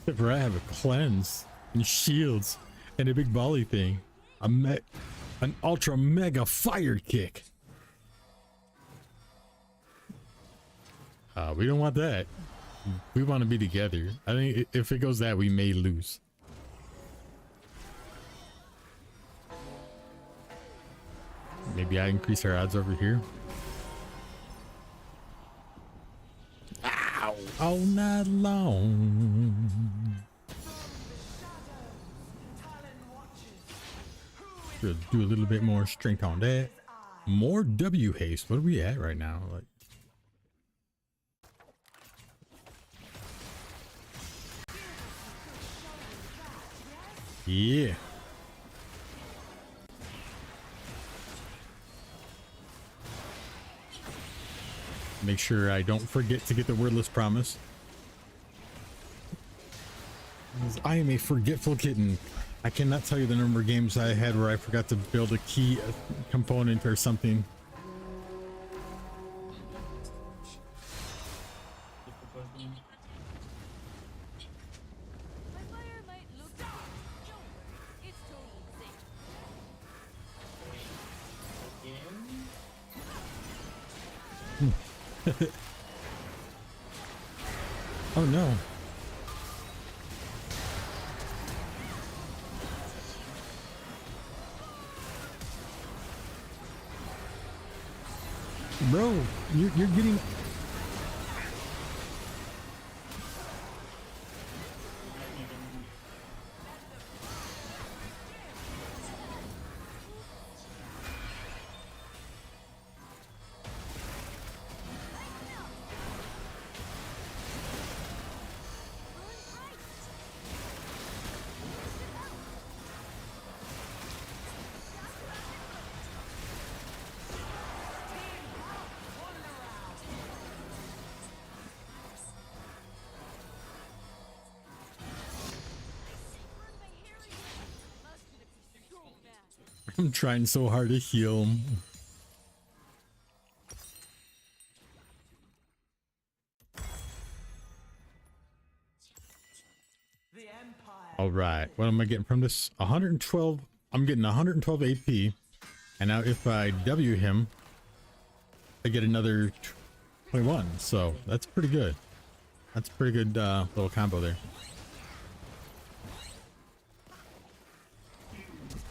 Except for I have a cleanse and shields and a big volley thing. An ultra mega fire kick. We don't want that. We want to be together. I think if it goes that, we may lose. Maybe I increase our odds over here. Ow! All night long. Should do a little bit more strength on that. More W haste. What are we at right now? Like, yeah. Make sure I don't forget to get the Wordless Promise. I am a forgetful kitten. I cannot tell you the number of games I had where I forgot to build a key component or something. My fire might look dark. Don't worry, it's totally safe. Oh no. Bro, you're getting... I'm trying so hard to heal him. All right, what am I getting from this? 112. I'm getting 112 AP, and now if I W him, I get another 21. So that's pretty good. That's a pretty good little combo there.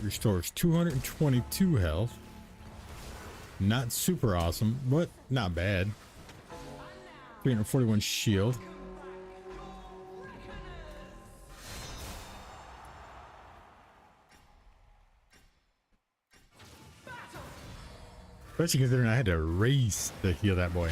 Restores 222 health. Not super awesome, but not bad. 341 shield. Especially considering I had to race to heal that boy.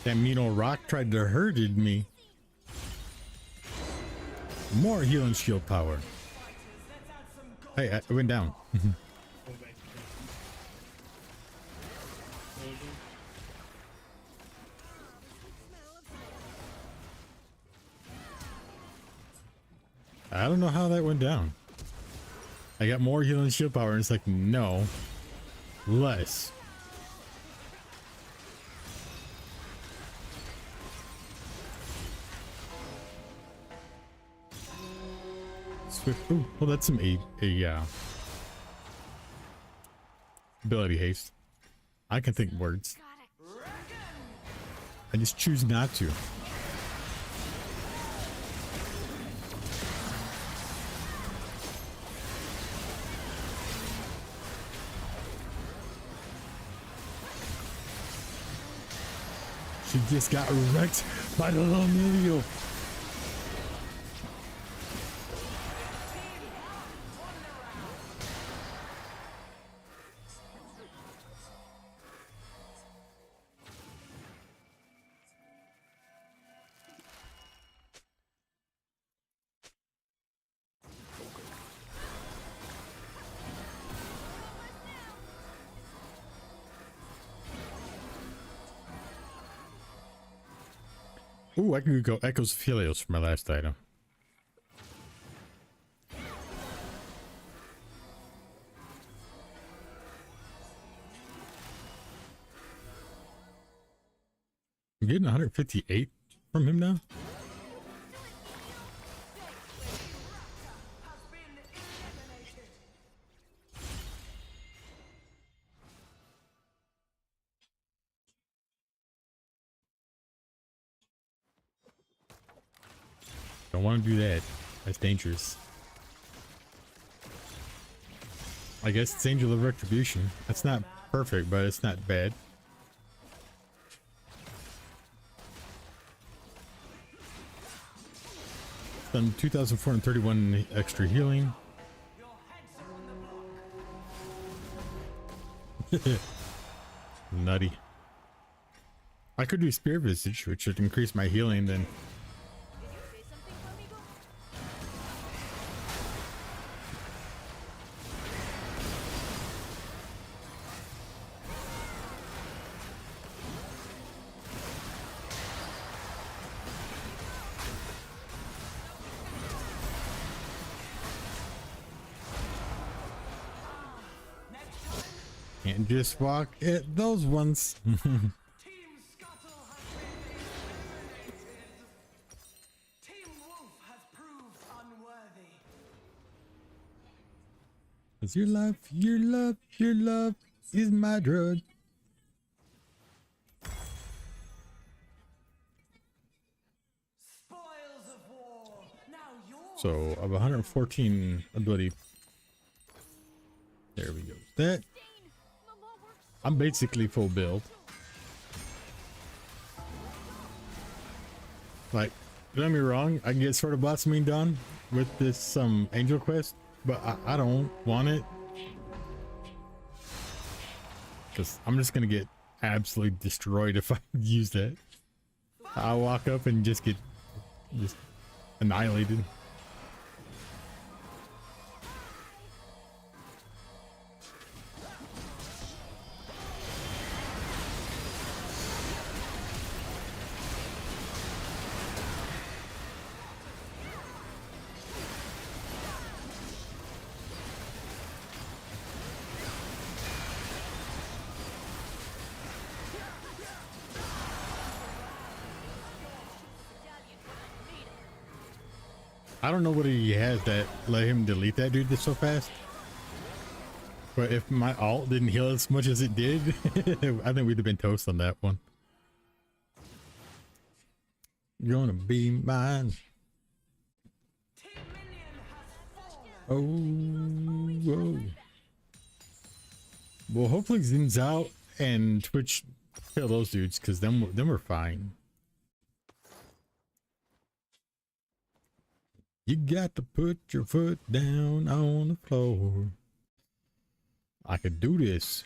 That mean old rock tried to hurted me. More healing shield power. Hey, I went down. Go back to I don't know how that went down. I got more healing shield power and it's like, no, less. Swift. Ooh, well, that's some ability haste. I can think words. I just choose not to. She just got wrecked by the little Emilio. Ooh, I can go Echoes of Helios for my last item. I'm getting 158 from him now. Don't want to do that. That's dangerous. I guess it's Angel of Retribution. That's not perfect, but it's not bad. Done 2,431 extra healing. Nutty. I could do Spear Visage, which would increase my healing then. Can't just walk at those ones. Team Scuttle has been eliminated. Team Wolf has proved unworthy. 'Cause your love, your love, your love is my drug. Spoils of war. Now yours. So of 114 ability. There we go. That I'm basically full build. Like, don't get me wrong, I can get Sword of Blossoming done with this Angel Quest, but I don't want it. Because I'm just gonna get absolutely destroyed if I use that. I'll walk up and just get annihilated. I don't know what he has that let him delete that dude so fast. But if my alt didn't heal as much as it did, I think we'd have been toast on that one. You're gonna be mine. Team Minion has fallen. Oh, whoa. Well, hopefully Zins out and Twitch kill those dudes, because them we're fine. You got to put your foot down on the floor. I could do this.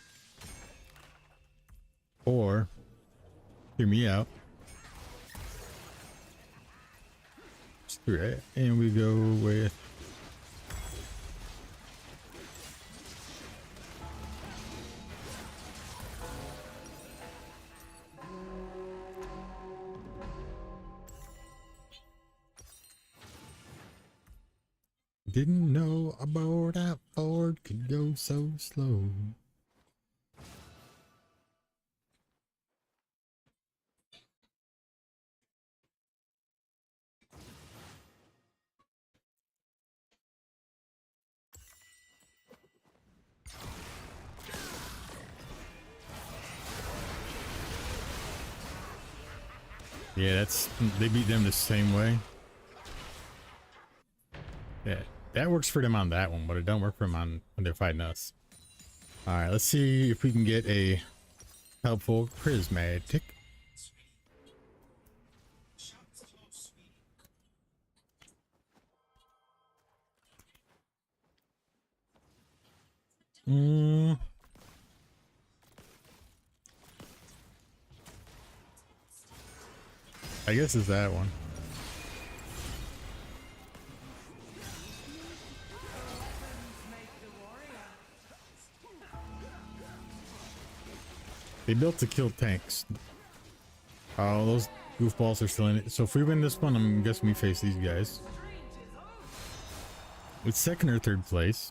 Or, hear me out. Screw it. And we go with... Didn't know a board out Ford could go so slow. Yeah, they beat them the same way. Yeah, that works for them on that one, but it don't work for them on when they're fighting us. All right, let's see if we can get a helpful prismatic. I guess it's that one. They built to kill tanks. Oh, those goofballs are still in it. So if we win this one, I'm guessing we face these guys. It's second or third place.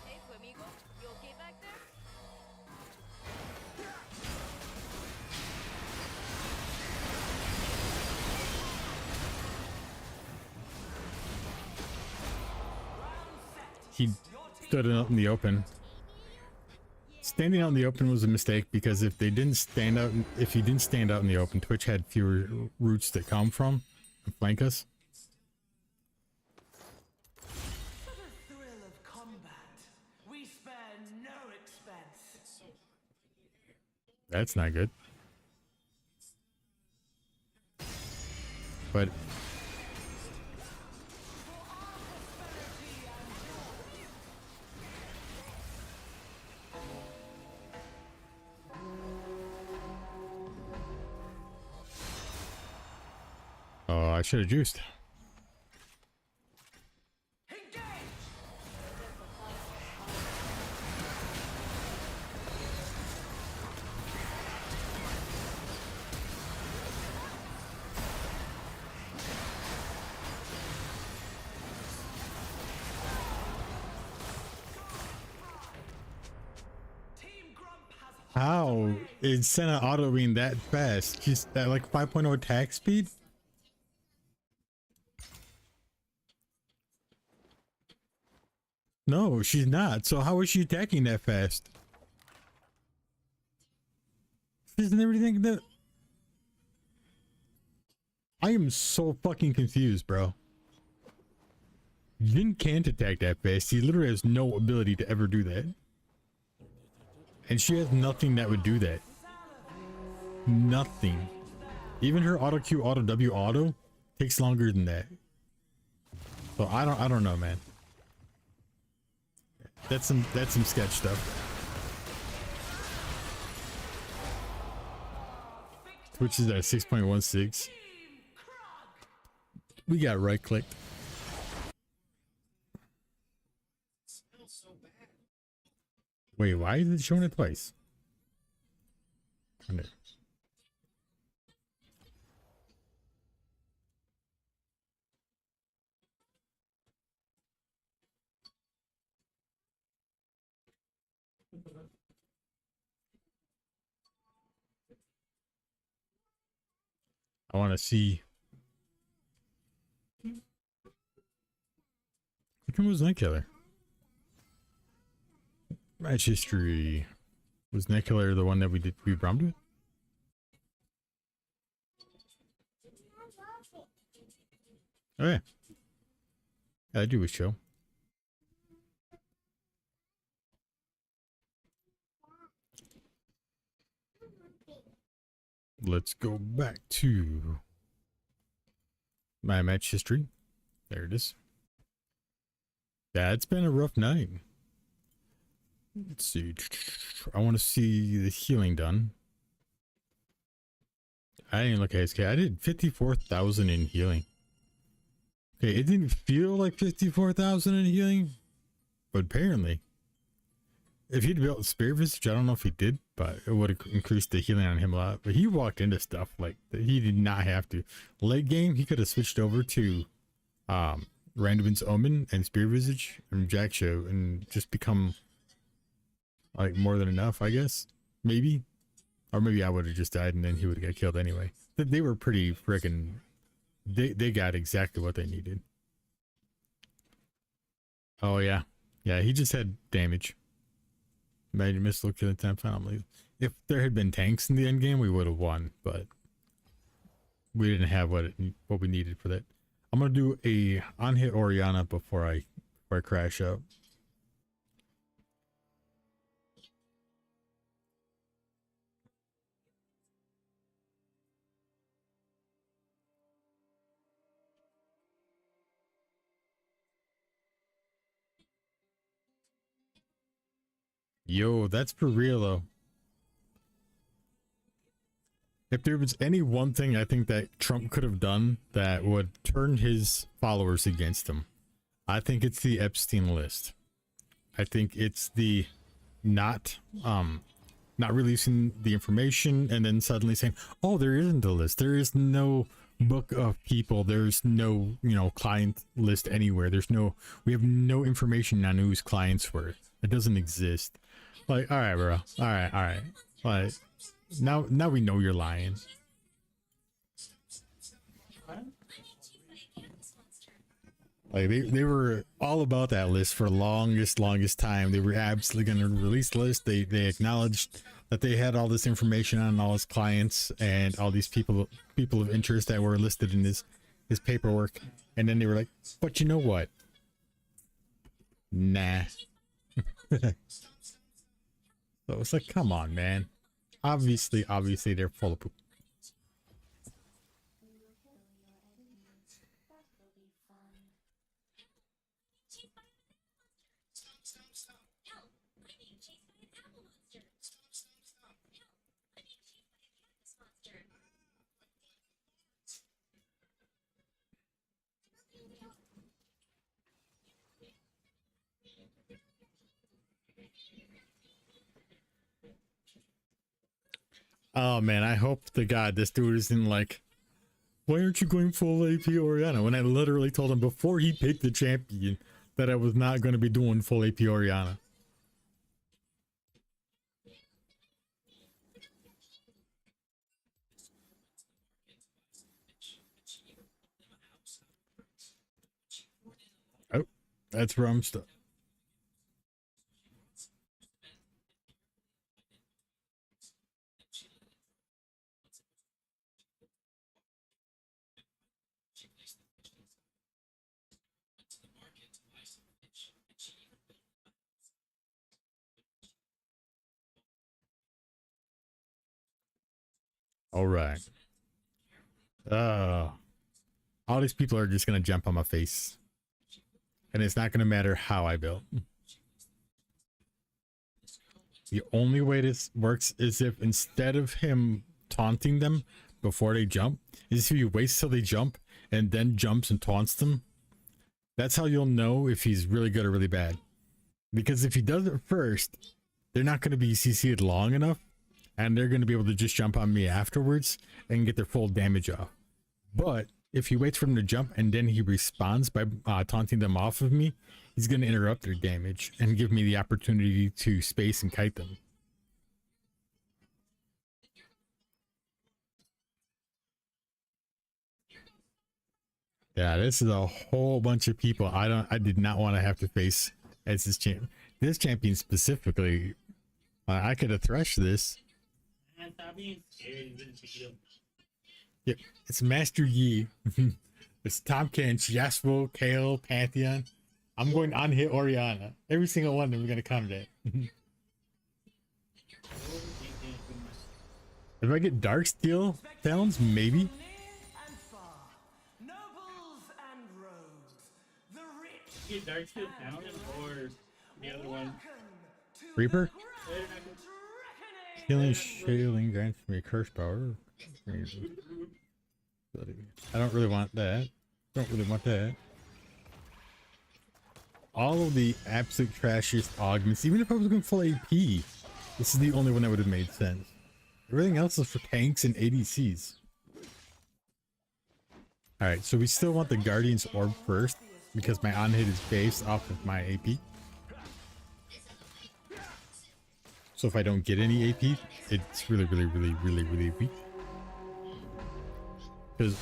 Hey, Flamigo, you okay back there? He stood out in the open. Standing out in the open was a mistake, because if they didn't stand out, if he didn't stand out in the open, Twitch had fewer routes to come from and flank us. For the thrill of combat, we spare no expense. That's not good. But oh, I should have juiced. Engage! Team Grump has How is Senna autoing that fast? She's at like 5.0 attack speed? No, she's not. So how is she attacking that fast? Isn't everything that... I am so fucking confused, bro. Jin can't attack that fast. He literally has no ability to ever do that. And she has nothing that would do that. Nothing. Even her auto Q, auto W, auto takes longer than that. So I don't know, man. That's some sketch stuff. Twitch is at 6.16. We got right clicked. Wait, why is it showing it twice? Under. I want to see. one was Nightkiller? Match history. Was Nightkiller the one that we bombed with? Oh yeah. I do a show. Let's go back to my match history. There it is. Yeah, it's been a rough night. Let's see. I want to see the healing done. I didn't look at his I did 54,000 in healing. Okay, it didn't feel like 54,000 in healing, but apparently, if he'd built Spirit Visage, I don't know if he did, but it would have increased the healing on him a lot. But he walked into stuff like that he did not have to. Late game, he could have switched over to Randuin's Omen and Spirit Visage and Jack Show and just become like more than enough, I guess. Maybe. Or maybe I would have just died and then he would have got killed anyway. They were pretty freaking... They got exactly what they needed. Oh, yeah. Yeah, he just had damage. Imagine missile killing time finally. If there had been tanks in the end game, we would have won, but we didn't have what we needed for that. I'm gonna do a on-hit Orianna before I crash out. Yo, that's for real though. If there was any one thing I think that Trump could have done that would turn his followers against him, I think it's the Epstein list. I think it's the not releasing the information and then suddenly saying, oh, there isn't a list. There is no book of people. There's no, client list anywhere. We have no information on whose clients were. It doesn't exist. Like, all right, bro. All right. Like, now we know you're lying. Like they were all about that list for longest time. They were absolutely going to release the list. They acknowledged that they had all this information on all his clients and all these people of interest that were listed in his paperwork. And then they were like, but you know what? Nah. So it's like, come on, man. Obviously they're full of poop. Oh man, I hope to God this dude isn't like, why aren't you going full AP Orianna? When I literally told him before he picked the champion that I was not going to be doing full AP Orianna. Oh, that's where I'm stuck. All right. All these people are just gonna jump on my face, and it's not gonna matter how I build. The only way this works is if instead of him taunting them before they jump, is if he waits till they jump and then jumps and taunts them. That's how you'll know if he's really good or really bad. Because if he does it first, they're not going to be CC'd long enough, and they're going to be able to just jump on me afterwards and get their full damage off. But if he waits for them to jump and then he responds by taunting them off of me, he's going to interrupt their damage and give me the opportunity to space and kite them. Yeah, this is a whole bunch of people I did not want to have to face as this champ. This champion specifically, I could have threshed this. Man, stop being scared. You didn't beat him. Yep, it's Master Yi. It's Tom Kench, Yasuo, Kale, Pantheon. I'm going on hit Oriana. Every single one of them are gonna counter that. If I get Darksteel Talons, maybe. Near and far, nobles and rogues, the rich Get Darksteel Talon or the other one. Reaper? reckoning. Healing Shailing grants me curse power. I don't really want that. Don't really want that. All of the absolute trashiest augments, even if I was going full AP, this is the only one that would have made sense. Everything else is for tanks and ADCs. Alright, so we still want the Guardian's Orb first, because my on-hit is based off of my AP. So if I don't get any AP, it's really weak. Because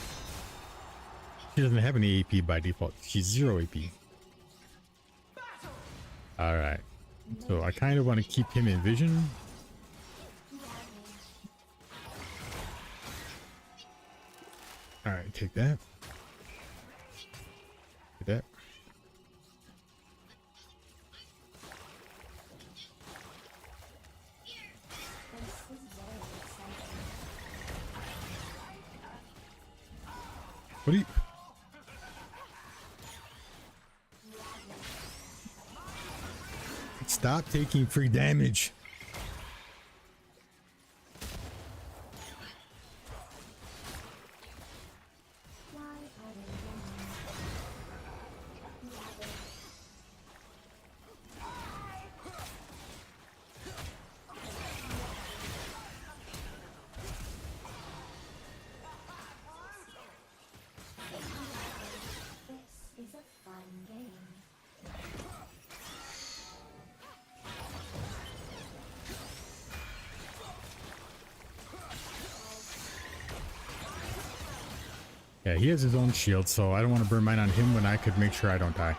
she doesn't have any AP by default. She's 0 AP. Alright. So I kind of want to keep him in vision. Alright, take that. Take that. This is very exciting. What do you... Stop taking free damage. Why are they running? This is a fun game. Yeah, he has his own shield, so I don't want to burn mine on him when I could make sure I don't die.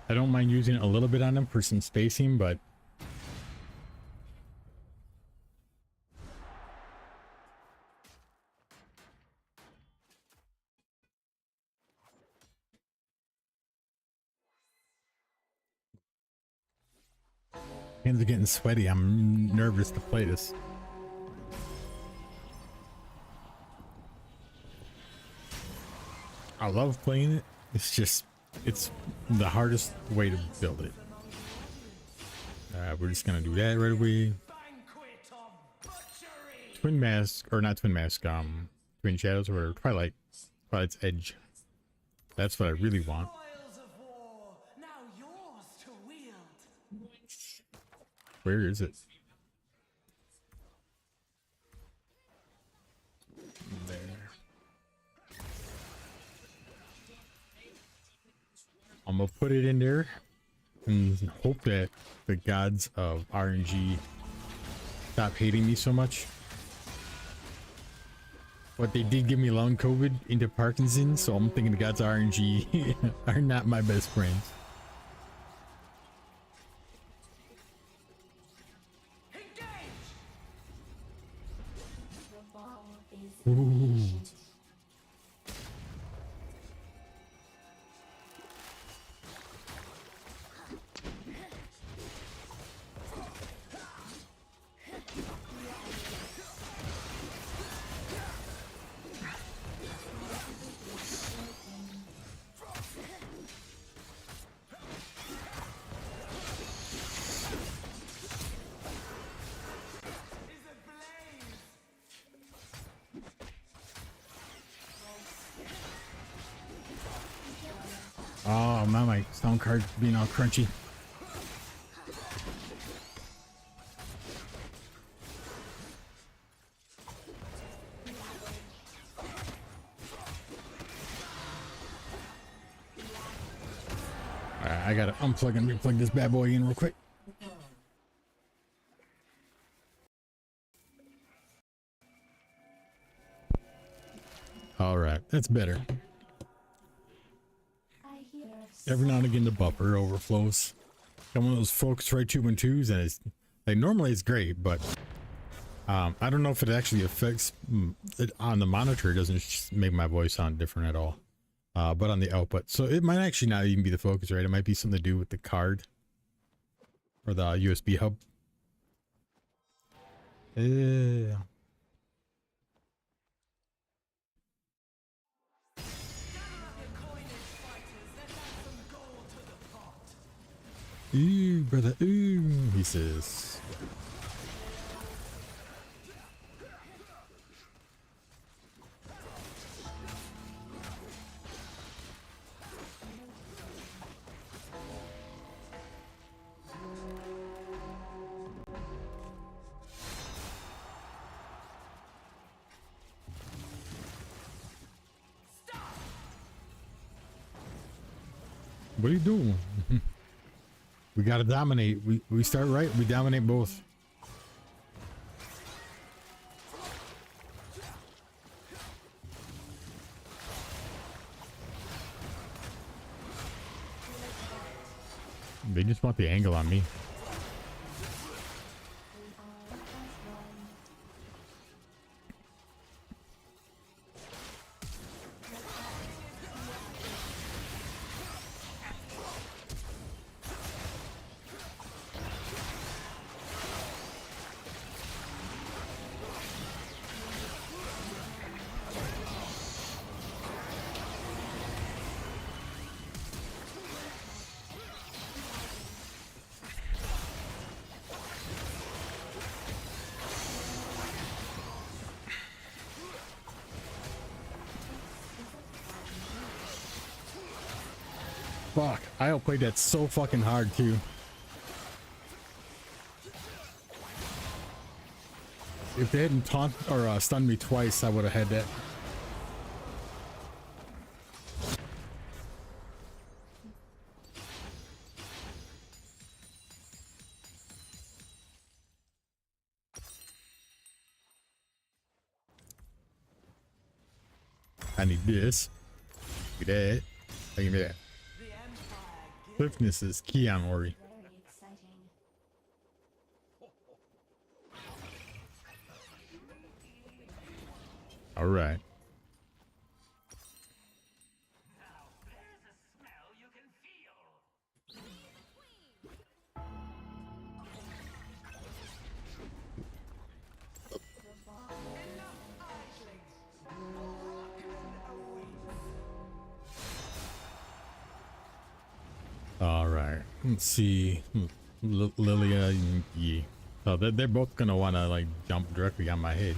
I don't mind using a little bit on him for some spacing, but hands are getting sweaty. I'm nervous to play this. I love playing it. It's just, it's the hardest way to build it. We're just gonna do that right away. Banquet of butchery. Twin Mask, or not Twin Mask, Twin Shadows, or Twilight's Edge. That's what I really want. Spoils of war, now yours to wield. Where is it? There. I'm gonna put it in there and hope that the gods of RNG stop hating me so much. But they did give me long COVID into Parkinson's, so I'm thinking the gods of RNG are not my best friends. Engage! The ball is Ooh. Oh, now my sound card being all crunchy. Alright, I gotta unplug and replug this bad boy in real quick. All right, that's better. I hear Every now and again, the buffer overflows. Got one of those Focusrite 212s, and it's like normally it's great, but I don't know if it actually affects it on the monitor. It doesn't just make my voice sound different at all, but on the output. So it might actually not even be the Focusrite. It might be something to do with the card or the USB hub. Yeah. Ooh, brother, ooh, he says. What are you doing? We gotta dominate. We start right, we dominate both. They just want the angle on me. Fuck, I outplayed that so fucking hard too. If they hadn't taunt or stunned me twice, I would have had that. I need this. Give me that. Give me that. Swiftness is key on Ori. very exciting. All right. All right. Let's see. Lilia and Yi. So they're both gonna want to like jump directly on my head.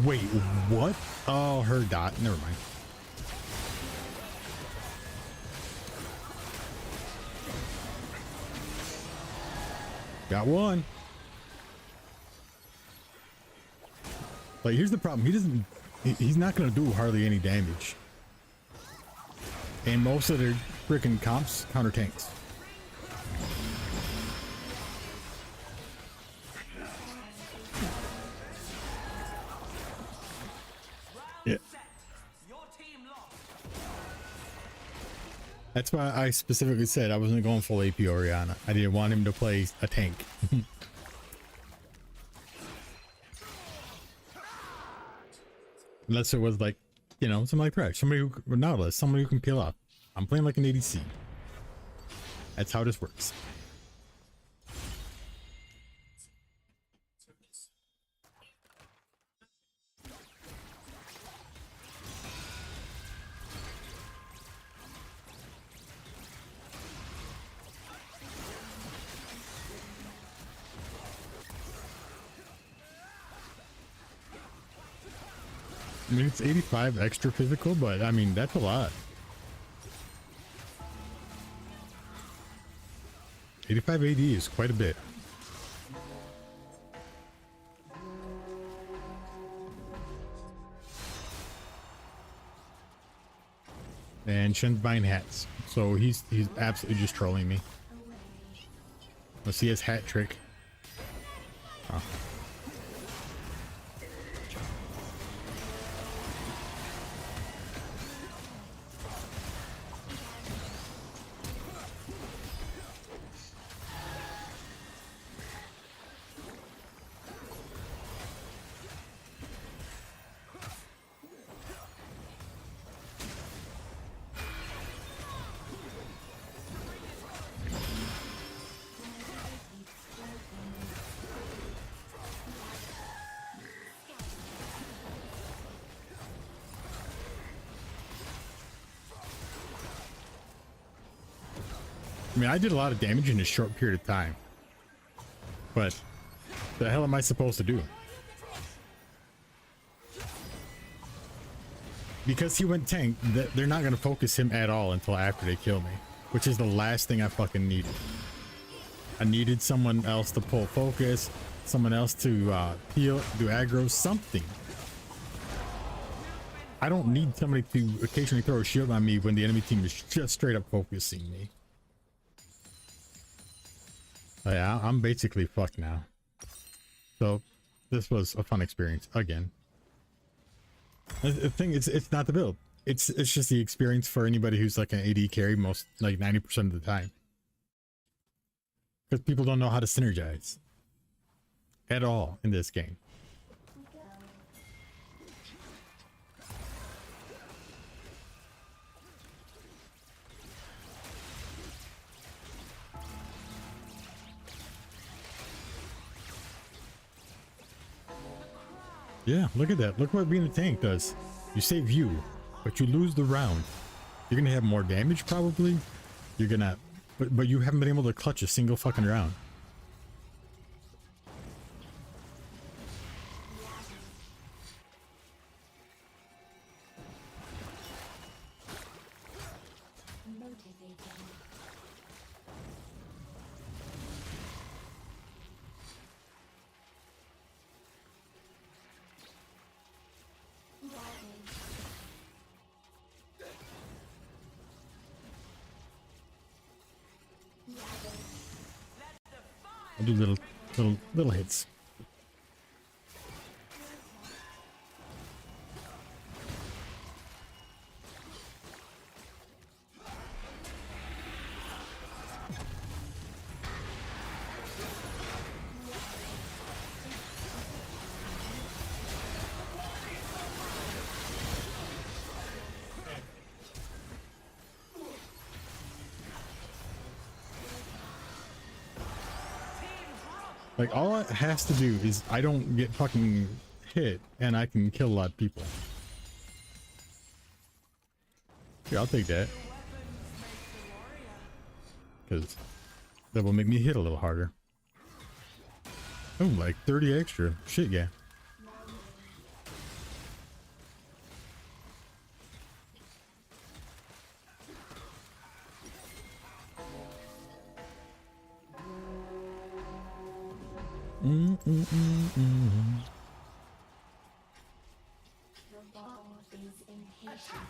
Wait, what? Oh, her dot. Never mind. Got one. Like, here's the problem. He's not gonna do hardly any damage. And most of their freaking comps counter tanks. Yeah. That's why I specifically said I wasn't going full AP Orianna. I didn't want him to play a tank. Unless it was like, you know, something like Thresh, somebody who, Nautilus, somebody who can peel off. I'm playing like an ADC. That's how this works. I mean, it's 85 extra physical, but I mean, that's a lot. 85 AD is quite a bit. And Shen's buying hats, so he's absolutely just trolling me. Let's see his hat trick. Oh. I mean, I did a lot of damage in a short period of time. But the hell am I supposed to do? Because he went tank, they're not going to focus him at all until after they kill me. Which is the last thing I fucking needed. I needed someone else to pull focus, someone else to heal, do aggro, something. I don't need somebody to occasionally throw a shield on me when the enemy team is just straight up focusing me. Yeah, I'm basically fucked now. So this was a fun experience again. The thing is, it's not the build. It's just the experience for anybody who's like an AD carry most, like 90% of the time. Because people don't know how to synergize at all in this game. Yeah, look at that. Look what being a tank does. You save you, but you lose the round. You're gonna have more damage probably. You're gonna, but you haven't been able to clutch a single fucking round. Motivating. I'll do little hits. Like, all it has to do is I don't get fucking hit and I can kill a lot of people. Yeah, I'll take that. Because that will make me hit a little harder. Oh, like 30 extra. Shit, yeah. The ball is impatient.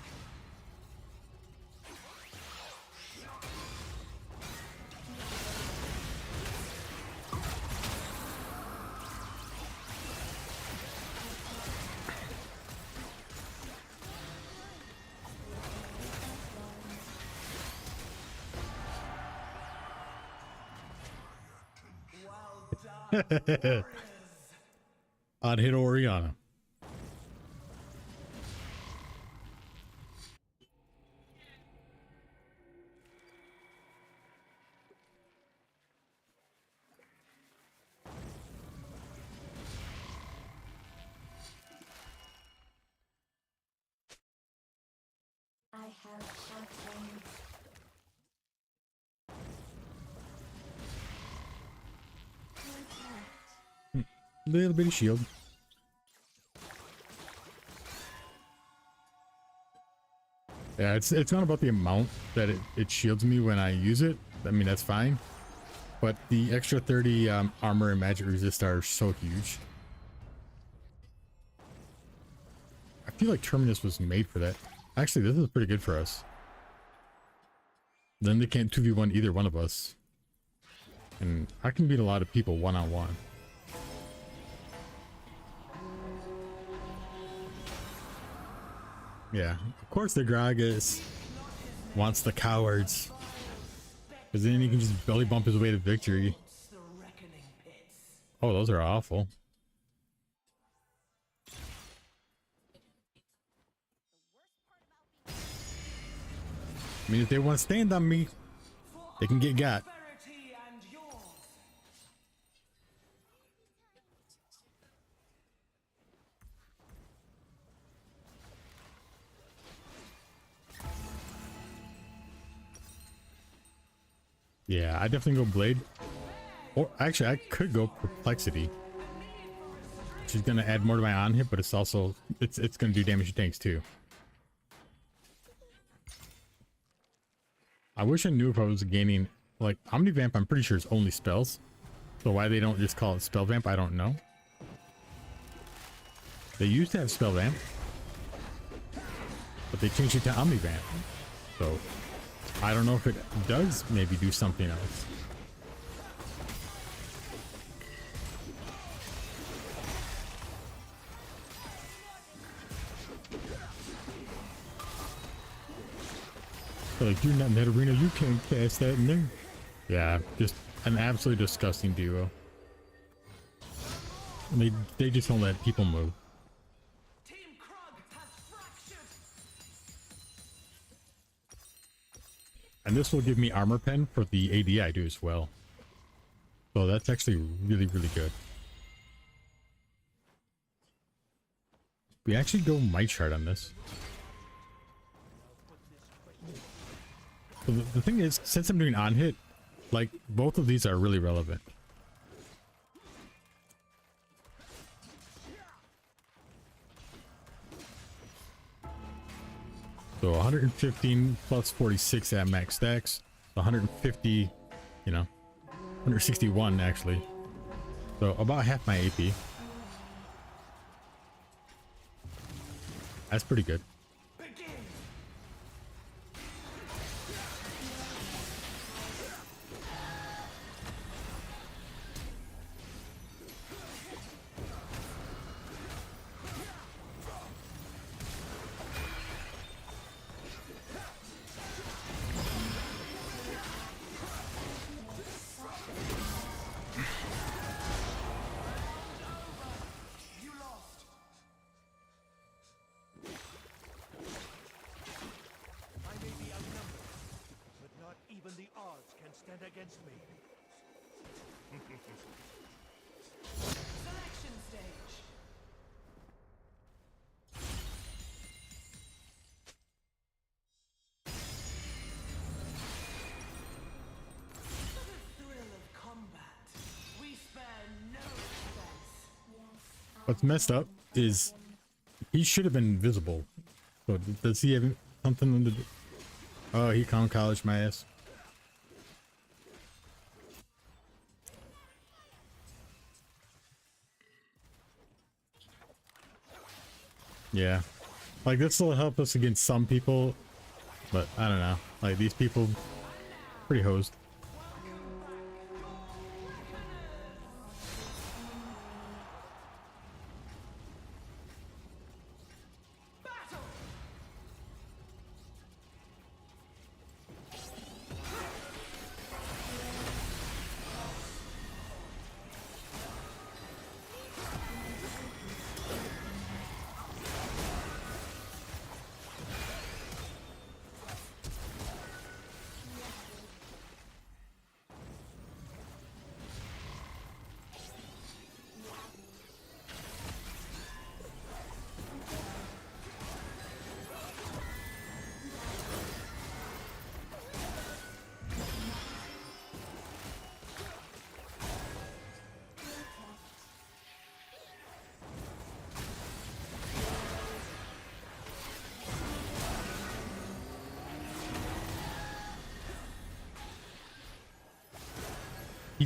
I'd hit Oriana. I have shotguns. Contact. Little bitty shield. Yeah, it's not about the amount that it shields me when I use it. I mean, that's fine. But the extra 30 armor and magic resist are so huge. I feel like Terminus was made for that. Actually, this is pretty good for us. Then they can't 2v1 either one of us. And I can beat a lot of people one-on-one. Yeah, of course the Gragas wants the cowards. Because then he can just belly bump his way to victory. The reckoning pits. Oh, those are awful. I mean, if they want to stand on me, they can get got. Prosperity and yours. Yeah, I definitely go Blade. Or actually, I could go Perplexity. She's gonna add more to my on hit, but it's also it's gonna do damage to tanks too. I wish I knew if I was gaining like Omnivamp. I'm pretty sure it's only spells. So why they don't just call it Spell Vamp, I don't know. They used to have Spell Vamp, but they changed it to Omnivamp. So I don't know if it does maybe do something else. They're like, you're not in that arena, you can't cast that in there. Yeah, just an absolutely disgusting duo. And they just don't let people move. Team Krug has fractured. And this will give me armor pen for the AD I do as well. So that's actually really, really good. We actually go Might Shard on this. So the thing is, since I'm doing on hit, like both of these are really relevant. So 115 plus 46 at max stacks, 150, you know, 161 actually. So about half my AP. That's pretty good. I may be outnumbered, but not even the odds can stand against me. Selection stage. For the thrill of combat, we spare no expense. What's messed up is he should have been invisible. So does he have something to do? Oh, he con college my ass. Yeah, like this will help us against some people, but I don't know. Like these people, pretty hosed.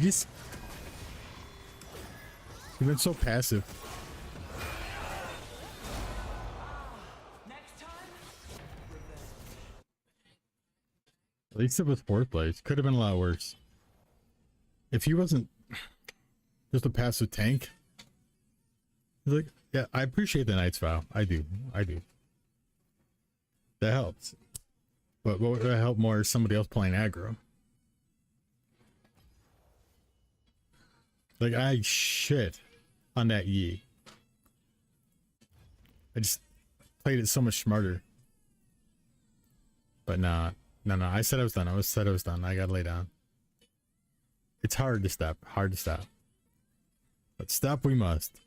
He went so passive. Next time, At least it was fourth place. Could have been a lot worse. If he wasn't just a passive tank. He's like, yeah, I appreciate the Knight's Vow. I do. That helps. But what would help more is somebody else playing aggro. Like I shit on that Yi. I just played it so much smarter. But no, I said I was done. I gotta lay down. It's hard to stop. But stop we must.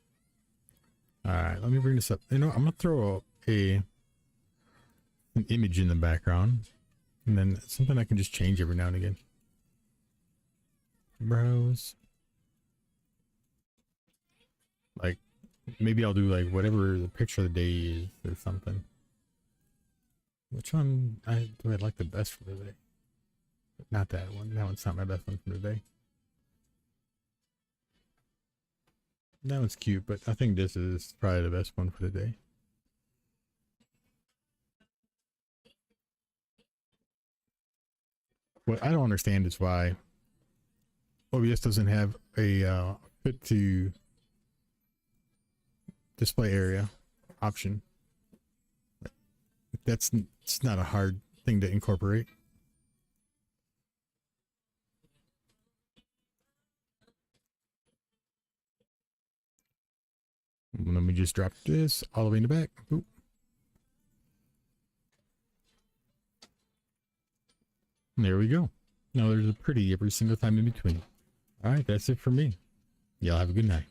Alright, let me bring this up. You know, I'm gonna throw an image in the background. And then something I can just change every now and again. Browse. Like, maybe I'll do like whatever the picture of the day is or something. Which one do I like the best for today? Not that one. That one's not my best one for today. That one's cute, but I think this is probably the best one for today. What I don't understand is why OBS doesn't have a fit to display area option. It's not a hard thing to incorporate. Let me just drop this all the way in the back. Oop. There we go. Now there's a pretty every single time in between. All right, that's it for me. Y'all have a good night.